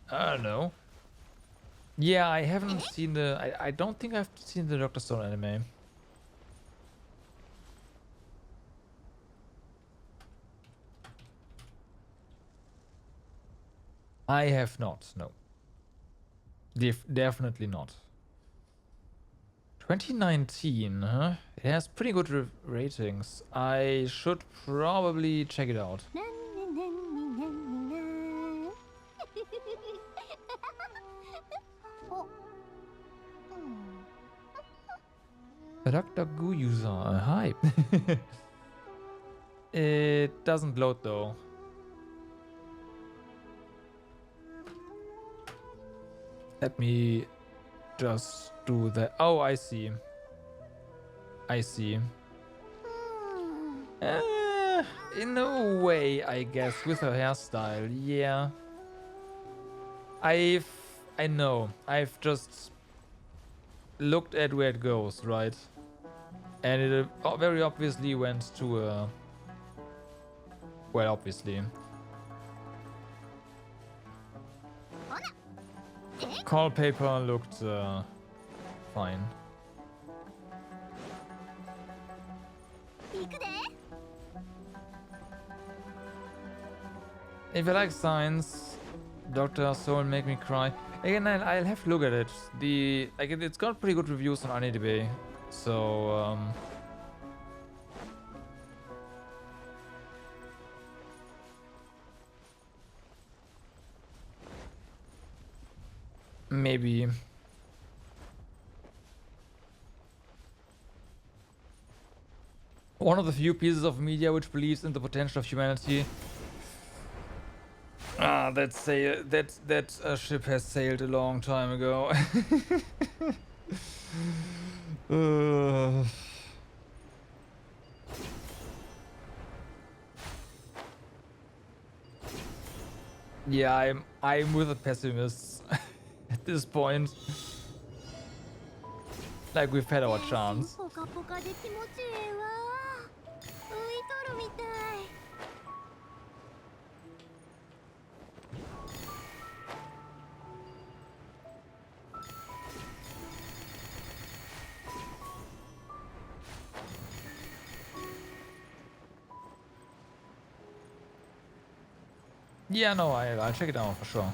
don't know. Yeah, I haven't seen the. I don't think I've seen the Dr. Stone anime. I have not, no. Definitely not. 2019, huh? It has pretty good ratings. I should probably check it out. なんねなんねなんねなんおうん Dr. Goo user, hi. It doesn't load though. Let me just do that. Oh, I see. I see. In a way, I guess, with her hairstyle, yeah. I know. I've just looked at where it goes, right? And it very obviously went to a... Well, obviously. Call paper looked fine. 行くで If you like science, Dr. Soul make me cry. Again, I'll have to look at it. It's got pretty good reviews on IMDb, so maybe. One of the few pieces of media which believes in the potential of humanity. Ah, that ship has sailed a long time ago. Yeah, I'm with the pessimists at this point. Like we've had our chance. ポカポカで気持ちええわ浮いとるみたい Yeah, no, I'll check it out for sure.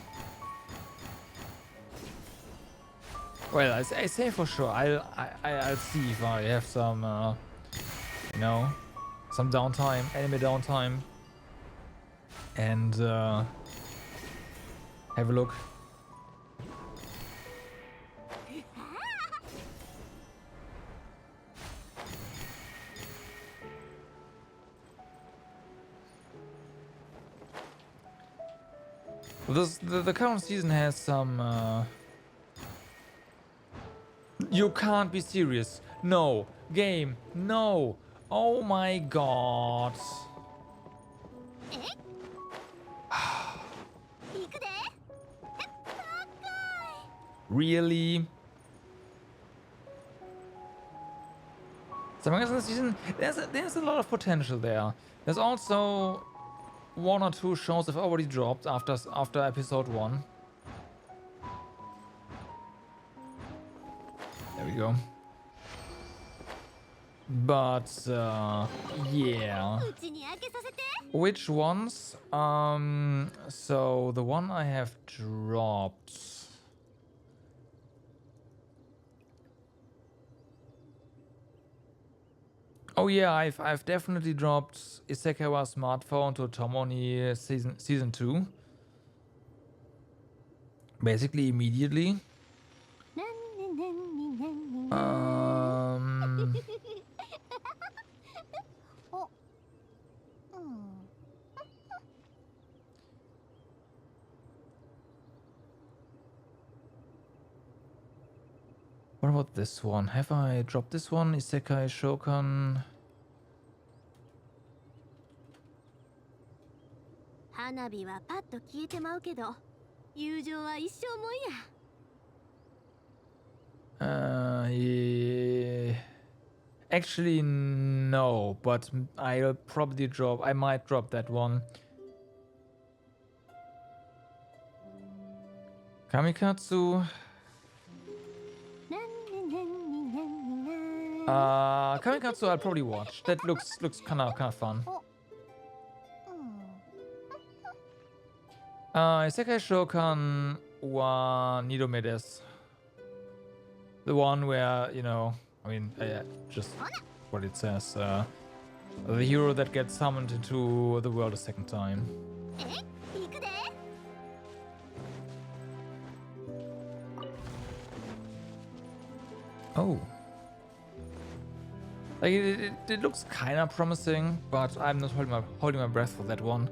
Well, I say for sure. I'll see if I have some, you know, some downtime, anime downtime, and have a look. The current season has some. You can't be serious. No. Game. No. Oh my god. 行くで Really? So this season, there's a lot of potential there. There's also 1 or 2 shows have already dropped after episode 1. There we go. But yeah. うちに開けさせて Which ones? So the one I have dropped. Oh yeah, I've definitely dropped Isekai Smartphone to Tomoni season 2. Basically immediately. なんねなんになんに おうん What about this one? Have I dropped this one? Isekai Shokan. 花火はパッと消えてまうけど友情は一生もんや Yeah. Actually, no, but I'll probably drop. I might drop that one. Kamikatsu. なんねなんになんにな Kamikatsu I'll probably watch. That looks kind of fun. おうん Isekai Shokan wa Nidome desu. The one where, you know, I mean, just what it says. The hero that gets summoned into the world a second time. え行くで Oh. Like it looks kind of promising, but I'm not holding my breath for that one,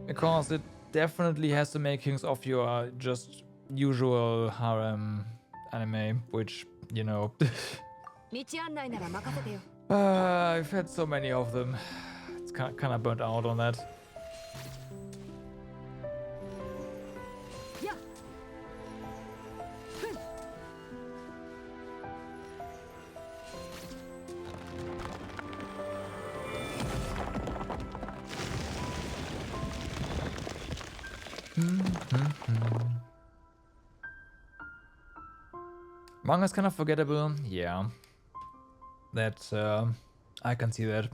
because it definitely has the makings of your just usual harem anime, which, you know, 道案内なら任せてよ I've had so many of them. It's kind of burnt out on that. やっ Manga's kind of forgettable, yeah. That I can see that.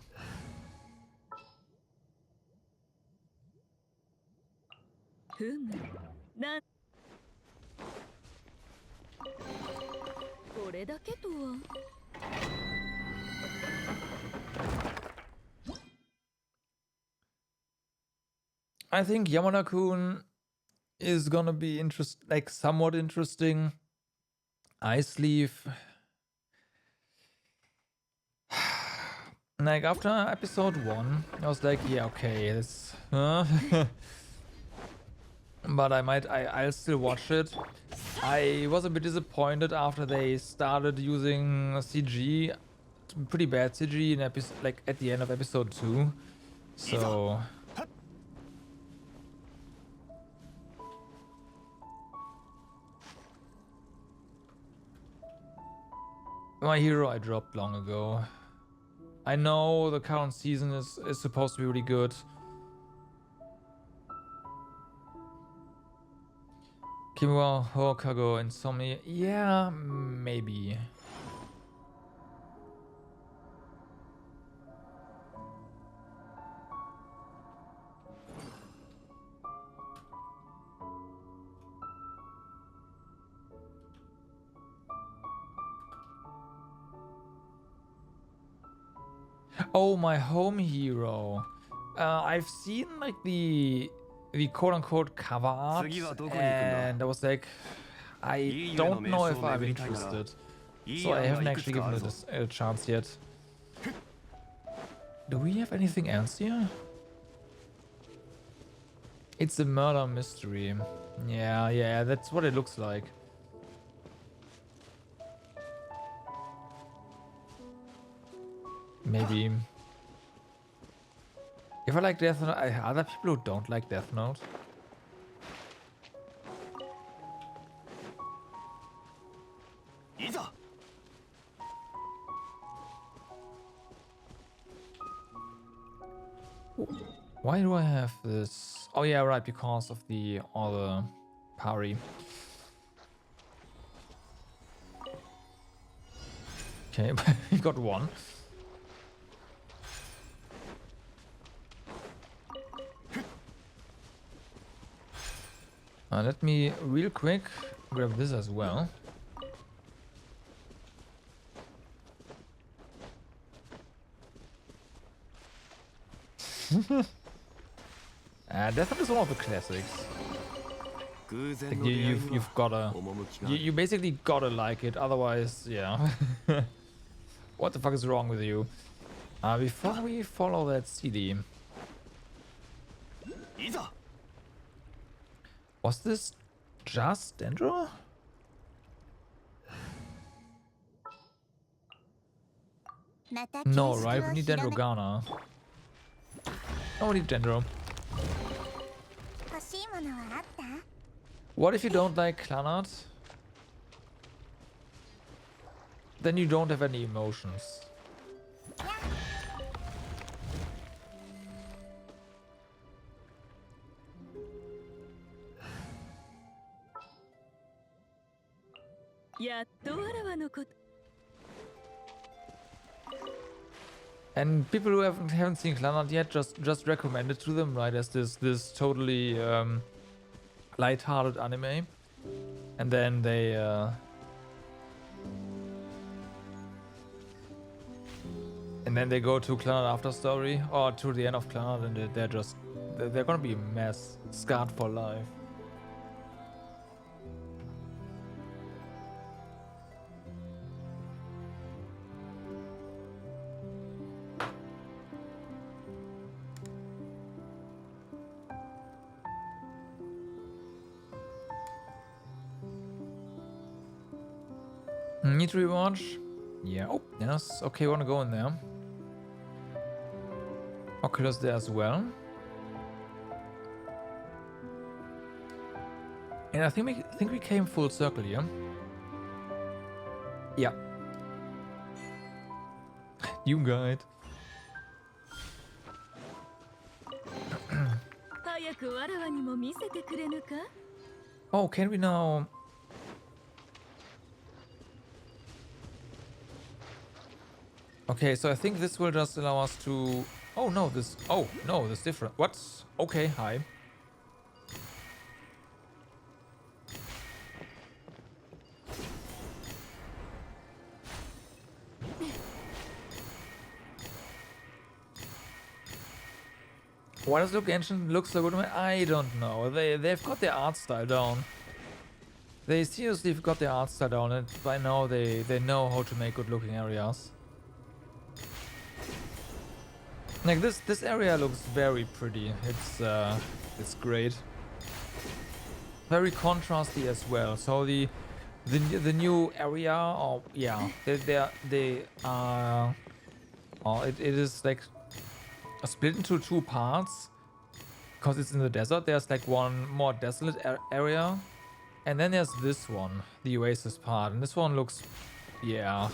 ふむなこれだけとは I think Yamada-kun is gonna be somewhat interesting. Ice Sleeve. Like after episode 1, I was like, yeah, okay, this. But I'll still watch it. I was a bit disappointed after they started using CG, pretty bad CG in at the end of episode 2. So My hero I dropped long ago. I know the current season is supposed to be really good. Kimura, Hokago, Insomnia. Yeah, maybe. Oh, my home hero. I've seen like the quote-unquote cover art, and I was like, I don't know if I'm interested, so I haven't actually given it a chance yet. Do we have anything else here? It's a murder mystery. Yeah, that's what it looks like. Maybe. If I like Death Note, other people who don't like Death Note. Why do I have this? Oh yeah, right, because of the other parry. Okay, we got one. Let me real quick grab this as well. Death Note is one of the classics. Like you've gotta, you basically gotta like it, otherwise, yeah. What the fuck is wrong with you? Before we follow that CD, was this just Dendro? No, right? We need Dendro Ghana. Oh, we need Dendro. What if you don't like Clanart? Then you don't have any emotions. And people who haven't seen Clanart yet, just recommend it to them, right? As this totally light-hearted anime, and then they go to Clanart after story or to the end of Clanart, and they're gonna be a mess, scarred for life. Need to rewatch? Yeah. Oh, yes. Okay, wanna go in there. Oculus there as well. And I think we came full circle here. Yeah. New guide. Oh, can we now? Okay, so I think this will just allow us to... Oh no, this... Oh, no, this different. What? Okay, hi. Why does Genshin look so good? I don't know. They've got their art style down. They seriously got their art style down, and by now they know how to make good looking areas. Like this area looks very pretty. It's great. Very contrasty as well. So the new area, or yeah, they are. It is like split into two parts because it's in the desert. There's like one more desolate area, and then there's this one, the oasis part, and this one looks, yeah,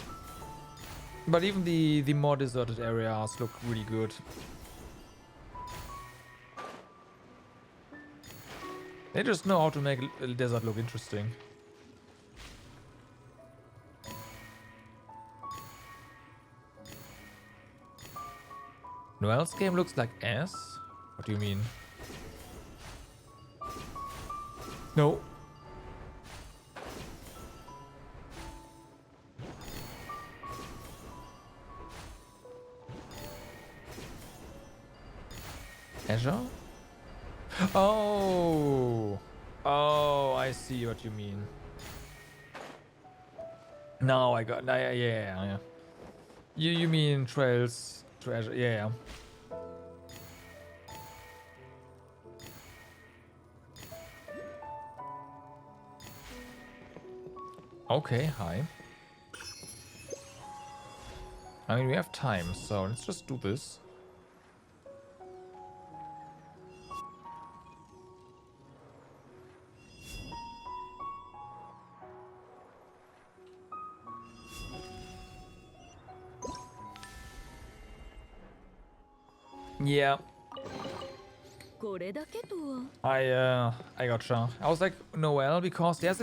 But even the more deserted areas look really good. They just know how to make a desert look interesting. Noel's game looks like ass? What do you mean? No. Azure? Oh. Oh, I see what you mean. Now I got. Yeah. You mean trails to Azure? Yeah. Okay, hi. I mean, we have time, so let's just do this. Yeah. これだけとは I gotcha. I was like Noel because there's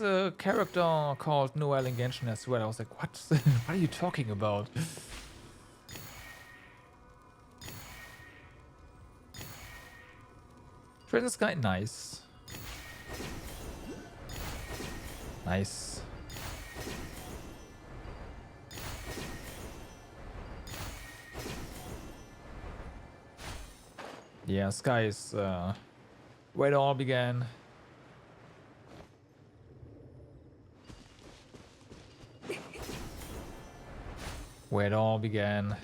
a character called Noel in Genshin as well. I was like, what? What are you talking about? Prison Sky, nice. Nice. Yeah, Sky is where it all began. Where it all began.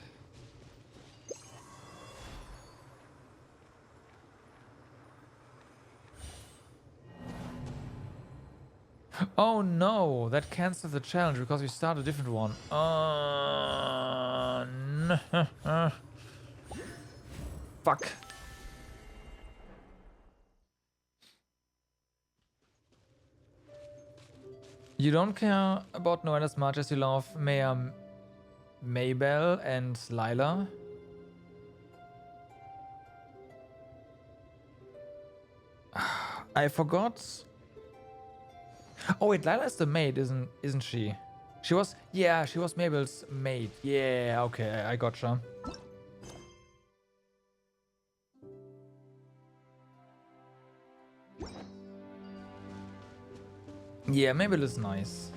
Oh no, that cancels the challenge because we start a different one. No. Fuck. You don't care about Noel as much as you love Maybell and Lila? I forgot. Oh wait, Lila is the maid, isn't she? She was Mabel's maid. Yeah, okay, I gotcha. Yeah, Mabel is nice.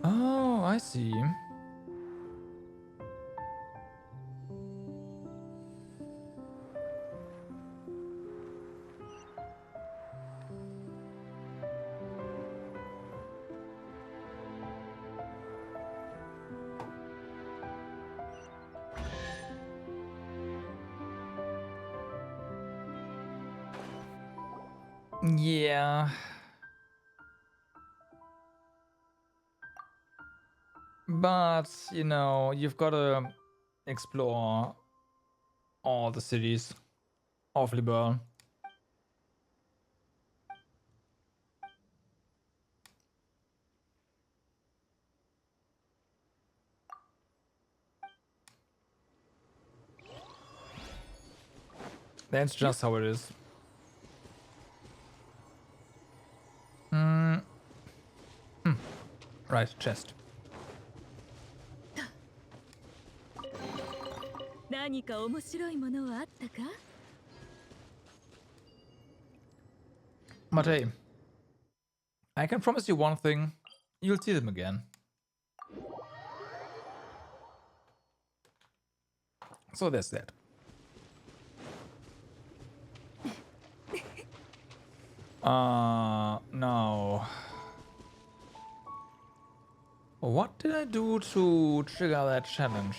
Oh, I see. Yeah. But, you know, you've got to explore all the cities of Liberl. That's just how it is. Right, chest. 何か面白いものはあったか But hey, I can promise you one thing. You'll see them again. So there's that. No. What did I do to trigger that challenge?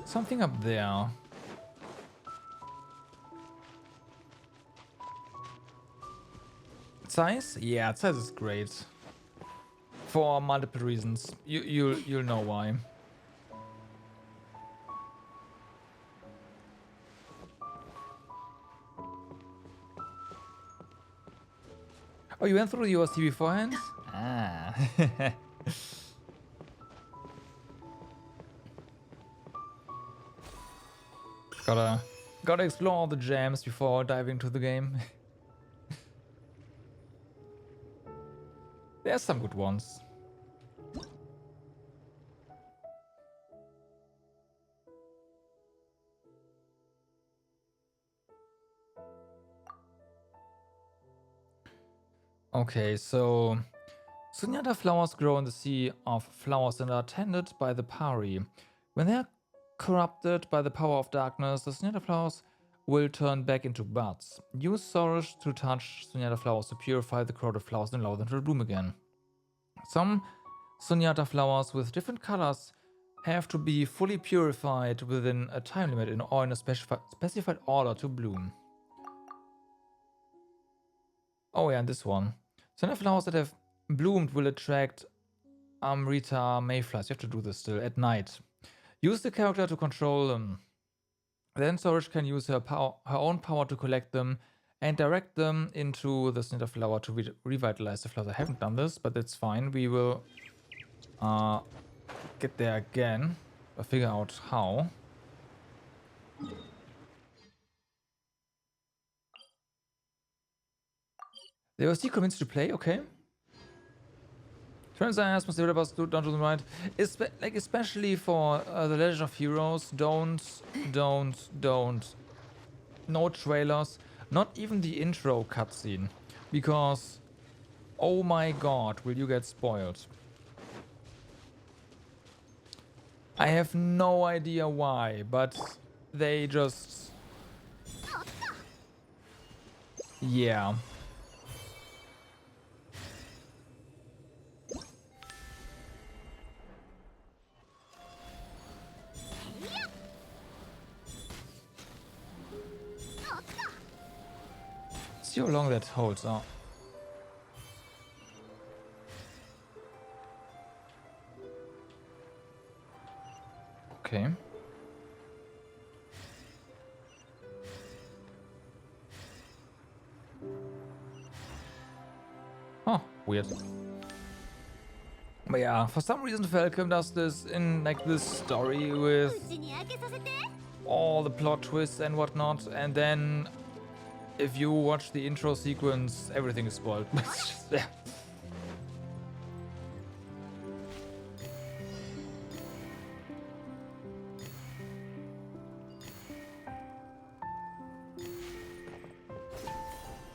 Something up there. Size? Yeah, size is great. For multiple reasons. You'll know why. Oh, you went through the OST beforehand? Ah. Gotta explore all the gems before diving to the game. There's some good ones. Okay, so Sunyata flowers grow in the sea of flowers and are tended by the Pari. When they are corrupted by the power of darkness, the Sunyata flowers will turn back into buds. Use Sorish to touch Sunyata flowers to purify the corroded flowers and allow them to bloom again. Some Sunyata flowers with different colors have to be fully purified within a time limit or in a specified order to bloom. Oh yeah, and this one. Sunyata flowers that have bloomed will attract Amrita mayflies. You have to do this still at night. Use the character to control them. Then Sorish can use her own power to collect them and direct them into the Sunyata flower to revitalize the flowers. I haven't done this, but that's fine. We will get there again. I'll figure out how. The OST convinced you to play? Okay. Turns out most developers do don't do them right. Especially for the Legend of Heroes, don't. No trailers, not even the intro cutscene, because oh my god, will you get spoiled? I have no idea why, but they just, yeah. See how long that holds out. Okay. Oh, weird. But yeah, for some reason Falcom does this in like this story with all the plot twists and whatnot, and then if you watch the intro sequence, everything is spoiled. Yeah.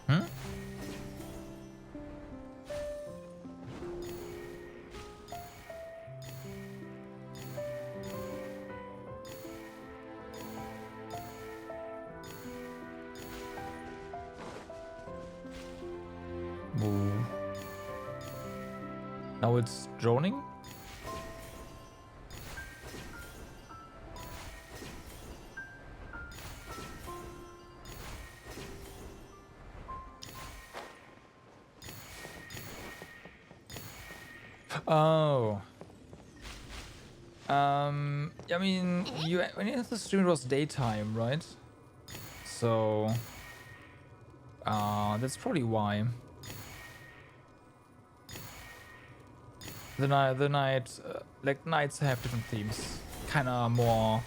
Hmm? Ooh. Now it's droning? Oh. I mean, when you have the stream, it was daytime, right? So, that's probably why. The night, like nights have different themes, kind of more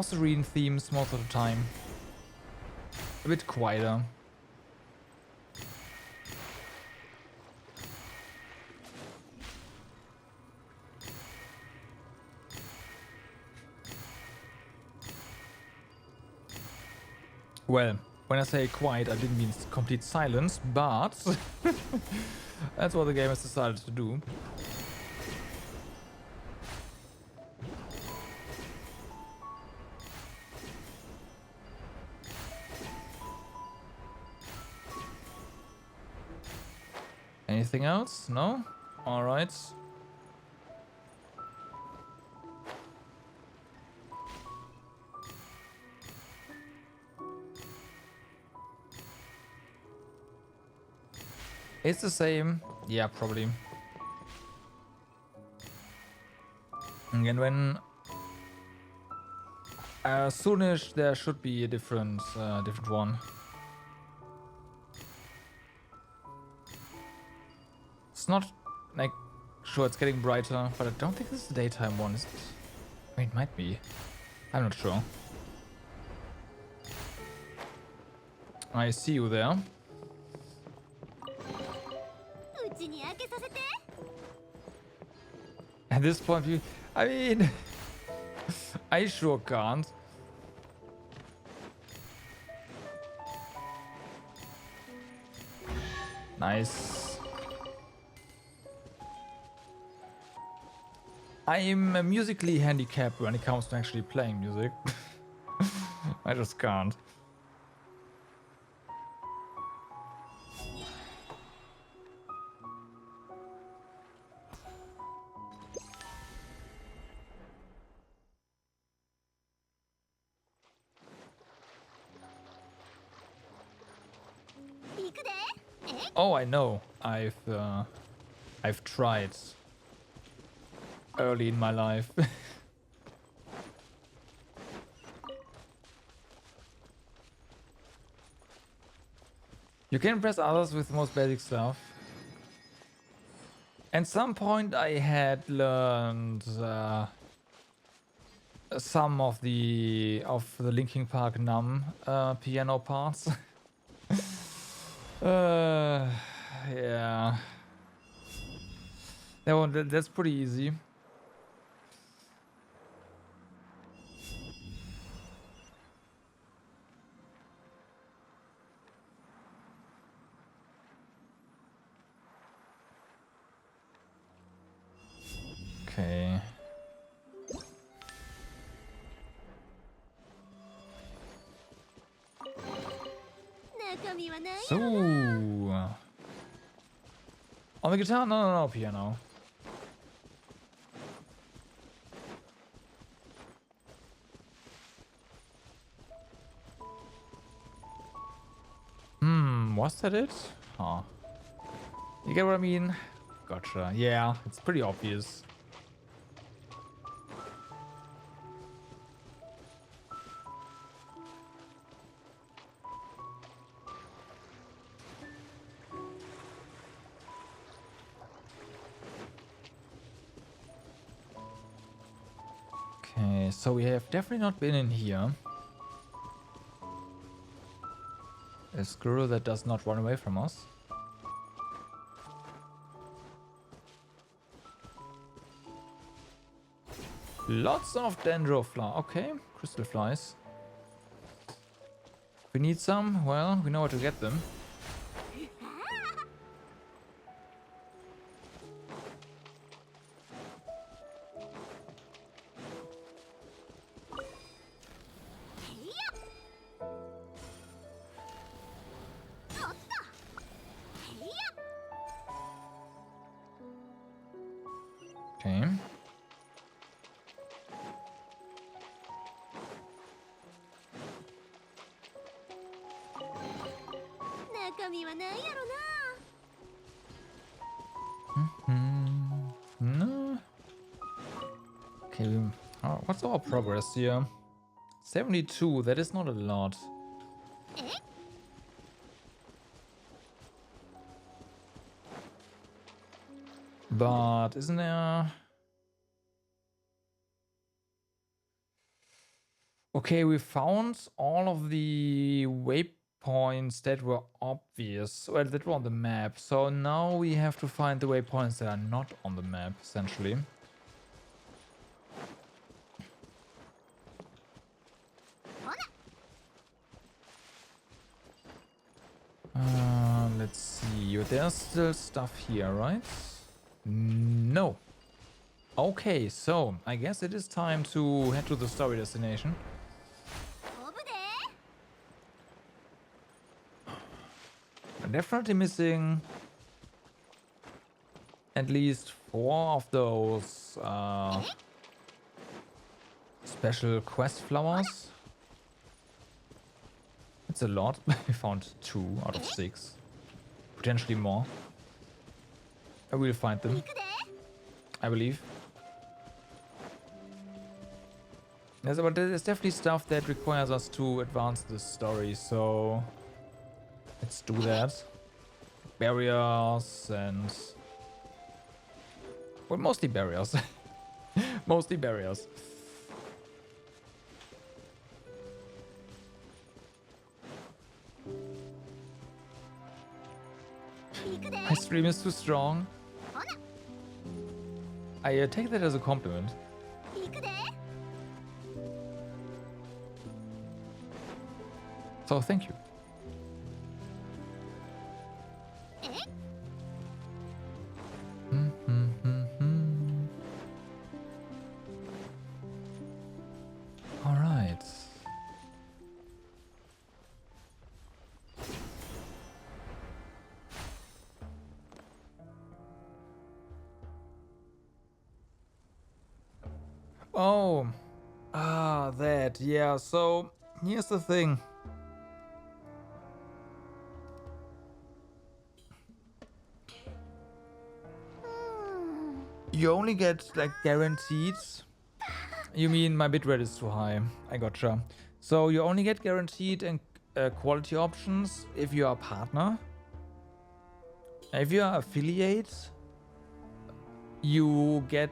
serene themes most of the time. A bit quieter. Well, when I say quiet, I didn't mean complete silence, but that's what the game has decided to do. Anything else? No? Alright. It's the same. Yeah, probably. And when soonish there should be a different one. It's not like sure it's getting brighter, but I don't think this is the daytime one. Is it? Wait, it might be. I'm not sure. I see you there. うちに開けさせて。 At this point, I mean, I sure can't. Nice. I'm musically handicapped when it comes to actually playing music. I just can't. Oh, I know. I've tried early in my life. You can impress others with the most basic stuff. At some point, I had learned some of the Linkin Park Numb piano parts. Yeah. That's pretty easy. Okay. So, on the guitar? No, piano. Was that it? Huh. You get what I mean? Gotcha. Yeah, it's pretty obvious. Okay, so we have definitely not been in here. A squirrel that does not run away from us. Lots of dendrofly. Okay, crystal flies. If we need some, well, we know where to get them. Okay. No. Okay. What's our progress here? 72. That is not a lot. But isn't there... Okay, we found all of the waypoints that were obvious. Well, that were on the map. So now we have to find the waypoints that are not on the map, essentially. Let's see. There's still stuff here, right? No. Okay, so I guess it is time to head to the story destination. I'm definitely missing at least 4 of those special quest flowers. It's a lot. We found 2 out of 6. Potentially more. I will find them. 行くで I believe. Yes, but there's definitely stuff that requires us to advance the story, so let's do that. Barriers and... well, mostly barriers. Mostly barriers. My stream is too strong. I take that as a compliment. 行くで So thank you. え All right. Oh, that, yeah. So here's the thing. You only get like guaranteed. You mean my bitrate is too high? I gotcha. So you only get guaranteed and quality options if you are a partner. If you are affiliate, you get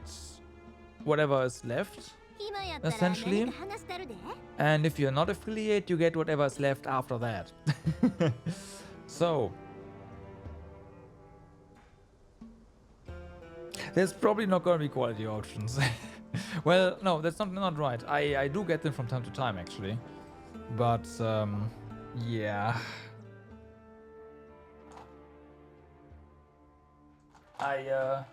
whatever is left, 今やったら essentially. 何か話したるで And if you're not affiliate, you get whatever is left after that. So there's probably not going to be quality options. Well, no, that's not right. I do get them from time to time, actually. But, yeah. I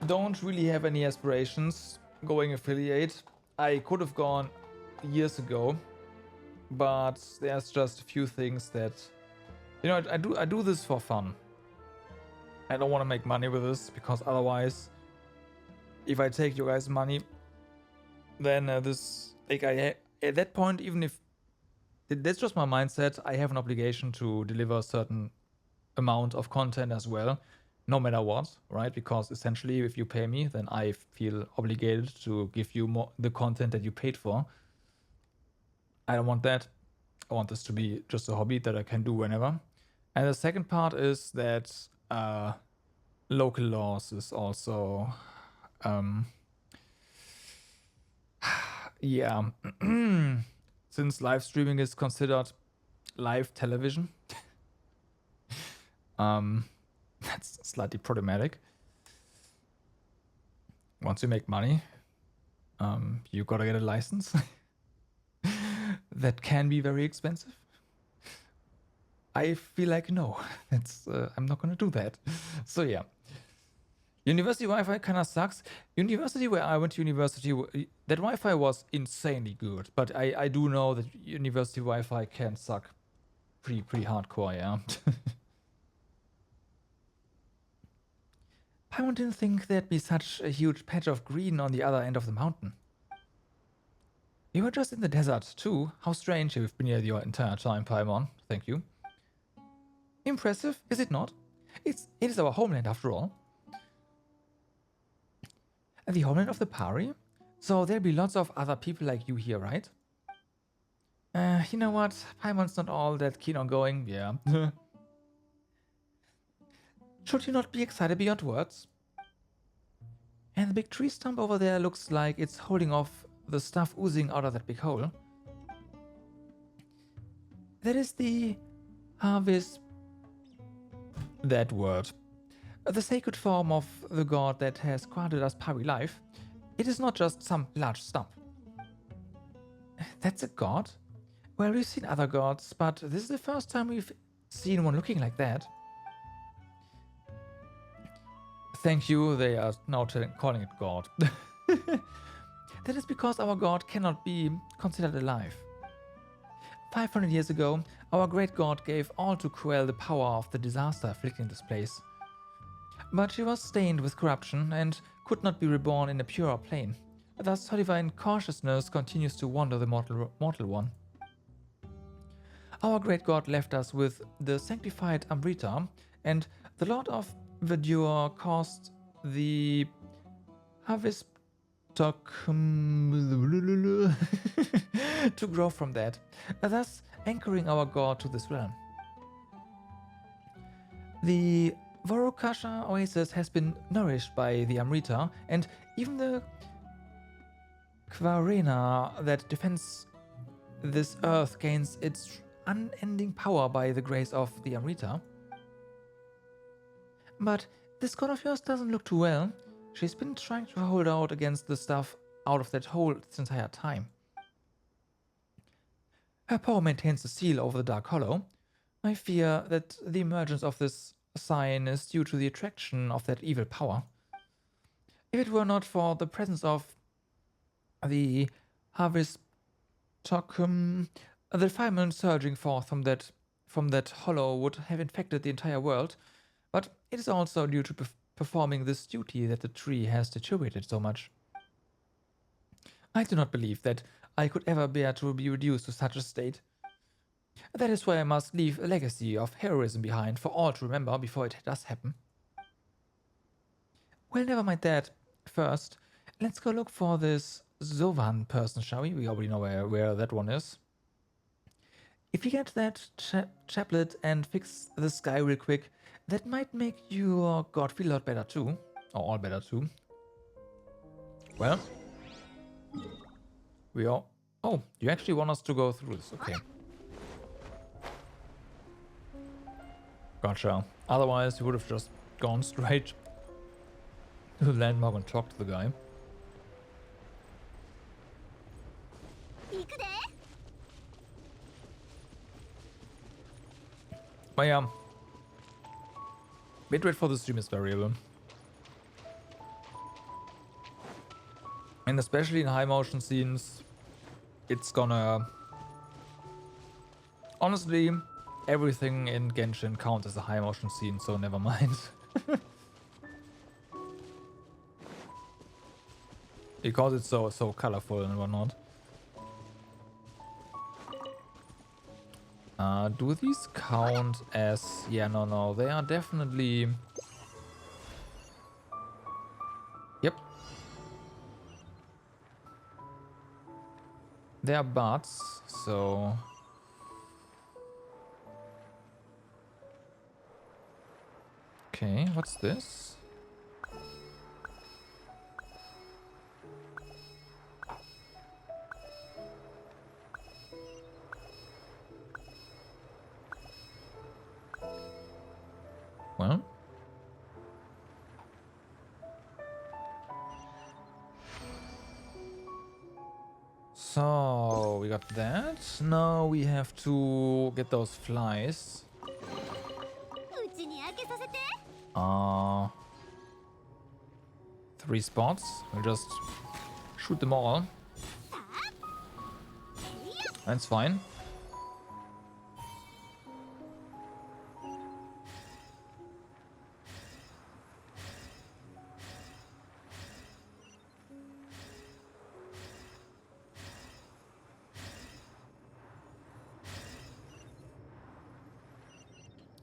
don't really have any aspirations going affiliate. I could have gone years ago, but there's just a few things that, you know, I do this for fun. I don't want to make money with this because otherwise, if I take you guys' money, then this, like, at that point, even if that's just my mindset, I have an obligation to deliver a certain amount of content as well, no matter what, right? Because essentially, if you pay me, then I feel obligated to give you more the content that you paid for. I don't want that. I want this to be just a hobby that I can do whenever. And the second part is that local laws is also, yeah, since live streaming is considered live television, that's slightly problematic. Once you make money, you gotta get a license. That can be very expensive. I feel like no, that's I'm not gonna do that. So yeah, university Wi-Fi kind of sucks. University where I went to university, that Wi-Fi was insanely good, but I do know that university Wi-Fi can suck pretty hardcore, yeah. I didn't think there'd be such a huge patch of green on the other end of the mountain. You were just in the desert too. How strange you've been here the entire time, Paimon. Thank you. Impressive, is it not? It is our homeland after all. And the homeland of the Pari? So there'll be lots of other people like you here, right? You know what? Paimon's not all that keen on going, yeah. Should you not be excited beyond words? And the big tree stump over there looks like it's holding off the stuff oozing out of that big hole. That is the harvest. That word. The sacred form of the god that has granted us Pari life. It is not just some large stump. That's a god? Well, we've seen other gods, but this is the first time we've seen one looking like that. Thank you, they are now calling it god. That is because our god cannot be considered alive. 500 years ago, our great god gave all to quell the power of the disaster afflicting this place. But she was stained with corruption and could not be reborn in a purer plane. Thus, her divine consciousness continues to wander the mortal one. Our great god left us with the sanctified Amrita, and the Lord of verdure caused the harvest to grow from that, thus anchoring our god to this realm. The Vorokasha oasis has been nourished by the Amrita, and even the Quarena that defends this earth gains its unending power by the grace of the Amrita. But this god of yours doesn't look too well. She's been trying to hold out against the stuff out of that hole this entire time. Her power maintains the seal over the Dark Hollow. I fear that the emergence of this sign is due to the attraction of that evil power. If it were not for the presence of the harvest the defilement surging forth from that hollow would have infected the entire world, but it is also due to performing this duty that the tree has deteriorated so much. I do not believe that I could ever bear to be reduced to such a state. That is why I must leave a legacy of heroism behind for all to remember before it does happen. Well, never mind that. First, let's go look for this Zovan person, shall we? We already know where that one is. If we get that chaplet and fix this guy real quick, that might make your god feel a lot better too. Or all better too. Well. We all... Oh, you actually want us to go through this. Okay. Gotcha. Otherwise, you would have just gone straight to the landmark and talked to the guy. But yeah. Bitrate for the stream is variable. And especially in high motion scenes, it's gonna... Honestly, everything in Genshin counts as a high motion scene, so never mind. Because it's so colorful and whatnot. Do these count as... Yeah, no, they are definitely... Yep. They are bots, so... Okay, what's this? Well. So, we got that. Now we have to get those flies. 3 spots. We'll just shoot them all. That's fine.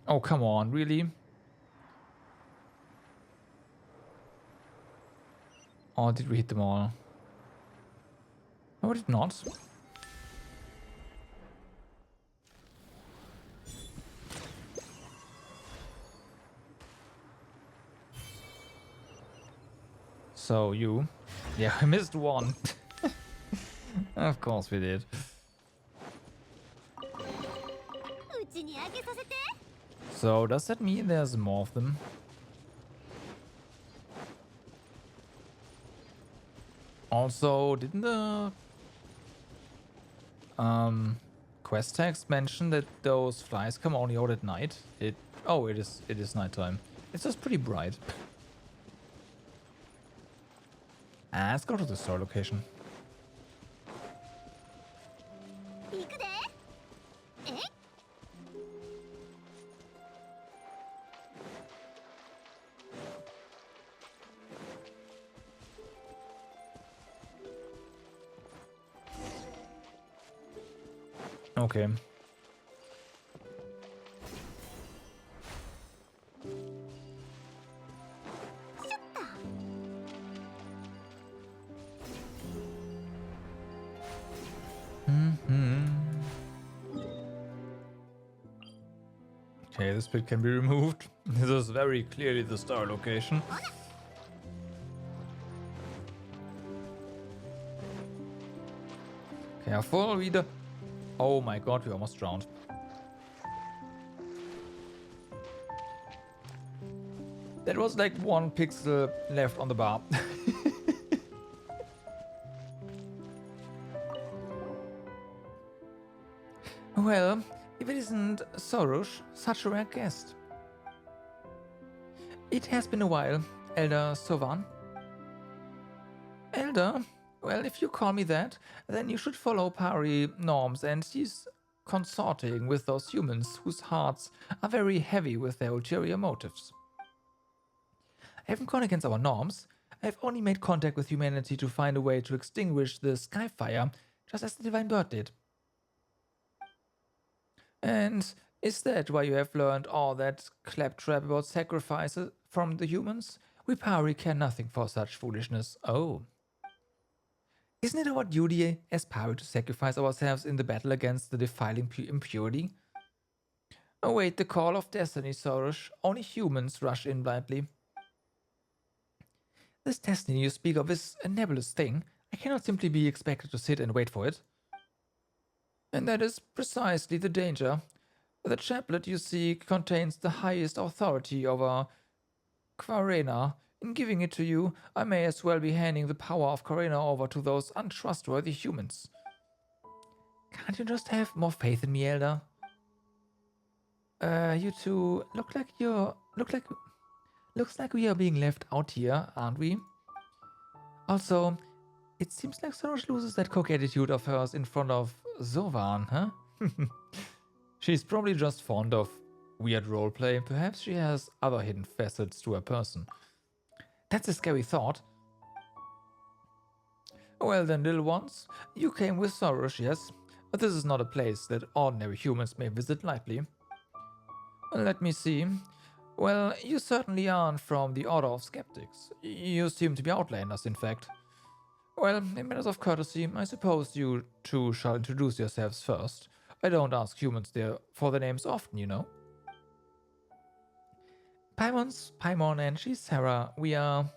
Oh, come on, really? Or did we hit them all? No, we did not. So you... Yeah, I missed one. Of course we did. So does that mean there's more of them? Also, didn't the quest text mention that those flies come only out at night? It is nighttime. It's just pretty bright. Let's go to the store location. Okay. Okay, this pit can be removed. This is very clearly the star location. Careful, wieder. Oh my god, we almost drowned. That was like 1 pixel left on the bar. Well, if it isn't Sorush, such a rare guest. It has been a while, Elder Sovan. Elder? Well, if you call me that, then you should follow Pari norms and cease consorting with those humans whose hearts are very heavy with their ulterior motives. I haven't gone against our norms. I have only made contact with humanity to find a way to extinguish the sky fire, just as the Divine Bird did. And is that why you have learned all that claptrap about sacrifices from the humans? We Pari care nothing for such foolishness. Oh. Isn't it our duty as Pari to sacrifice ourselves in the battle against the defiling impurity? Await the call of destiny, Sorush. Only humans rush in blindly. This destiny you speak of is a nebulous thing. I cannot simply be expected to sit and wait for it. And that is precisely the danger. The chaplet you seek contains the highest authority over Quarena. In giving it to you, I may as well be handing the power of Quarena over to those untrustworthy humans. Can't you just have more faith in me, Elder? You two looks like we are being left out here, aren't we? Also, it seems like Sorush loses that cock attitude of hers in front of Zovan, huh? She's probably just fond of weird roleplay. Perhaps she has other hidden facets to her person. That's a scary thought. Well then, little ones, you came with Sorush, yes? But this is not a place that ordinary humans may visit lightly. Let me see. Well, you certainly aren't from the Order of Skeptics. You seem to be outlanders, in fact. Well, in matters of courtesy, I suppose you two shall introduce yourselves first. I don't ask humans there for their names often, you know. Paimon and she's Sarah. We are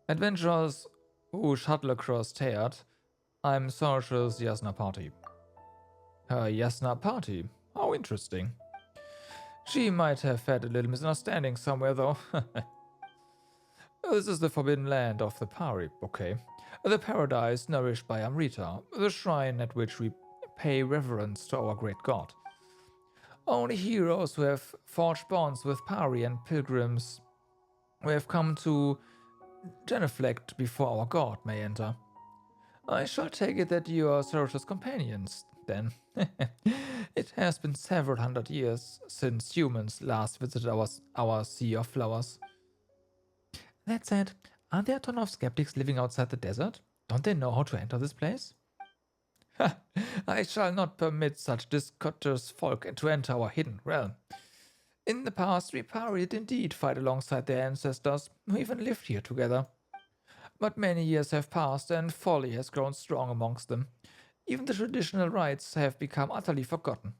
adventurers who shuttle across Teyvat. I'm Sorush's Yasna party. Her Yasna party? How interesting. She might have had a little misunderstanding somewhere, though. This is the forbidden land of the Pari, okay? The paradise nourished by Amrita, the shrine at which we pay reverence to our great god. Only heroes who have forged bonds with Pari and pilgrims who have come to genuflect before our god may enter. I shall take it that you are Sorush's companions, then. It has been several hundred years since humans last visited our Sea of Flowers. That said, aren't there a ton of skeptics living outside the desert? Don't they know how to enter this place? I shall not permit such discourteous folk to enter our hidden realm. In the past, we Pari did indeed fight alongside their ancestors, who even lived here together. But many years have passed, and folly has grown strong amongst them. Even the traditional rites have become utterly forgotten.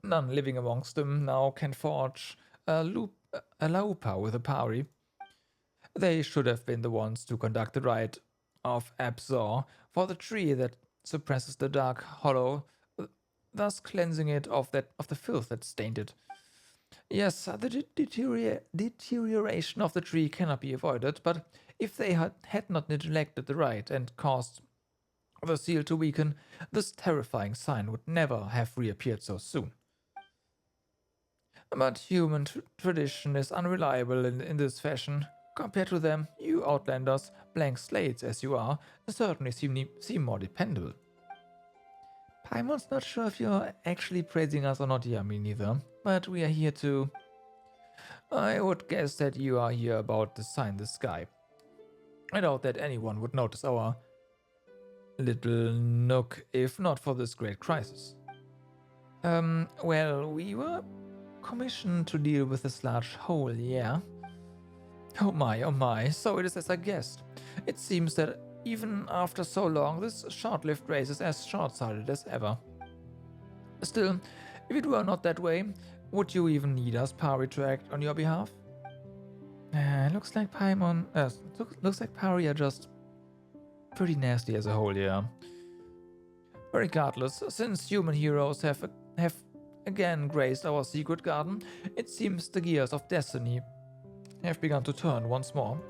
None living amongst them now can forge a laupa with a Pari. They should have been the ones to conduct the rite of Absor for the tree that suppresses the dark hollow, thus cleansing it of the filth that stained it. Yes, the deterioration of the tree cannot be avoided, but if they had not neglected the rite and caused the seal to weaken, this terrifying sign would never have reappeared so soon. But human tradition is unreliable in this fashion. Compared to them, you outlanders, blank slates as you are, certainly seem more dependable. Paimon's not sure if you're actually praising us or not here, me neither, but we are here to... I would guess that you are here about the sign in the sky. I doubt that anyone would notice our little nook if not for this great crisis. Well, we were commissioned to deal with this large hole, yeah? Oh my, so it is as I guessed. It seems that even after so long, this short-lived race is as short-sighted as ever. Still, if it were not that way, Would you even need us, Pari, to act on your behalf? Looks like Paimon. Looks like Pari are just pretty nasty as a whole, yeah. Regardless, since human heroes have again graced our secret garden, it seems the gears of destiny have begun to turn once more.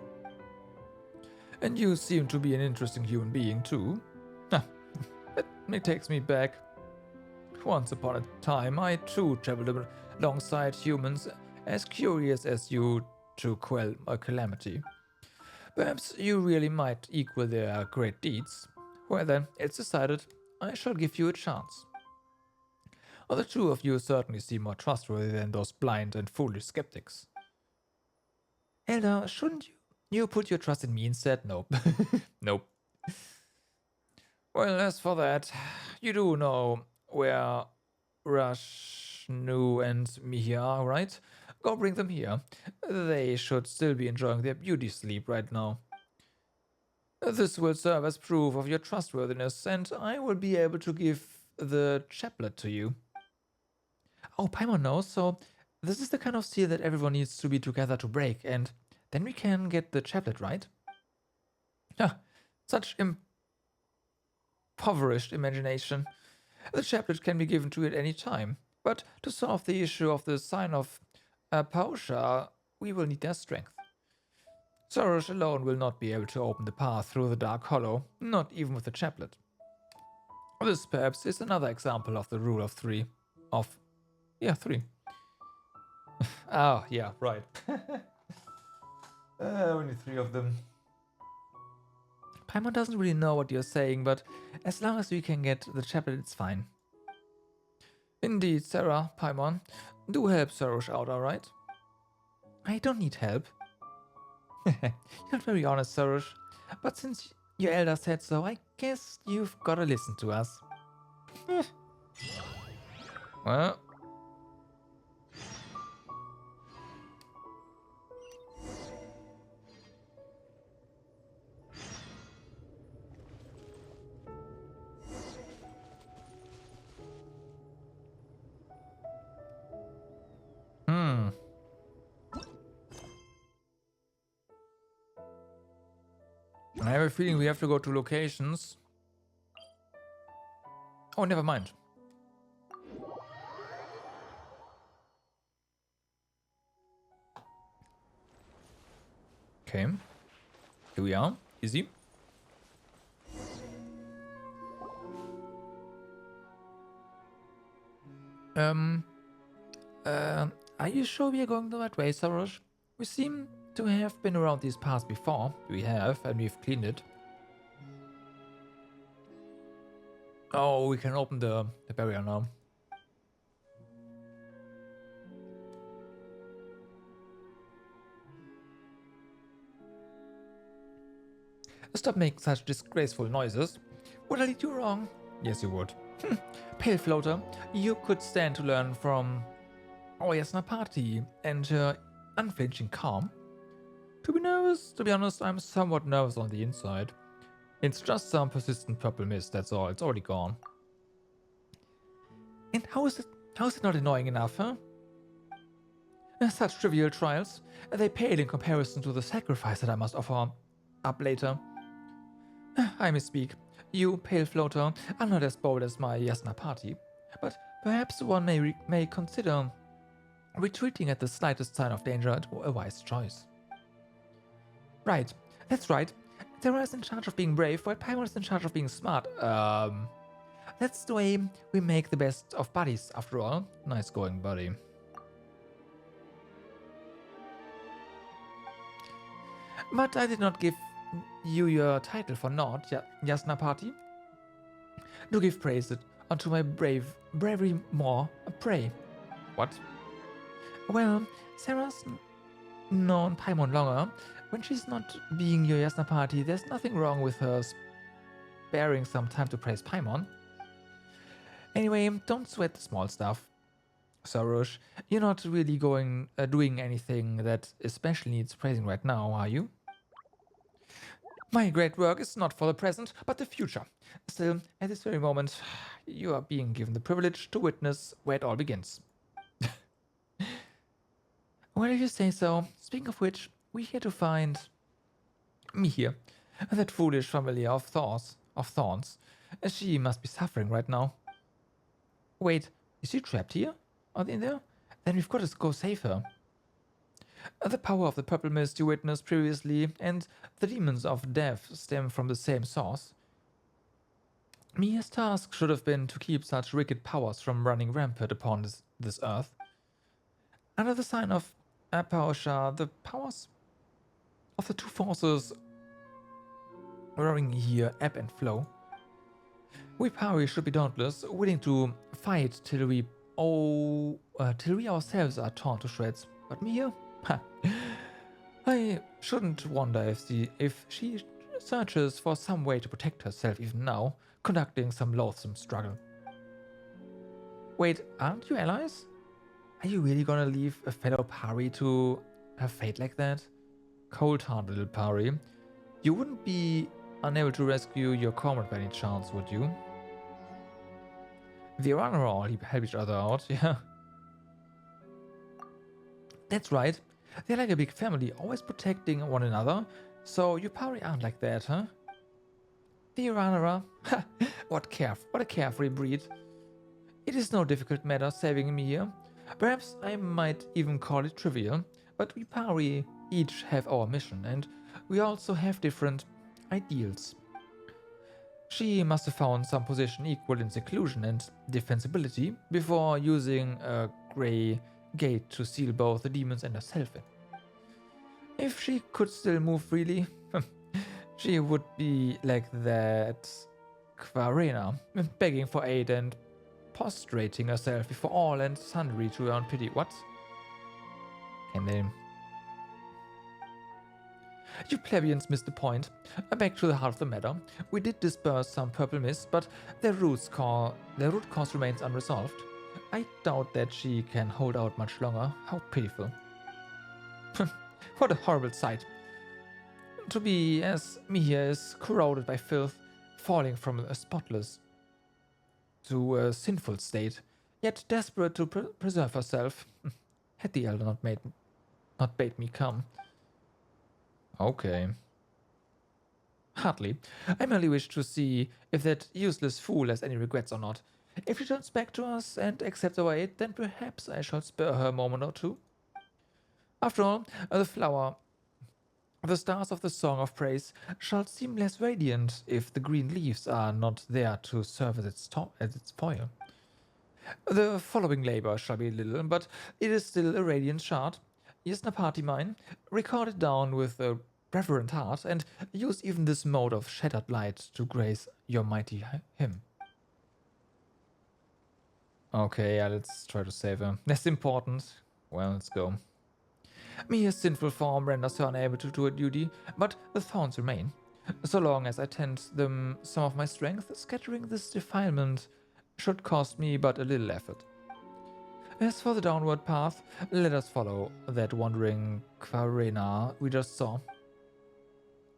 And you seem to be an interesting human being too. That takes me back. Once upon a time, I too traveled alongside humans as curious as you to quell a calamity. Perhaps you really might equal their great deeds. Well then, it's decided. I shall give you a chance. The two of you certainly seem more trustworthy than those blind and foolish skeptics. Elder, shouldn't you put your trust in me instead? Nope. Nope. Well, as for that, you do know where Rashnu and Mihia are, right? Go bring them here. They should still be enjoying their beauty sleep right now. This will serve as proof of your trustworthiness, and I will be able to give the chaplet to you. Oh, Paimon knows, so this is the kind of seal that everyone needs to be together to break, and then we can get the chaplet, right? Such impoverished imagination. The chaplet can be given to you at any time, but to solve the issue of the sign of Pausha, we will need their strength. Soros alone will not be able to open the path through the Dark Hollow, not even with the chaplet. This perhaps is another example of the rule of three. Three. Oh, yeah, right. Only three of them. Paimon doesn't really know what you're saying, but as long as we can get the chaplet, it's fine. Indeed, Sarah, Paimon, do help Soros out, alright? I don't need help. You're not very honest, Soros, but since your elder said so, I guess you've gotta listen to us. Well. I have a feeling we have to go to locations. Oh, never mind. Okay. Here we are. Easy. Are you sure we are going the right way, Soros? We seem to have been around these paths before. We have, and we've cleaned it. Oh, we can open the barrier now. Stop making such disgraceful noises. Would I lead you wrong? Yes, you would. Pale Floater, you could stand to learn from Oyasna Party and her unflinching calm. To be honest, I'm somewhat nervous on the inside. It's just some persistent purple mist, that's all. It's already gone. And how is it not annoying enough, huh? Such trivial trials. They pale in comparison to the sacrifice that I must offer up later. I misspeak. You, Pale Floater, are not as bold as my Yasna Party, but perhaps one may consider retreating at the slightest sign of danger, a wise choice. Right, that's right. Terra is in charge of being brave, while Paimon is in charge of being smart. That's the way we make the best of buddies, after all. Nice going, buddy. But I did not give you your title for naught, Yasna Party. Do give praise unto my bravery more, pray. What? Well, Sarah's known Paimon longer. When she's not being your Yasna Party, there's nothing wrong with her sparing some time to praise Paimon. Anyway, don't sweat the small stuff. Soros, you're not really doing anything that especially needs praising right now, are you? My great work is not for the present, but the future. Still, at this very moment, you are being given the privilege to witness where it all begins. Well, if you say so. Speaking of which, we're here to find me here. That foolish familiar of thorns. She must be suffering right now. Wait, is she trapped here? Out in there? Then we've got to go save her. The power of the purple mist you witnessed previously and the demons of death stem from the same source. Mia's task should have been to keep such wicked powers from running rampant upon this earth. Under the sign of Apaosha, the powers of the two forces roaring here ebb and flow. We Pari should be dauntless, willing to fight till we ourselves are torn to shreds. But Mia? Ha. I shouldn't wonder if she searches for some way to protect herself even now, conducting some loathsome struggle. Wait, aren't you allies? Are you really gonna leave a fellow Pari to her fate like that? Cold-hearted little Pari. You wouldn't be unable to rescue your comrade by any chance, would you? The runner all help each other out, yeah. That's right. They're like a big family, always protecting one another. So you Pari aren't like that, huh? The runner, ha! What a carefree breed. It is no difficult matter saving me here. Perhaps I might even call it trivial, but we Pari each have our mission, and we also have different ideals. She must have found some position equal in seclusion and defensibility before using a grey gate to seal both the demons and herself in. If she could still move freely, she would be like that Quarena, begging for aid and prostrating herself before all and sundry to earn pity. What? Can they? You plebeians missed the point. Back to the heart of the matter. We did disperse some purple mist, but their root cause remains unresolved. I doubt that she can hold out much longer. How pitiful. What a horrible sight. To be as Mia is corroded by filth, falling from a spotless to a sinful state, yet desperate to preserve herself. Had the elder not bade me come. Okay. Hardly. I merely wish to see if that useless fool has any regrets or not. If she turns back to us and accepts our aid, then perhaps I shall spare her a moment or two. After all, the stars of the Song of Praise shall seem less radiant if the green leaves are not there to serve as its foil. The following labor shall be little, but it is still a radiant shard. Yesna party mine, record it down with a reverent heart, and use even this mode of shattered light to grace your mighty hymn. Okay, yeah, let's try to save her. That's important. Well, let's go. Mia's sinful form renders her unable to do her duty, but the thorns remain. So long as I tend them some of my strength, scattering this defilement should cost me but a little effort. As for the downward path, let us follow that wandering Quarena we just saw.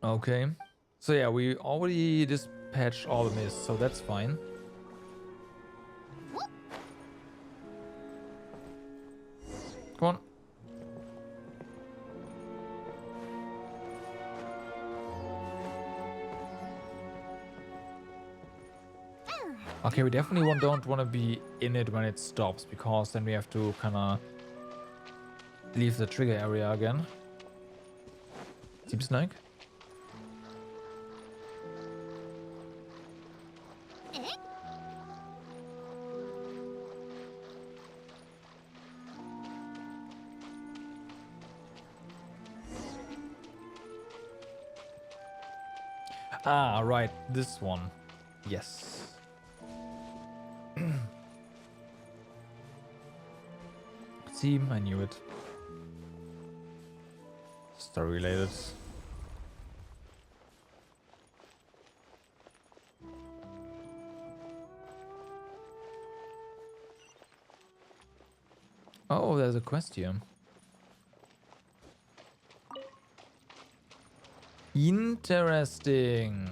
Okay. So yeah, we already dispatched all the mist, so that's fine. Come on. Okay, we definitely don't want to be in it when it stops, because then we have to kind of leave the trigger area again. Seems like. Ah, right, this one. Yes. See, I knew it. Story related. Oh, there's a quest here. Interesting.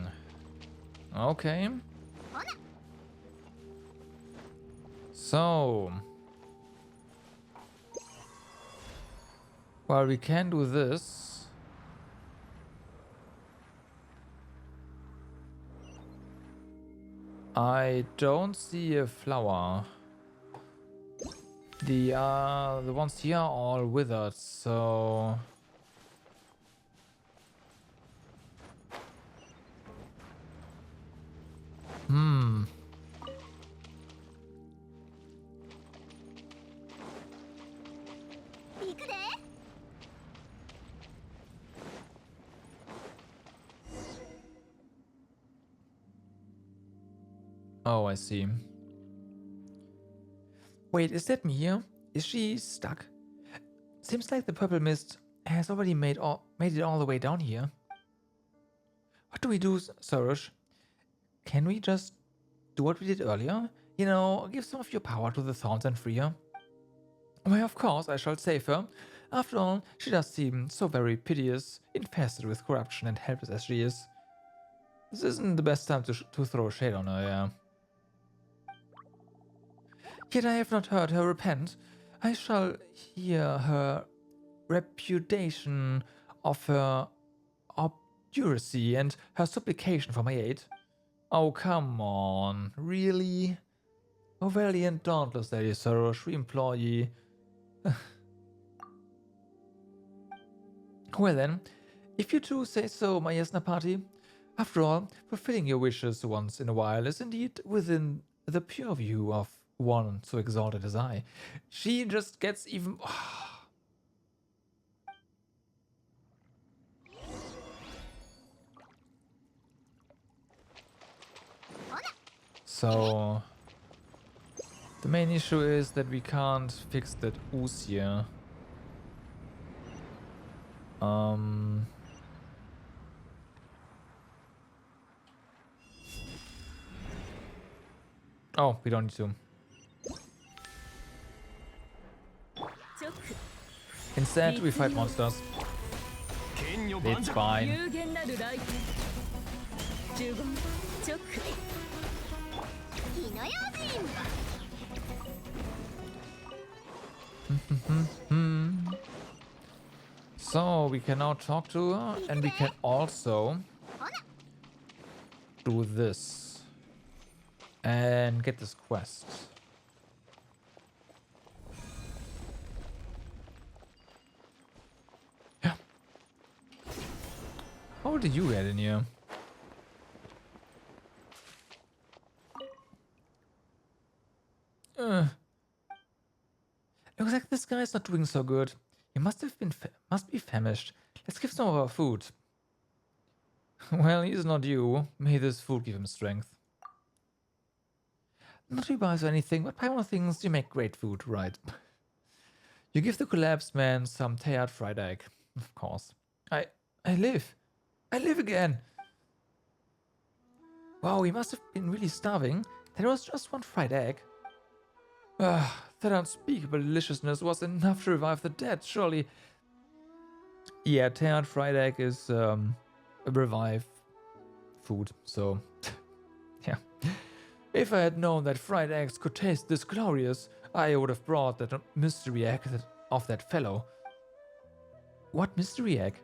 Okay. Well, we can do this. I don't see a flower. The ones here are all withered, so hmm. Oh, I see. Wait, is that Mia? Is she stuck? Seems like the purple mist has already made it all the way down here. What do we do, Sorush? Can we just do what we did earlier? You know, give some of your power to the thorns and free her? Why, of course, I shall save her. After all, she does seem so very piteous, infested with corruption and helpless as she is. This isn't the best time to throw shade on her, yeah. Yet I have not heard her repent. I shall hear her repudiation of her obduracy and her supplication for my aid. Oh, come on. Really? O valiant, dauntless Lady Sorush, we implore ye. Well then, if you two say so, my Yasna party. After all, fulfilling your wishes once in a while is indeed within the purview of one so exalted as I. She just gets even... So... the main issue is that we can't fix that ooze here. Oh, we don't need to. Instead, we fight monsters. It's fine. 有限なる来店呪言直火の用心 So we can now talk to her, and we can also do this and get this quest. Yeah. How did you get in here? Looks like this guy's not doing so good. He must be famished. Let's give some of our food. Well, he's not you. May this food give him strength. Not to buy or anything, but Paimon thinks you make great food, right? You give the collapsed man some Teyvat fried egg. Of course. I live. I live again. Wow, he must have been really starving. That was just one fried egg. That unspeakable deliciousness was enough to revive the dead, surely. Yeah, Teyvat fried egg is a revive food, so yeah. If I had known that fried eggs could taste this glorious, I would have brought that mystery egg of that fellow. What mystery egg?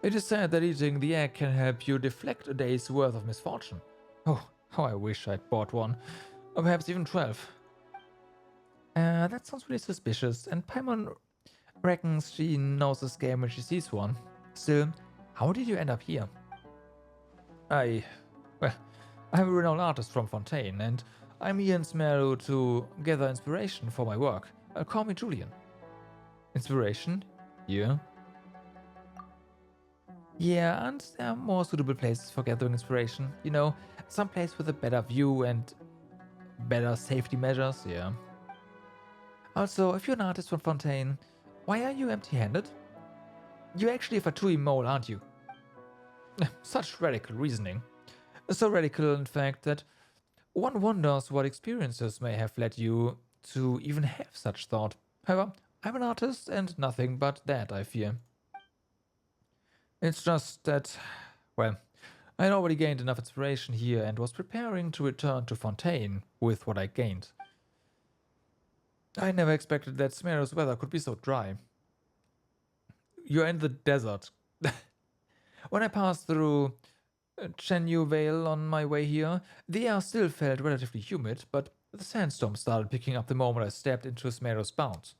It is said that eating the egg can help you deflect a day's worth of misfortune. Oh, how I wish I'd bought one. Or perhaps even 12. That sounds really suspicious, and Paimon reckons she knows this game when she sees one. Still, how did you end up here? I'm a renowned artist from Fontaine, and I'm here in Smeru to gather inspiration for my work. Call me Julian. Inspiration? Yeah? Yeah, and there are more suitable places for gathering inspiration. You know, some place with a better view and better safety measures, yeah. Also, if you're an artist from Fontaine, why are you empty-handed? You're actually a Fatui mole, aren't you? Such radical reasoning. So radical, in fact, that one wonders what experiences may have led you to even have such thought. However, I'm an artist and nothing but that, I fear. It's just that, well, I had already gained enough inspiration here and was preparing to return to Fontaine with what I gained. I never expected that Smeru's weather could be so dry. you're in the desert. When I passed through Chenyu Vale on my way here, the air still felt relatively humid, but the sandstorm started picking up the moment I stepped into Smeros Bound.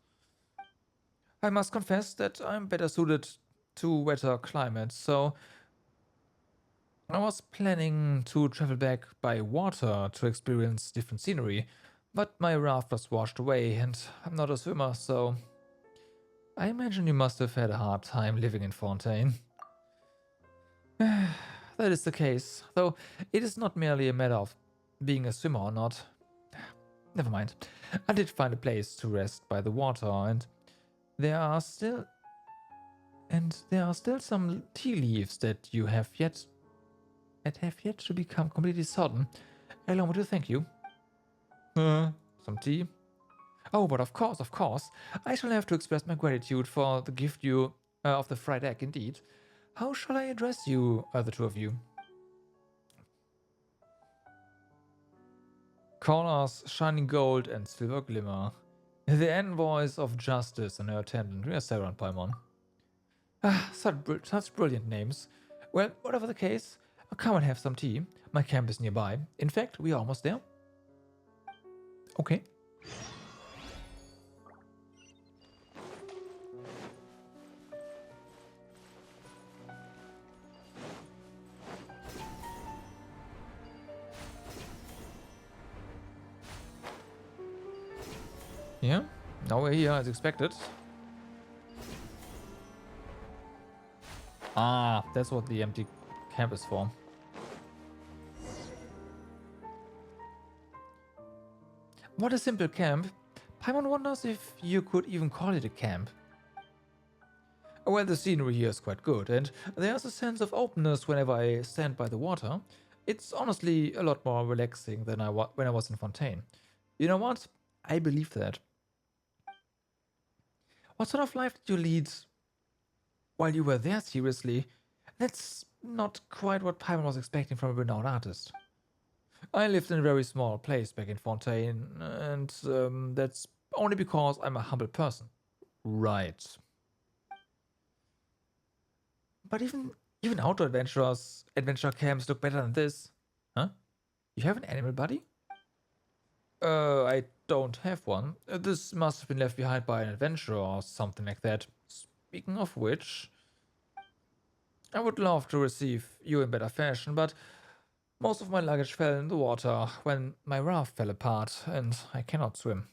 I must confess that I'm better suited to wetter climates, so I was planning to travel back by water to experience different scenery, but my raft was washed away and I'm not a swimmer, so I imagine you must have had a hard time living in Fontaine. That is the case, though it is not merely a matter of being a swimmer or not. Never mind. I did find a place to rest by the water, and there are still some tea leaves that have yet to become completely sodden. Allow me to thank you. Some tea? Oh, but of course. I shall have to express my gratitude for the gift you of the fried egg, indeed. How shall I address you, the two of you? Call us Shining Gold and Silver Glimmer, the envoys of justice and her attendant. We are Sarah and Paimon. Such brilliant names. Well, whatever the case, come and have some tea. My camp is nearby. In fact, we are almost there. Okay. Yeah, now we're here as expected. Ah, that's what the empty camp is for. What a simple camp. Paimon wonders if you could even call it a camp. Well, the scenery here is quite good, and there's a sense of openness whenever I stand by the water. It's honestly a lot more relaxing than when I was in Fontaine. You know what? I believe that. What sort of life did you lead while you were there, seriously? That's not quite what Paimon was expecting from a renowned artist. I lived in a very small place back in Fontaine, and that's only because I'm a humble person. Right. But even outdoor adventure camps look better than this. Huh? You have an animal buddy? I don't have one. This must have been left behind by an adventurer or something like that. Speaking of which, I would love to receive you in better fashion, but most of my luggage fell in the water when my raft fell apart, and I cannot swim.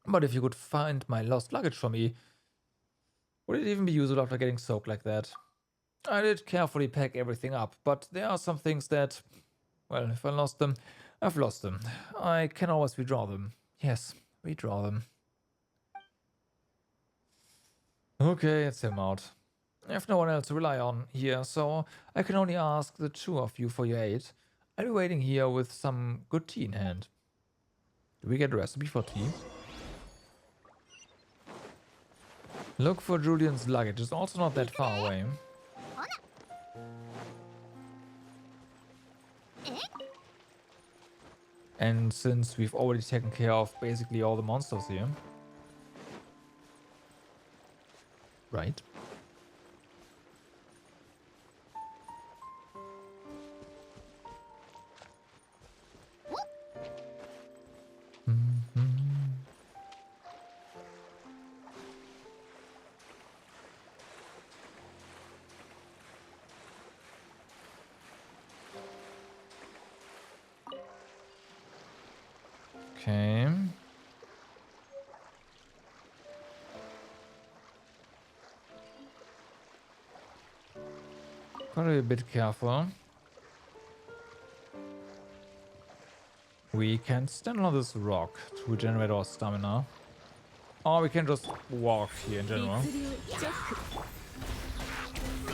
But if you could find my lost luggage for me, would it even be useful after getting soaked like that? I did carefully pack everything up, but there are some things that, well, if I lost them, I've lost them. I can always redraw them. Yes, redraw them. Okay, it's him out. I have no one else to rely on here, so I can only ask the two of you for your aid. I'll be waiting here with some good tea in hand. Do we get a recipe for tea? Look for Julian's luggage. It's also not that far away. And since we've already taken care of basically all the monsters here. Right. Okay. Gotta be a bit careful. We can stand on this rock to regenerate our stamina. Or we can just walk here in general.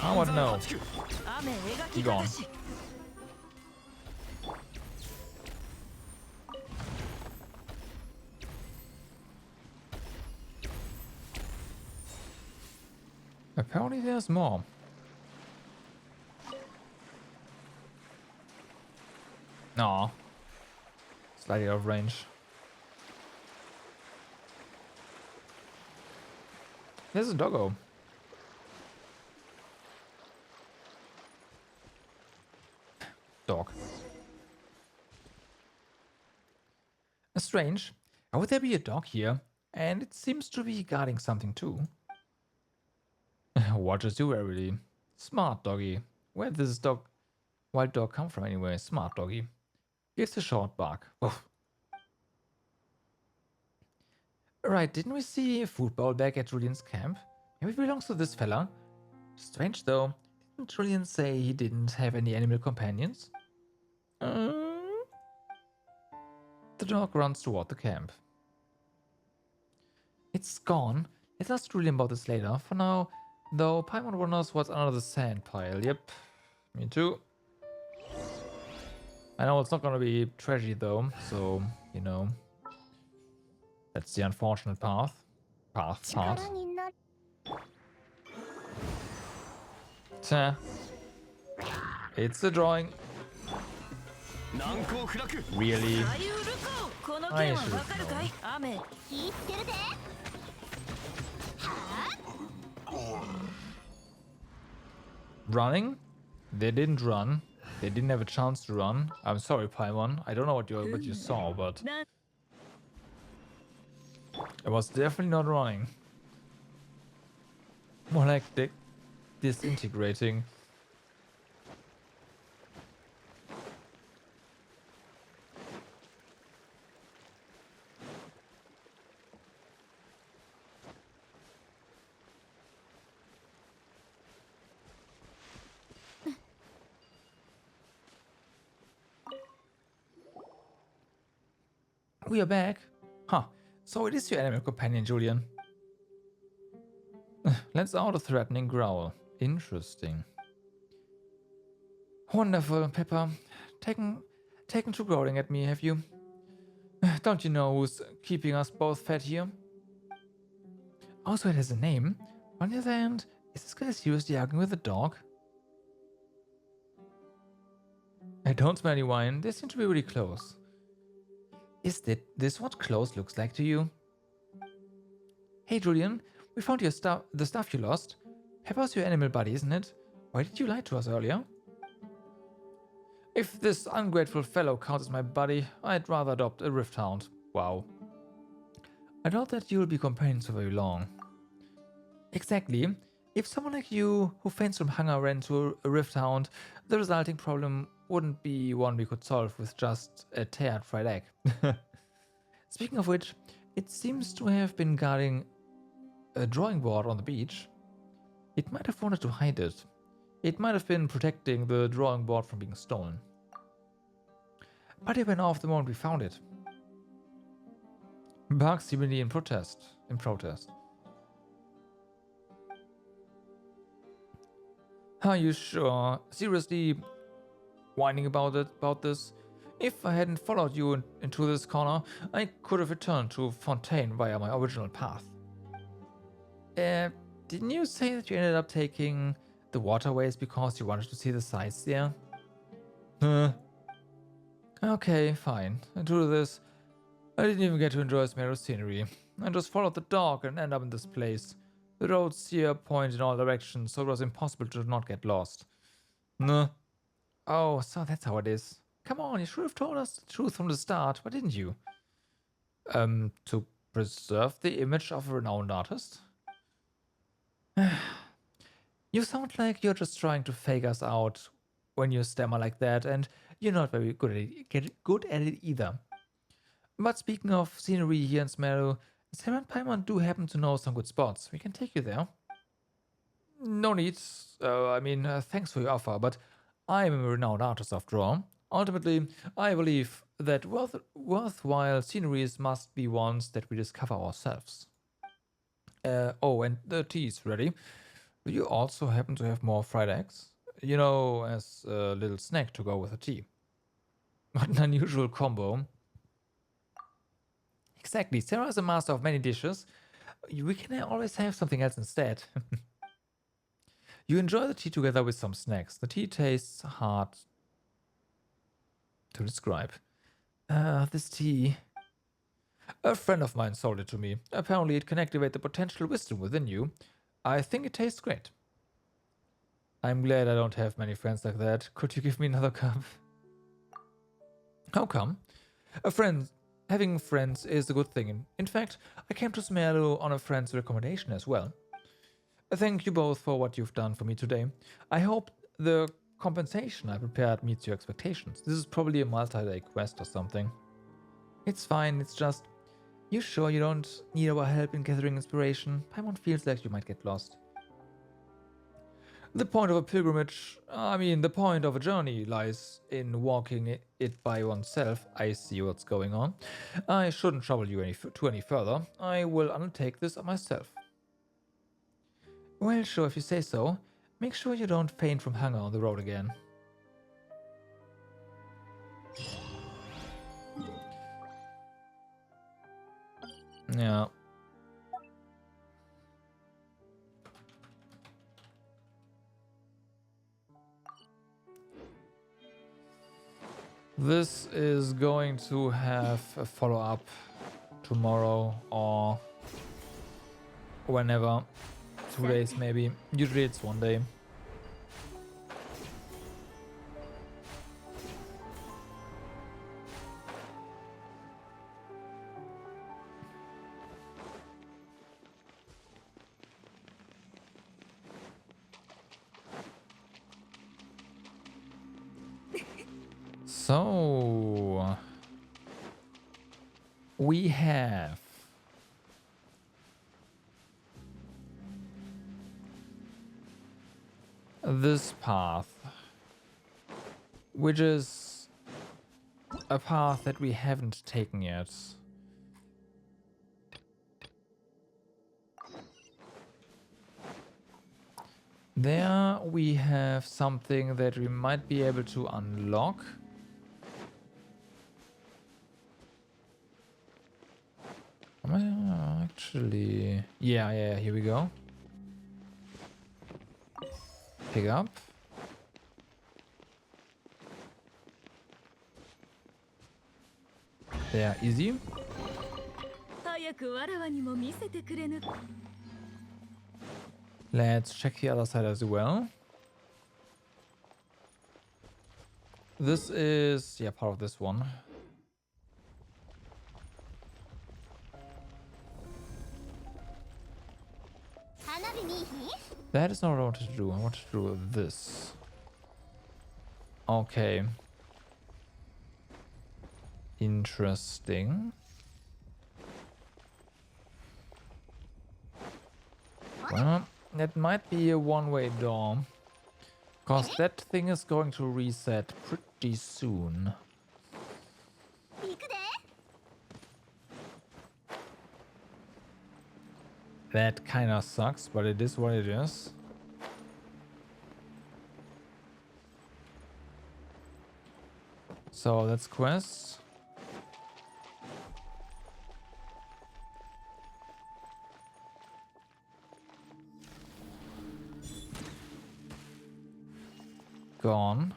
I would know. Be gone. Apparently there's more. Aw. Slightly out of range. There's a doggo. Dog. Strange. How would there be a dog here? And it seems to be guarding something too. Watches you warily. Smart doggy. Where did this wild dog come from anyway? Smart doggy. Gives a short bark. Oof. Right, didn't we see a food bowl back at Julian's camp? Maybe it belongs to this fella. Strange though. Didn't Julian say he didn't have any animal companions? The dog runs toward the camp. It's gone. Let's ask Julian about this later. For now, though, Paimon wonders what's under the sand pile. Yep, me too. I know it's not gonna be treasure though, so, you know. That's the unfortunate part. Tja. It's a drawing. Really? あゆるここの件はわかるかい雨言ってるで。 Running? They didn't run. They didn't have a chance to run. I'm sorry, Paimon. I don't know what you saw, but な it was definitely not running. More like disintegrating. We are back. Huh. So it is your animal companion, Julian. Let's out a threatening growl. Interesting. Wonderful, Pepper. Taken to growling at me, have you? Don't you know who's keeping us both fed here? Also, it has a name. On the other hand, is this guy seriously arguing with a dog? I don't smell any wine. They seem to be really close. Is this what close looks like to you? Hey Julian, we found the stuff you lost. Pepper's your animal buddy, isn't it? Why did you lie to us earlier? If this ungrateful fellow counts as my buddy, I'd rather adopt a rift hound. Wow. I doubt that you'll be companions for very long. Exactly. If someone like you, who faints from hunger, ran to a rift hound, the resulting problem wouldn't be one we could solve with just a Teyvat fried egg. Speaking of which, it seems to have been guarding a drawing board on the beach. It might have wanted to hide it. It might have been protecting the drawing board from being stolen. But it went off the moment we found it. Bark seemingly in protest. Are you sure? Seriously whining about this? If I hadn't followed you into this corner, I could have returned to Fontaine via my original path. Didn't you say that you ended up taking the waterways because you wanted to see the sights there? Okay, fine. Due to this, I didn't even get to enjoy Smero's scenery. I just followed the dog and ended up in this place. The roads here point in all directions, so it was impossible to not get lost. Oh, so that's how it is. Come on, you should have told us the truth from the start, why didn't you? To preserve the image of a renowned artist? You sound like you're just trying to fake us out when you stammer like that, and you're not very good at it either. But speaking of scenery here in Smero, Sarah and Paimon do happen to know some good spots. We can take you there. No need. Thanks for your offer, but I'm a renowned artist after all. Ultimately, I believe that worthwhile sceneries must be ones that we discover ourselves. Oh, and the tea's ready. Do you also happen to have more fried eggs? You know, as a little snack to go with the tea. What an unusual combo. Exactly, Sarah is a master of many dishes. We can always have something else instead. You enjoy the tea together with some snacks. The tea tastes hard to describe. This tea... A friend of mine sold it to me. Apparently it can activate the potential wisdom within you. I think it tastes great. I'm glad I don't have many friends like that. Could you give me another cup? How come? Having friends is a good thing. In fact, I came to Smerlo on a friend's recommendation as well. Thank you both for what you've done for me today. I hope the compensation I prepared meets your expectations. This is probably a multi-day quest or something. It's fine, it's just... You sure you don't need our help in gathering inspiration? Paimon feels like you might get lost. The point of a pilgrimage, the point of a journey lies in walking it by oneself. I see what's going on. I shouldn't trouble you any further. I will undertake this myself. Well, sure, if you say so. Make sure you don't faint from hunger on the road again. Yeah. This is going to have a follow-up tomorrow or whenever. 2 days maybe. Usually it's 1 day. So we have this path, which is a path that we haven't taken yet. There we have something that we might be able to unlock. Actually, yeah, here we go. Pick up. There, easy. 早くわらわにも見せてくれぬ。 Let's check the other side as well. This is, yeah, part of this one. That is not what I wanted to do. I wanted to do this. Okay. Interesting. Well, that might be a one-way door. Because that thing is going to reset pretty soon. That kind of sucks, but it is what it is. So that's quests. Gone.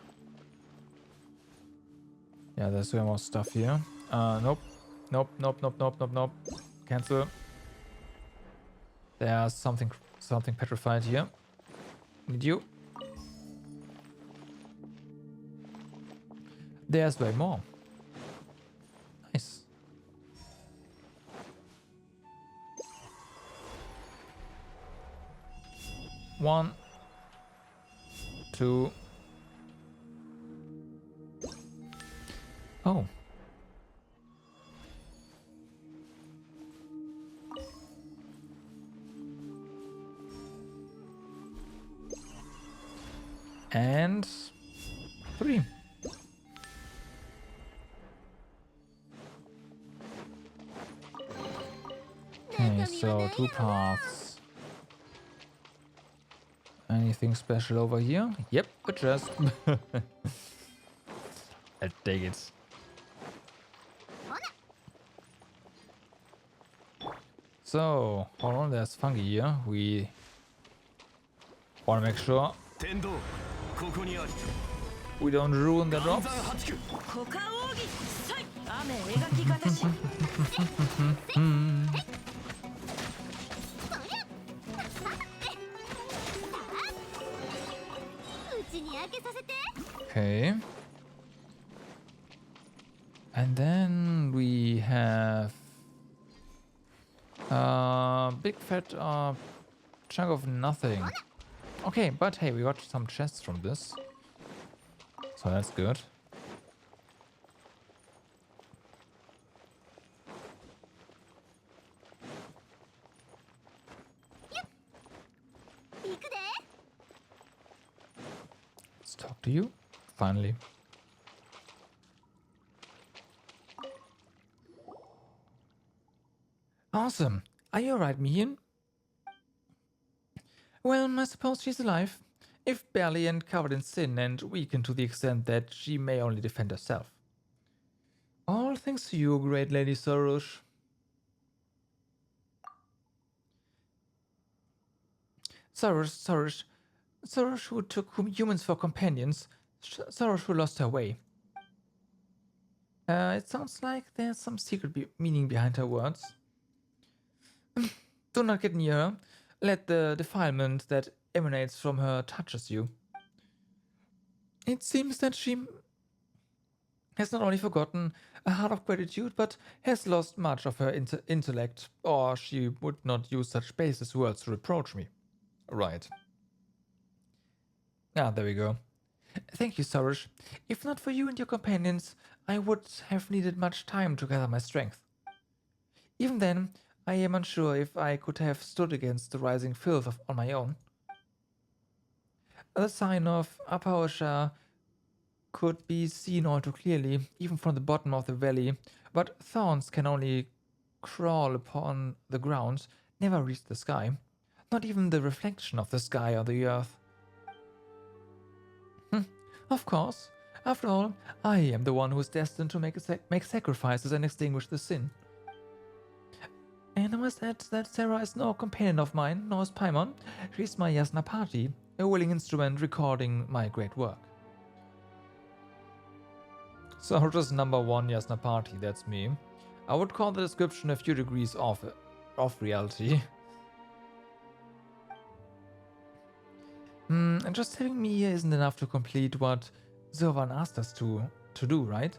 Yeah, there's way more stuff here. Nope. Nope. Cancel. There's something petrified here. Need you. There's way more. Nice. One. Two. Oh. And 3. Okay, so 2 paths. Anything special over here? Yep, a chest. I'll take it. So, hold on, there's fungi here. We want to make sure we don't ruin the drops. コカ奥義さい雨描き方し Okay. And then we have big fat chunk of nothing. Okay, but hey, we got some chests from this. So that's good. Let's talk to you. Finally. Awesome. Are you alright, Mian? Well, I suppose she's alive. If barely and covered in sin and weakened to the extent that she may only defend herself. All thanks to you, great Lady Sorush. Sorush who took humans for companions. Sorush who lost her way. It sounds like there's some secret meaning behind her words. Do not get near her. Let the defilement that emanates from her touches you. It seems that she has not only forgotten a heart of gratitude, but has lost much of her intellect, or she would not use such baseless words to reproach me. Right. Ah, there we go. Thank you, Sorush. If not for you and your companions, I would have needed much time to gather my strength. Even then, I am unsure if I could have stood against the rising filth on my own. The sign of Apaosha could be seen all too clearly, even from the bottom of the valley, but thorns can only crawl upon the ground, never reach the sky. Not even the reflection of the sky or the earth. Of course. After all, I am the one who is destined to make sacrifices and extinguish the sin. And I must add that Sarah is no companion of mine, nor is Paimon. She's my Yasnapati, a willing instrument recording my great work. Sorush's number one Yasnapati, that's me. I would call the description a few degrees off reality. And just having me here isn't enough to complete what Zervan asked us to do, right?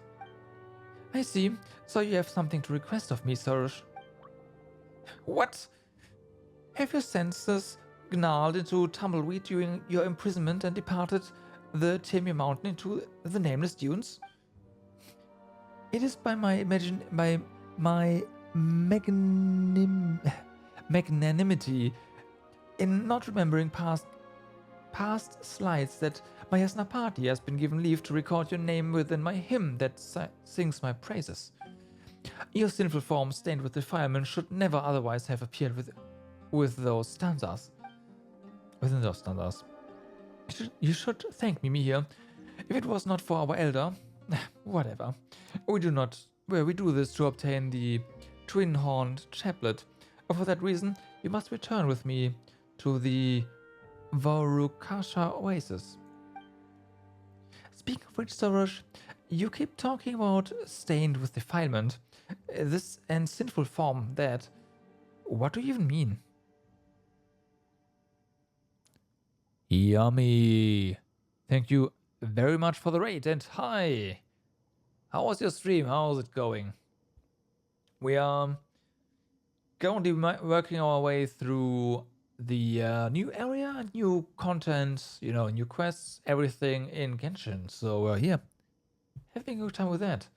I see. So you have something to request of me, Sorush. What? Have your senses gnarled into tumbleweed during your imprisonment and departed the Temir Mountain into the nameless dunes? It is by my magnanimity in not remembering past slides that my Yasnapati has been given leave to record your name within my hymn that sings my praises. Your sinful form stained with defilement should never otherwise have appeared within those stanzas. You should thank me, Mihir. If it was not for our elder, whatever. We do this to obtain the twin-horned chaplet. For that reason, you must return with me to the Varukasha Oasis. Speaking of which, Sorush, you keep talking about stained with defilement, this and sinful form that. What do you even mean? Yummy. Thank you very much for the raid, and hi. How was your stream? How's it going? We are currently working our way through the new area, new content, new quests, everything in Genshin. So yeah, having a good time with that.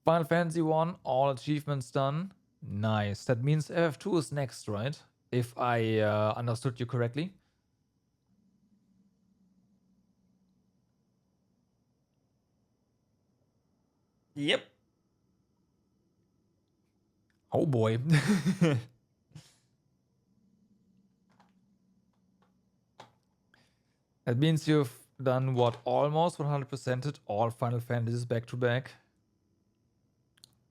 Final Fantasy 1, all achievements done. Nice. That means FF2 is next, right? If I understood you correctly. Yep. Oh boy. That means you've done what? Almost 100%ed all Final Fantasies back to back.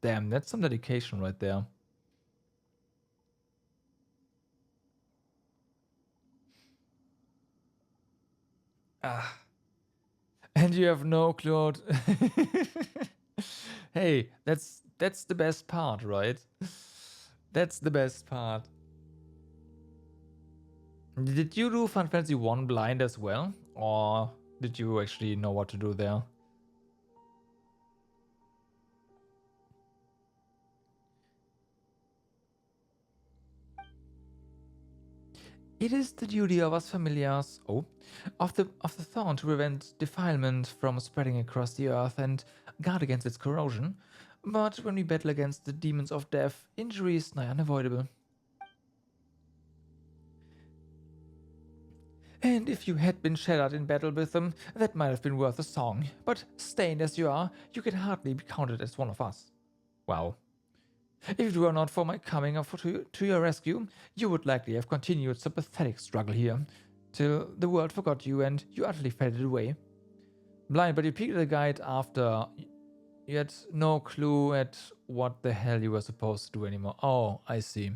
Damn, that's some dedication right there. Ah. And you have no clue. Hey, that's the best part, right? That's the best part. Did you do Final Fantasy 1 blind as well? Or did you actually know what to do there? It is the duty of us familiars, of the thorn to prevent defilement from spreading across the earth and guard against its corrosion. But when we battle against the demons of death, injury is nigh unavoidable. And if you had been shattered in battle with them, that might have been worth a song. But stained as you are, you can hardly be counted as one of us. Wow. If it were not for my coming to your rescue, you would likely have continued some pathetic struggle here, till the world forgot you and you utterly faded away. Blind, but you peeked at the guide after you had no clue at what the hell you were supposed to do anymore. Oh, I see.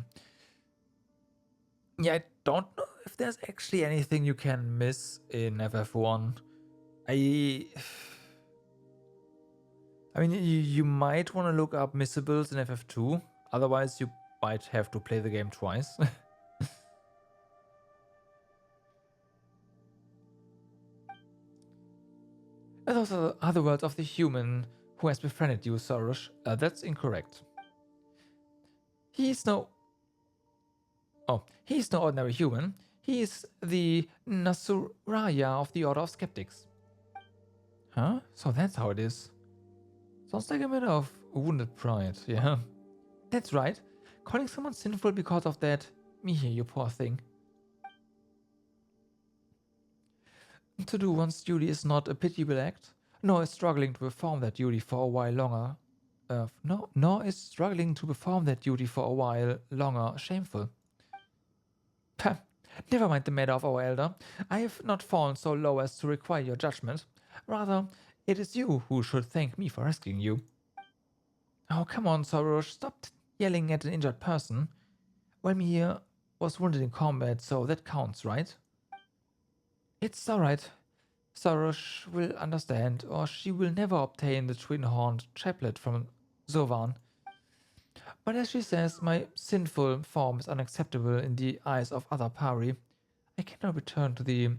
Yeah, I don't know if there's actually anything you can miss in FF1. I mean, you might want to look up missables in FF2, otherwise you might have to play the game twice. Those are the other words of the human who has befriended you, Sorush. That's incorrect. He's no ordinary human. He is the Nasuraya of the Order of Skeptics. Huh? So that's how it is. Sounds like a matter of wounded pride, yeah. That's right. Calling someone sinful because of that. Me here, you poor thing. To do one's duty is not a pitiable act, nor is struggling to perform that duty for a while longer. Nor is struggling to perform that duty for a while longer shameful. Pah, never mind the matter of our elder. I have not fallen so low as to require your judgment. Rather, it is you who should thank me for rescuing you. Oh, come on, Sorush, stop yelling at an injured person. Well, Mia was wounded in combat, so that counts, right? It's alright. Sorush will understand, or she will never obtain the twin-horned chaplet from Zovan. But as she says, my sinful form is unacceptable in the eyes of other Pari. I cannot return to the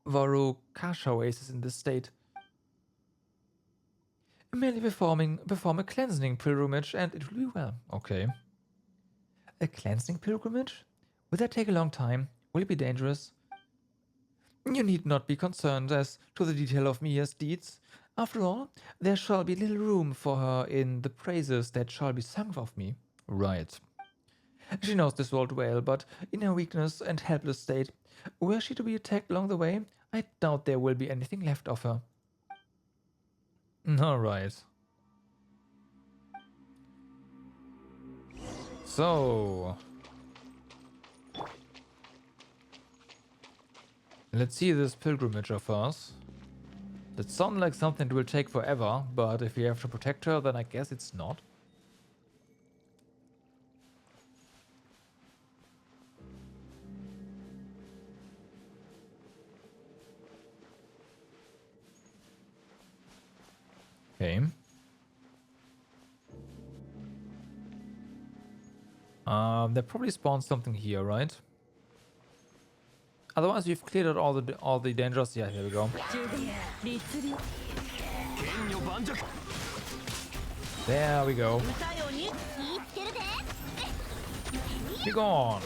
Varukasha oasis in this state. Merely perform a cleansing pilgrimage and it will be well. Okay. A cleansing pilgrimage? Will that take a long time? Will it be dangerous? You need not be concerned as to the detail of Mia's deeds. After all, there shall be little room for her in the praises that shall be sung of me. Right. She knows this world well, but in her weakness and helpless state, were she to be attacked along the way, I doubt there will be anything left of her. Alright. So... let's see this pilgrimage of hers. That sounds like something that will take forever, but if we have to protect her, then I guess it's not. Okay. That probably spawns something here, right? Otherwise, we've cleared out all the dangers. Yeah, here we go. There we go. Be gone.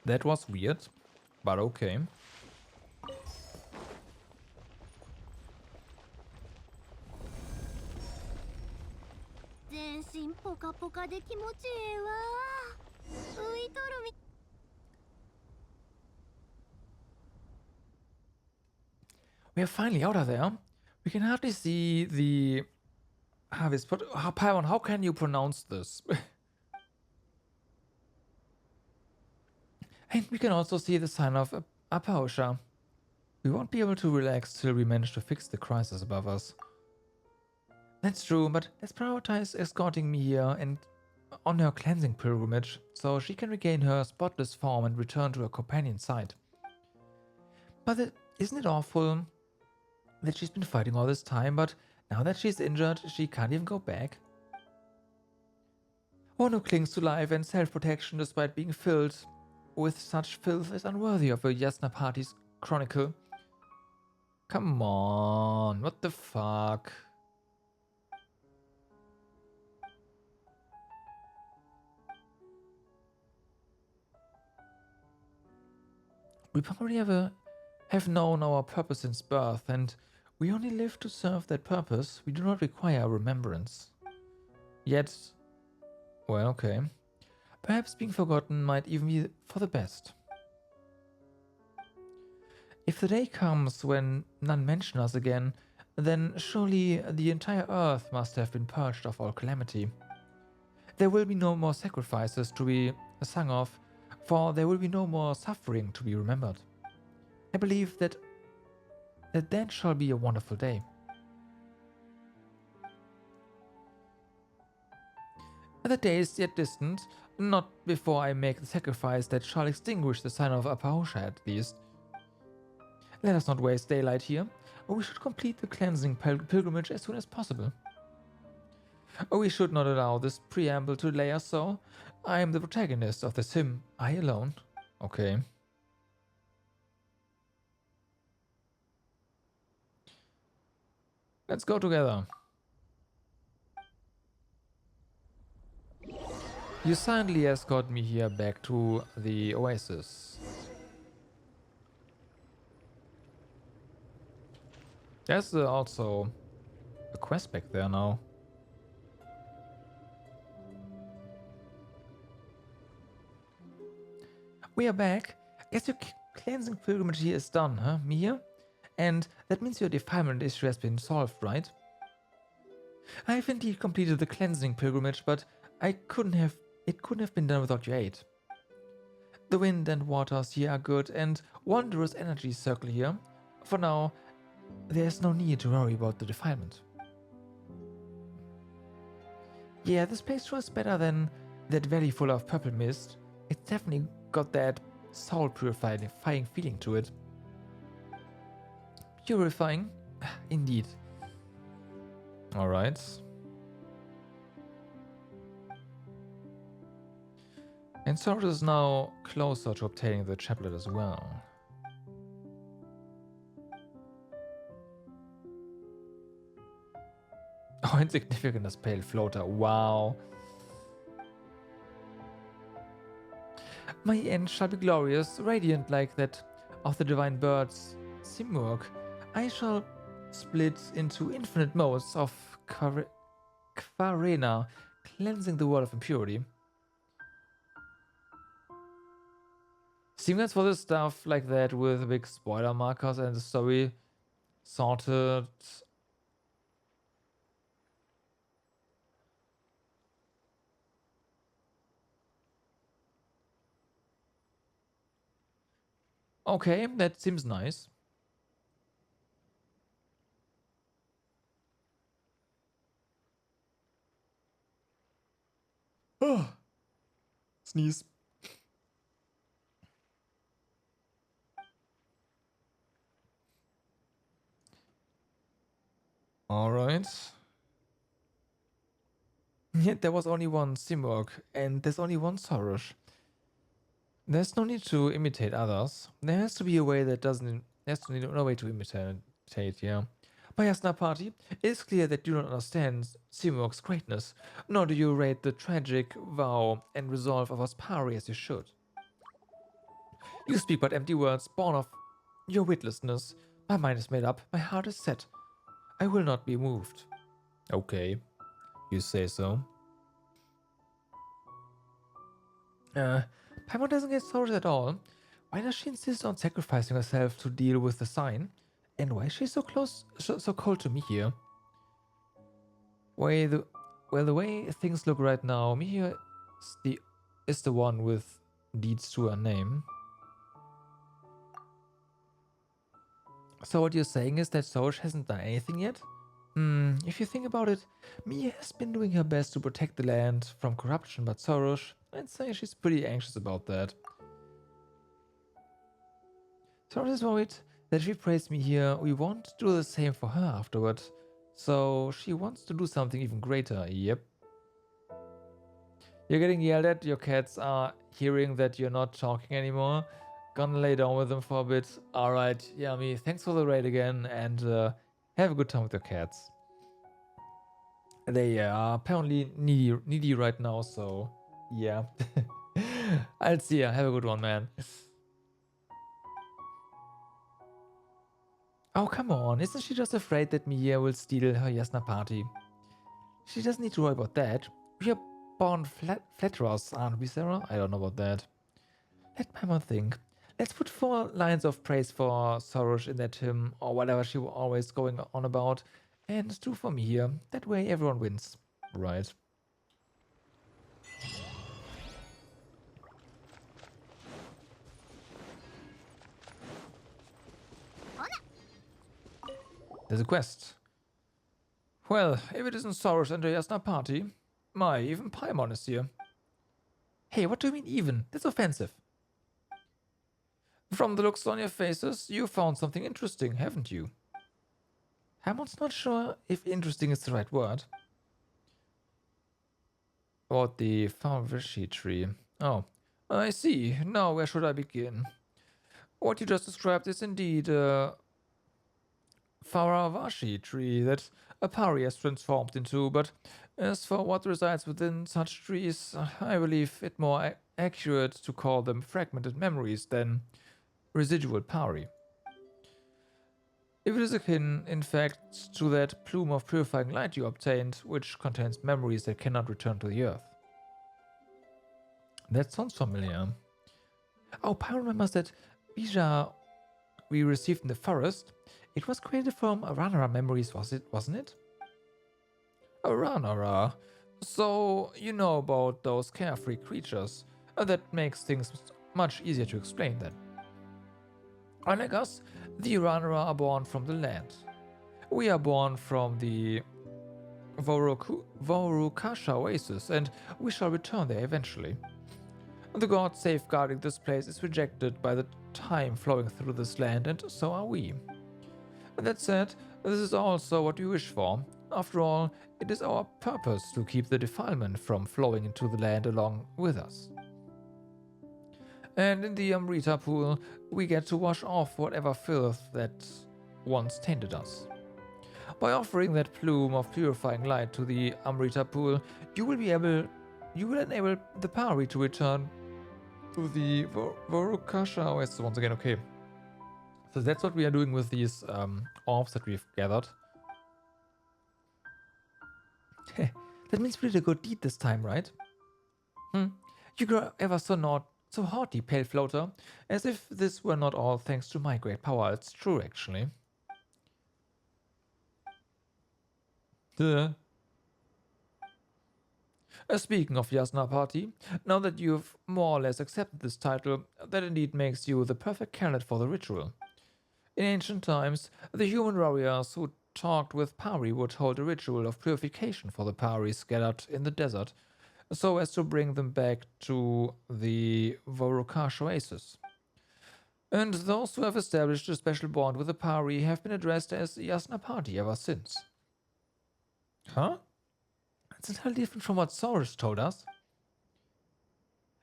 That was weird, but okay. We are finally out of there. We can hardly see the harvest, but Paimon, how can you pronounce this? And we can also see the sign of Apaosha. We won't be able to relax till we manage to fix the crisis above us. That's true, but let's prioritize escorting me here and on her cleansing pilgrimage, so she can regain her spotless form and return to her companion's side. But isn't it awful that she's been fighting all this time, but now that she's injured, she can't even go back? One who clings to life and self-protection despite being filled with such filth is unworthy of a Yasna party's chronicle. Come on, what the fuck? We probably have known our purpose since birth, and we only live to serve that purpose. We do not require remembrance. Yet, well, okay. Perhaps being forgotten might even be for the best. If the day comes when none mention us again, then surely the entire earth must have been purged of all calamity. There will be no more sacrifices to be sung of, for there will be no more suffering to be remembered. I believe that shall be a wonderful day. The day is yet distant, not before I make the sacrifice that shall extinguish the sign of Apahosha at least. Let us not waste daylight here. We should complete the cleansing pilgrimage as soon as possible. We should not allow this preamble to delay us so. I am the protagonist of this hymn, I alone. Okay. Let's go together. You silently escort me here back to the oasis. There's also a quest back there now. We are back. Guess your cleansing pilgrimage here is done, huh, Mia? And that means your defilement issue has been solved, right? I have indeed completed the cleansing pilgrimage, but it couldn't have been done without your aid. The wind and waters here are good, and wondrous energies circle here. For now, there's no need to worry about the defilement. Yeah, this place sure is better than that valley full of purple mist. It's definitely got that soul-purifying feeling to it. Purifying? Indeed. Alright. And Soros is now closer to obtaining the chaplet as well. Oh, insignificant as pale floater. Wow. My end shall be glorious, radiant like that of the divine birds, Simurg. I shall split into infinite modes of Kvarena, cleansing the world of impurity. Seeing that's for the stuff like that with big spoiler markers and the story sorted. Okay, that seems nice. Oh, sneeze. All right. Yet there was only one Simurg, and there's only one Soros. There's no need to imitate others. There has to be a way that doesn't. There's no way to imitate, yeah. By Yasna party, it is clear that you don't understand Simurg's greatness, nor do you rate the tragic vow and resolve of Aspari as you should. You speak but empty words, born of your witlessness. My mind is made up, my heart is set. I will not be moved. Okay, you say so. Paimon doesn't get sorted at all. Why does she insist on sacrificing herself to deal with the sign? And why is she so close, so cold to me here? Well, the way things look right now, Mihir is the one with deeds to her name. So what you're saying is that Soros hasn't done anything yet? If you think about it, Mia has been doing her best to protect the land from corruption, but Soros, I'd say she's pretty anxious about that. Soros is worried that if we praise me here, we won't do the same for her afterward. So she wants to do something even greater. Yep. You're getting yelled at, your cats are hearing that you're not talking anymore. Gonna lay down with them for a bit. Alright, Yami, thanks for the raid again, and have a good time with your cats. They are apparently needy right now, so yeah. I'll see ya. Have a good one, man. Oh, come on. Isn't she just afraid that Mia will steal her Yasna party? She doesn't need to worry about that. We are born flatterers, aren't we, Sarah? I don't know about that. Let Mama think. Let's put 4 lines of praise for Soros in that hymn, or whatever she was always going on about, and 2 for me here. That way everyone wins. Right. There's a quest. Well, if it isn't Soros and the Yasna party, my, even Paimon is here. Hey, what do you mean even? That's offensive. From the looks on your faces, you found something interesting, haven't you? Paimon's not sure if interesting is the right word. About the Farvishi tree. Oh, I see. Now where should I begin? What you just described is indeed a Faravashi tree that a pari has transformed into, but as for what resides within such trees, I believe it more accurate to call them fragmented memories than residual pari. If it is akin, in fact, to that plume of purifying light you obtained, which contains memories that cannot return to the earth. That sounds familiar. Oh, Pyro remembers that Bija we received in the forest. It was created from Aranara memories, wasn't it? Aranara. So, you know about those carefree creatures. That makes things much easier to explain then. Unlike us, the Aranara are born from the land. We are born from the Vorukasha oasis, and we shall return there eventually. The god safeguarding this place is rejected by the time flowing through this land, and so are we. That said, this is also what we wish for. After all, it is our purpose to keep the defilement from flowing into the land along with us. And in the Amrita pool, we get to wash off whatever filth that once tainted us. By offering that plume of purifying light to the Amrita pool, you will enable the Pari to return to the Vorukasha oasis once again. Okay. So that's what we are doing with these orbs that we've gathered. That means we did a good deed this time, right? You grow ever so haughty, pale floater, as if this were not all thanks to my great power. It's true, actually. Speaking of Yasna Party, now that you've more or less accepted this title, that indeed makes you the perfect candidate for the ritual. In ancient times, the human warriors who talked with Pari would hold a ritual of purification for the Pari scattered in the desert, so as to bring them back to the Vorukash oasis. And those who have established a special bond with the Pari have been addressed as Yasna Party ever since. Huh? That's entirely different from what Soros told us.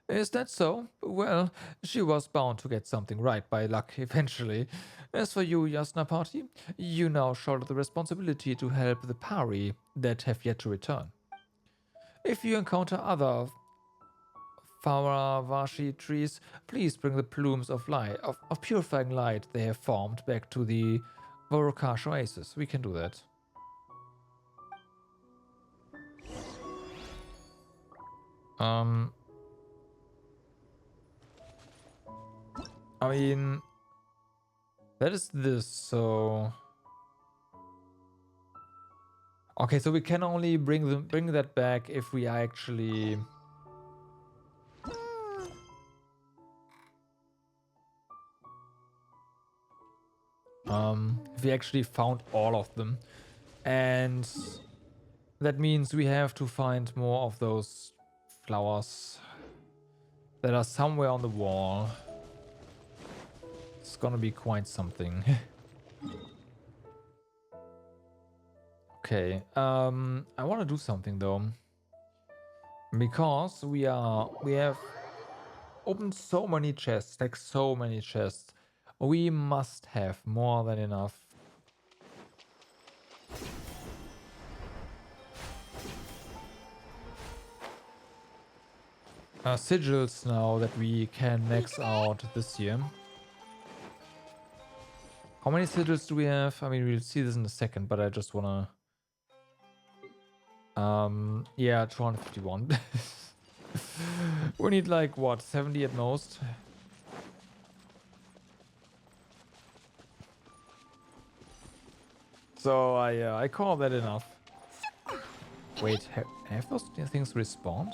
Is that so? Well, she was bound to get something right by luck eventually. As for you, Yasna Party, you now shoulder the responsibility to help the Pari that have yet to return. If you encounter other Faravashi trees, please bring the plumes of light, of purifying light they have formed back to the Vorukash oasis. We can do that. I mean, that is this, so... Okay, so we can only bring that back if we are actually... if we actually found all of them. And that means we have to find more of those flowers that are somewhere on the wall. It's gonna be quite something. Okay, I want to do something though, because we have opened so many chests, like so many chests. We must have more than enough. Sigils now that we can max out this year. How many sigils do we have? I mean, we'll see this in a second, but I just wanna... yeah, 251. We need like, what, 70 at most? So I call that enough. Wait, have those things respawned?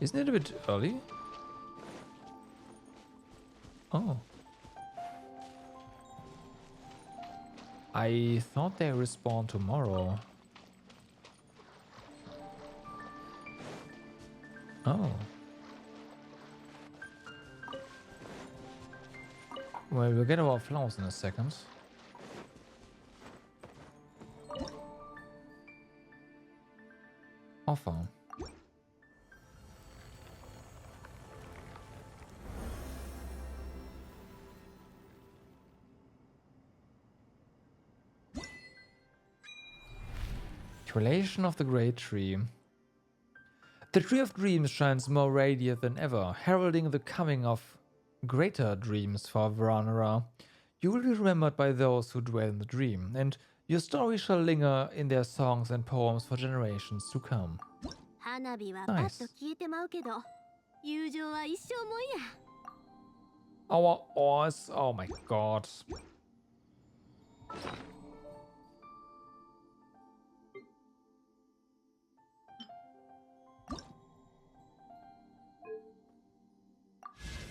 Isn't it a bit early? Oh. I thought they respawn tomorrow. Oh. Well, we'll get our flowers in a second. Offer. Relation of the Great Tree. The Tree of Dreams shines more radiant than ever, heralding the coming of greater dreams for Varanara. You will be remembered by those who dwell in the dream, and your story shall linger in their songs and poems for generations to come. 花火はパッと消えてまうけど、友情は一生もんや。 Our oars, oh my god.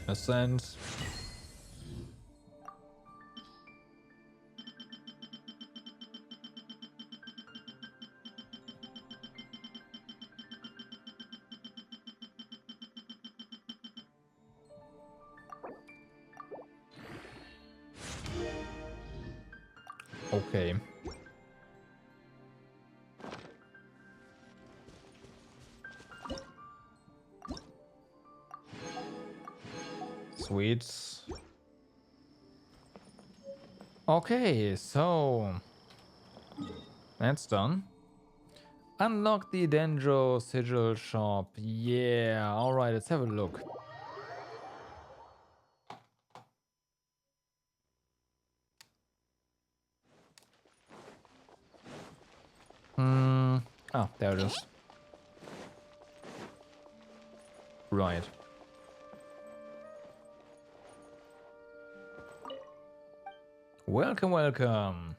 Ascent. Okay. Sweet. Okay, so that's done. Unlock the Dendro Sigil shop. Yeah, alright, let's have a look. Ah, there it is. Right. Welcome, welcome.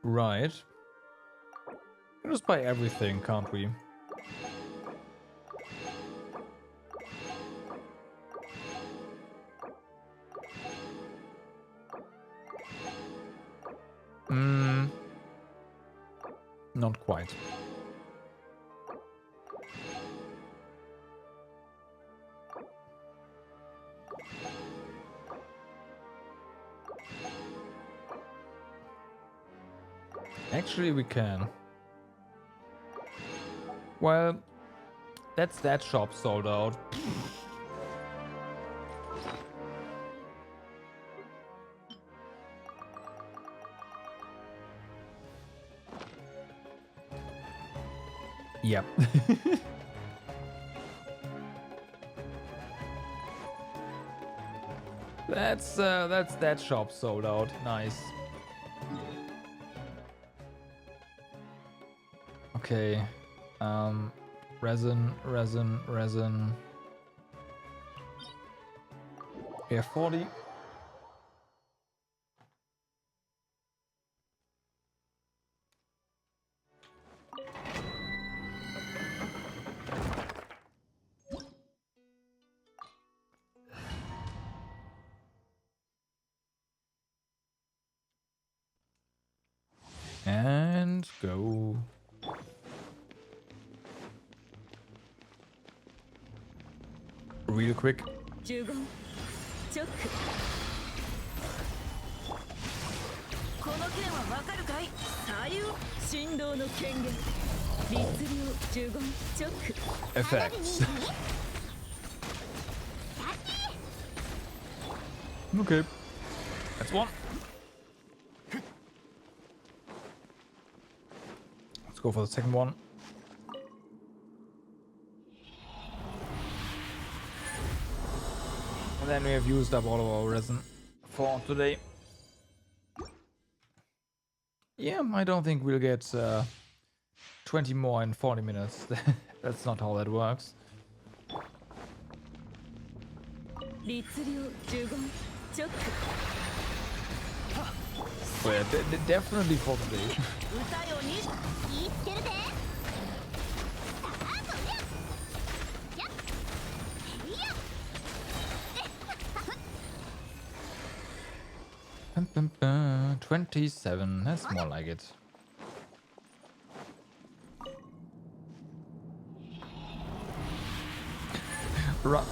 Right. We can just buy everything, can't we? Not quite. Actually, we can. Well, that's that shop sold out. Yep. That's that shop sold out. Nice. Okay. Resin. We have 40. And go. Real quick. 15チョックこの剣はわかるかい左右振動の権限律令15チョック Effects. Okay. That's one. Let's go for the second one. And then we have used up all of our resin for today. Yeah, I don't think we'll get 20 more in 40 minutes. That's not how that works. 律令15チョック Well, definitely for today. 歌よに言ってるでさあこりゃやっへいや 27, that's more like it.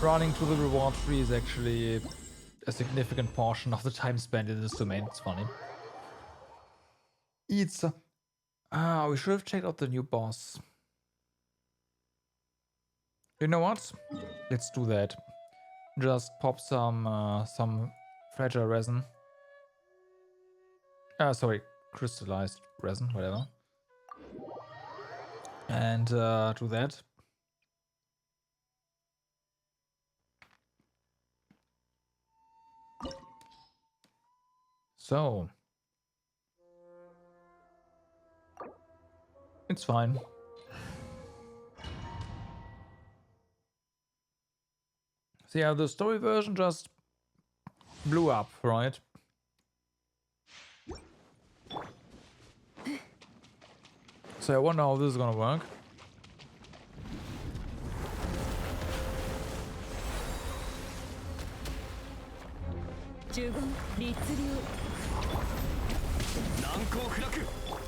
Running to the reward tree is actually a significant portion of the time spent in this domain. It's funny. It's we should have checked out the new boss. You know what? Let's do that. Just pop some fragile resin. Sorry, crystallized resin, whatever. And do that. So it's fine. So yeah, the story version just blew up, right? So I wonder how this is gonna work.15律令難攻不落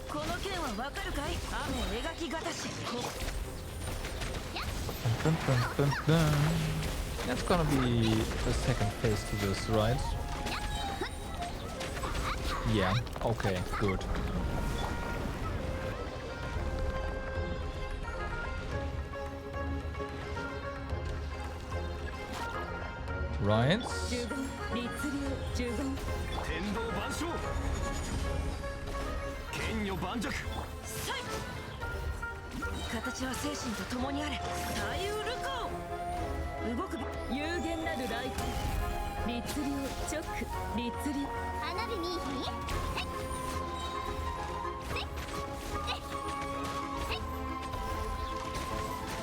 この剣はわかるかい雨描きがたしこ Dun, dun, dun, dun. That's gonna be the second phase to this, right? Yeah, okay, good. Right? 15律令15天道万象剣女盤石形は精神と共にあれ左右ルコー動く有限なるライト律令チョック律令花火見いひんはいはいはい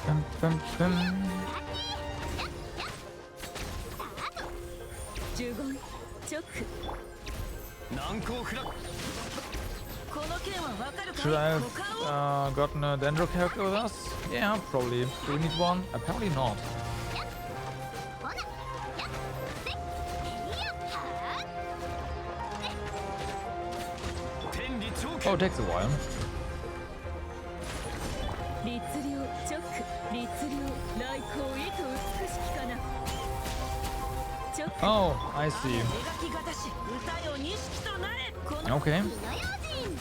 Dun, dun, dun. 15チョック難攻不落この剣はわかるかい Should I 股間 have gotten a Dendro character with us? Yeah, probably. Do we need one? Apparently not. ほなやっせへいやは天理長 Oh, 剣 it takes a while. 律令チョック律令来光意図美しきかなチョック Oh, I 雨 see. 描きがたし歌よ錦となれこの Okay. 火の用心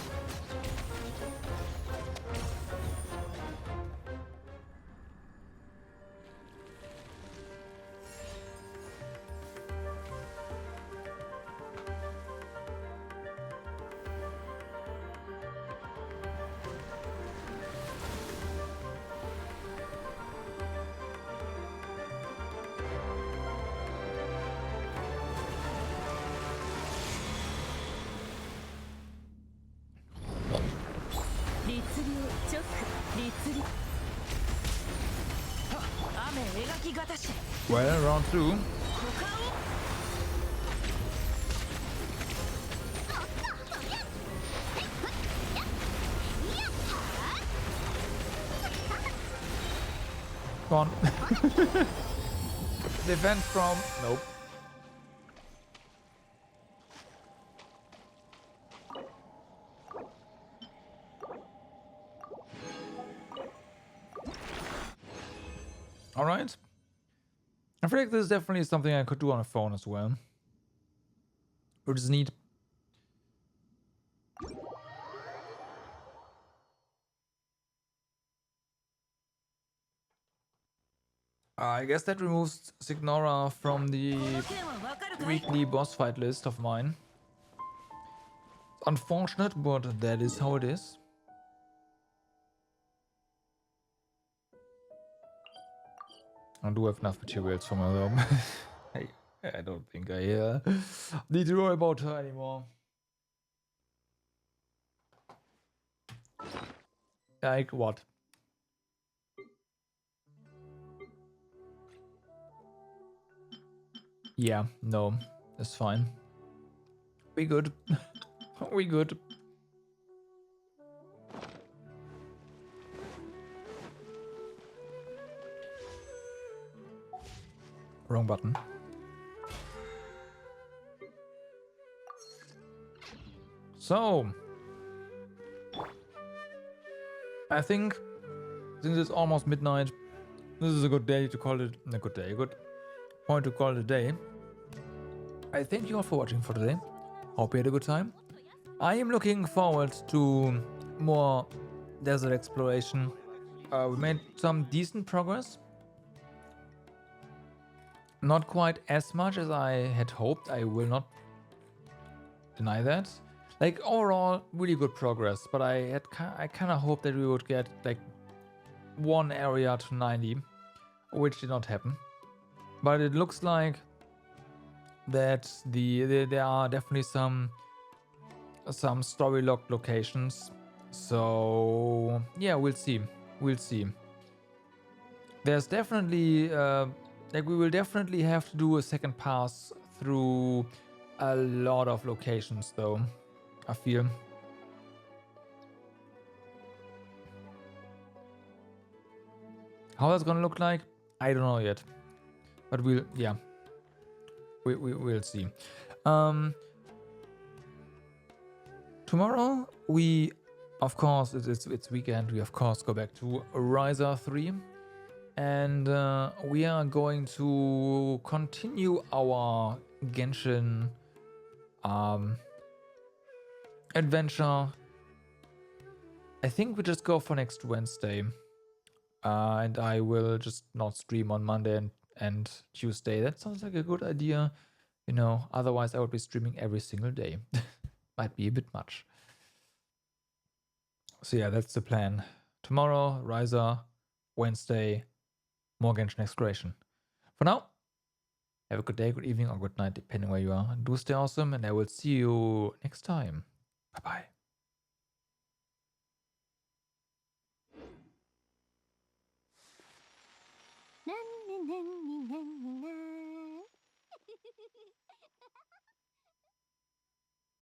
律令チョック律令雨描きがたし Well, round two. 股間を Come on. Defense from... Nope. Alright. I feel like this is definitely something I could do on a phone as well. Which is neat. I guess that removes Signora from the この件はわかるかい？ weekly boss fight list of mine. Unfortunate, but that is how it is. I do have enough materials for my job. I don't think I need to worry about her anymore. Like what? Yeah, no, it's fine. We good. We good. Wrong button. So, I think since it's almost midnight, this is a good day to call it a good day. A good point to call it a day. I thank you all for watching for today. Hope you had a good time. I am looking forward to more desert exploration. We made some decent progress. Not quite as much as I had hoped. I will not deny that. Like overall, really good progress. But I kind of hoped that we would get like one area to 90, which did not happen. But it looks like that there are definitely some story locked locations. So yeah, we'll see. We'll see. There's definitely like we will definitely have to do a second pass through a lot of locations though, I feel. How that's gonna look like, I don't know yet. But we'll see. Tomorrow we, of course, it's weekend. We of course go back to Ryza 3, and we are going to continue our Genshin adventure. I think we just go for next Wednesday, and I will just not stream on Monday and Tuesday. That sounds like a good idea. You know, otherwise I would be streaming every single day. Might be a bit much. So yeah, that's the plan. Tomorrow, Ryza, Wednesday, more Genshin exploration. For now, have a good day, good evening, or good night, depending where you are. Do stay awesome, and I will see you next time. Bye-bye. Na, na, na, na, na, na.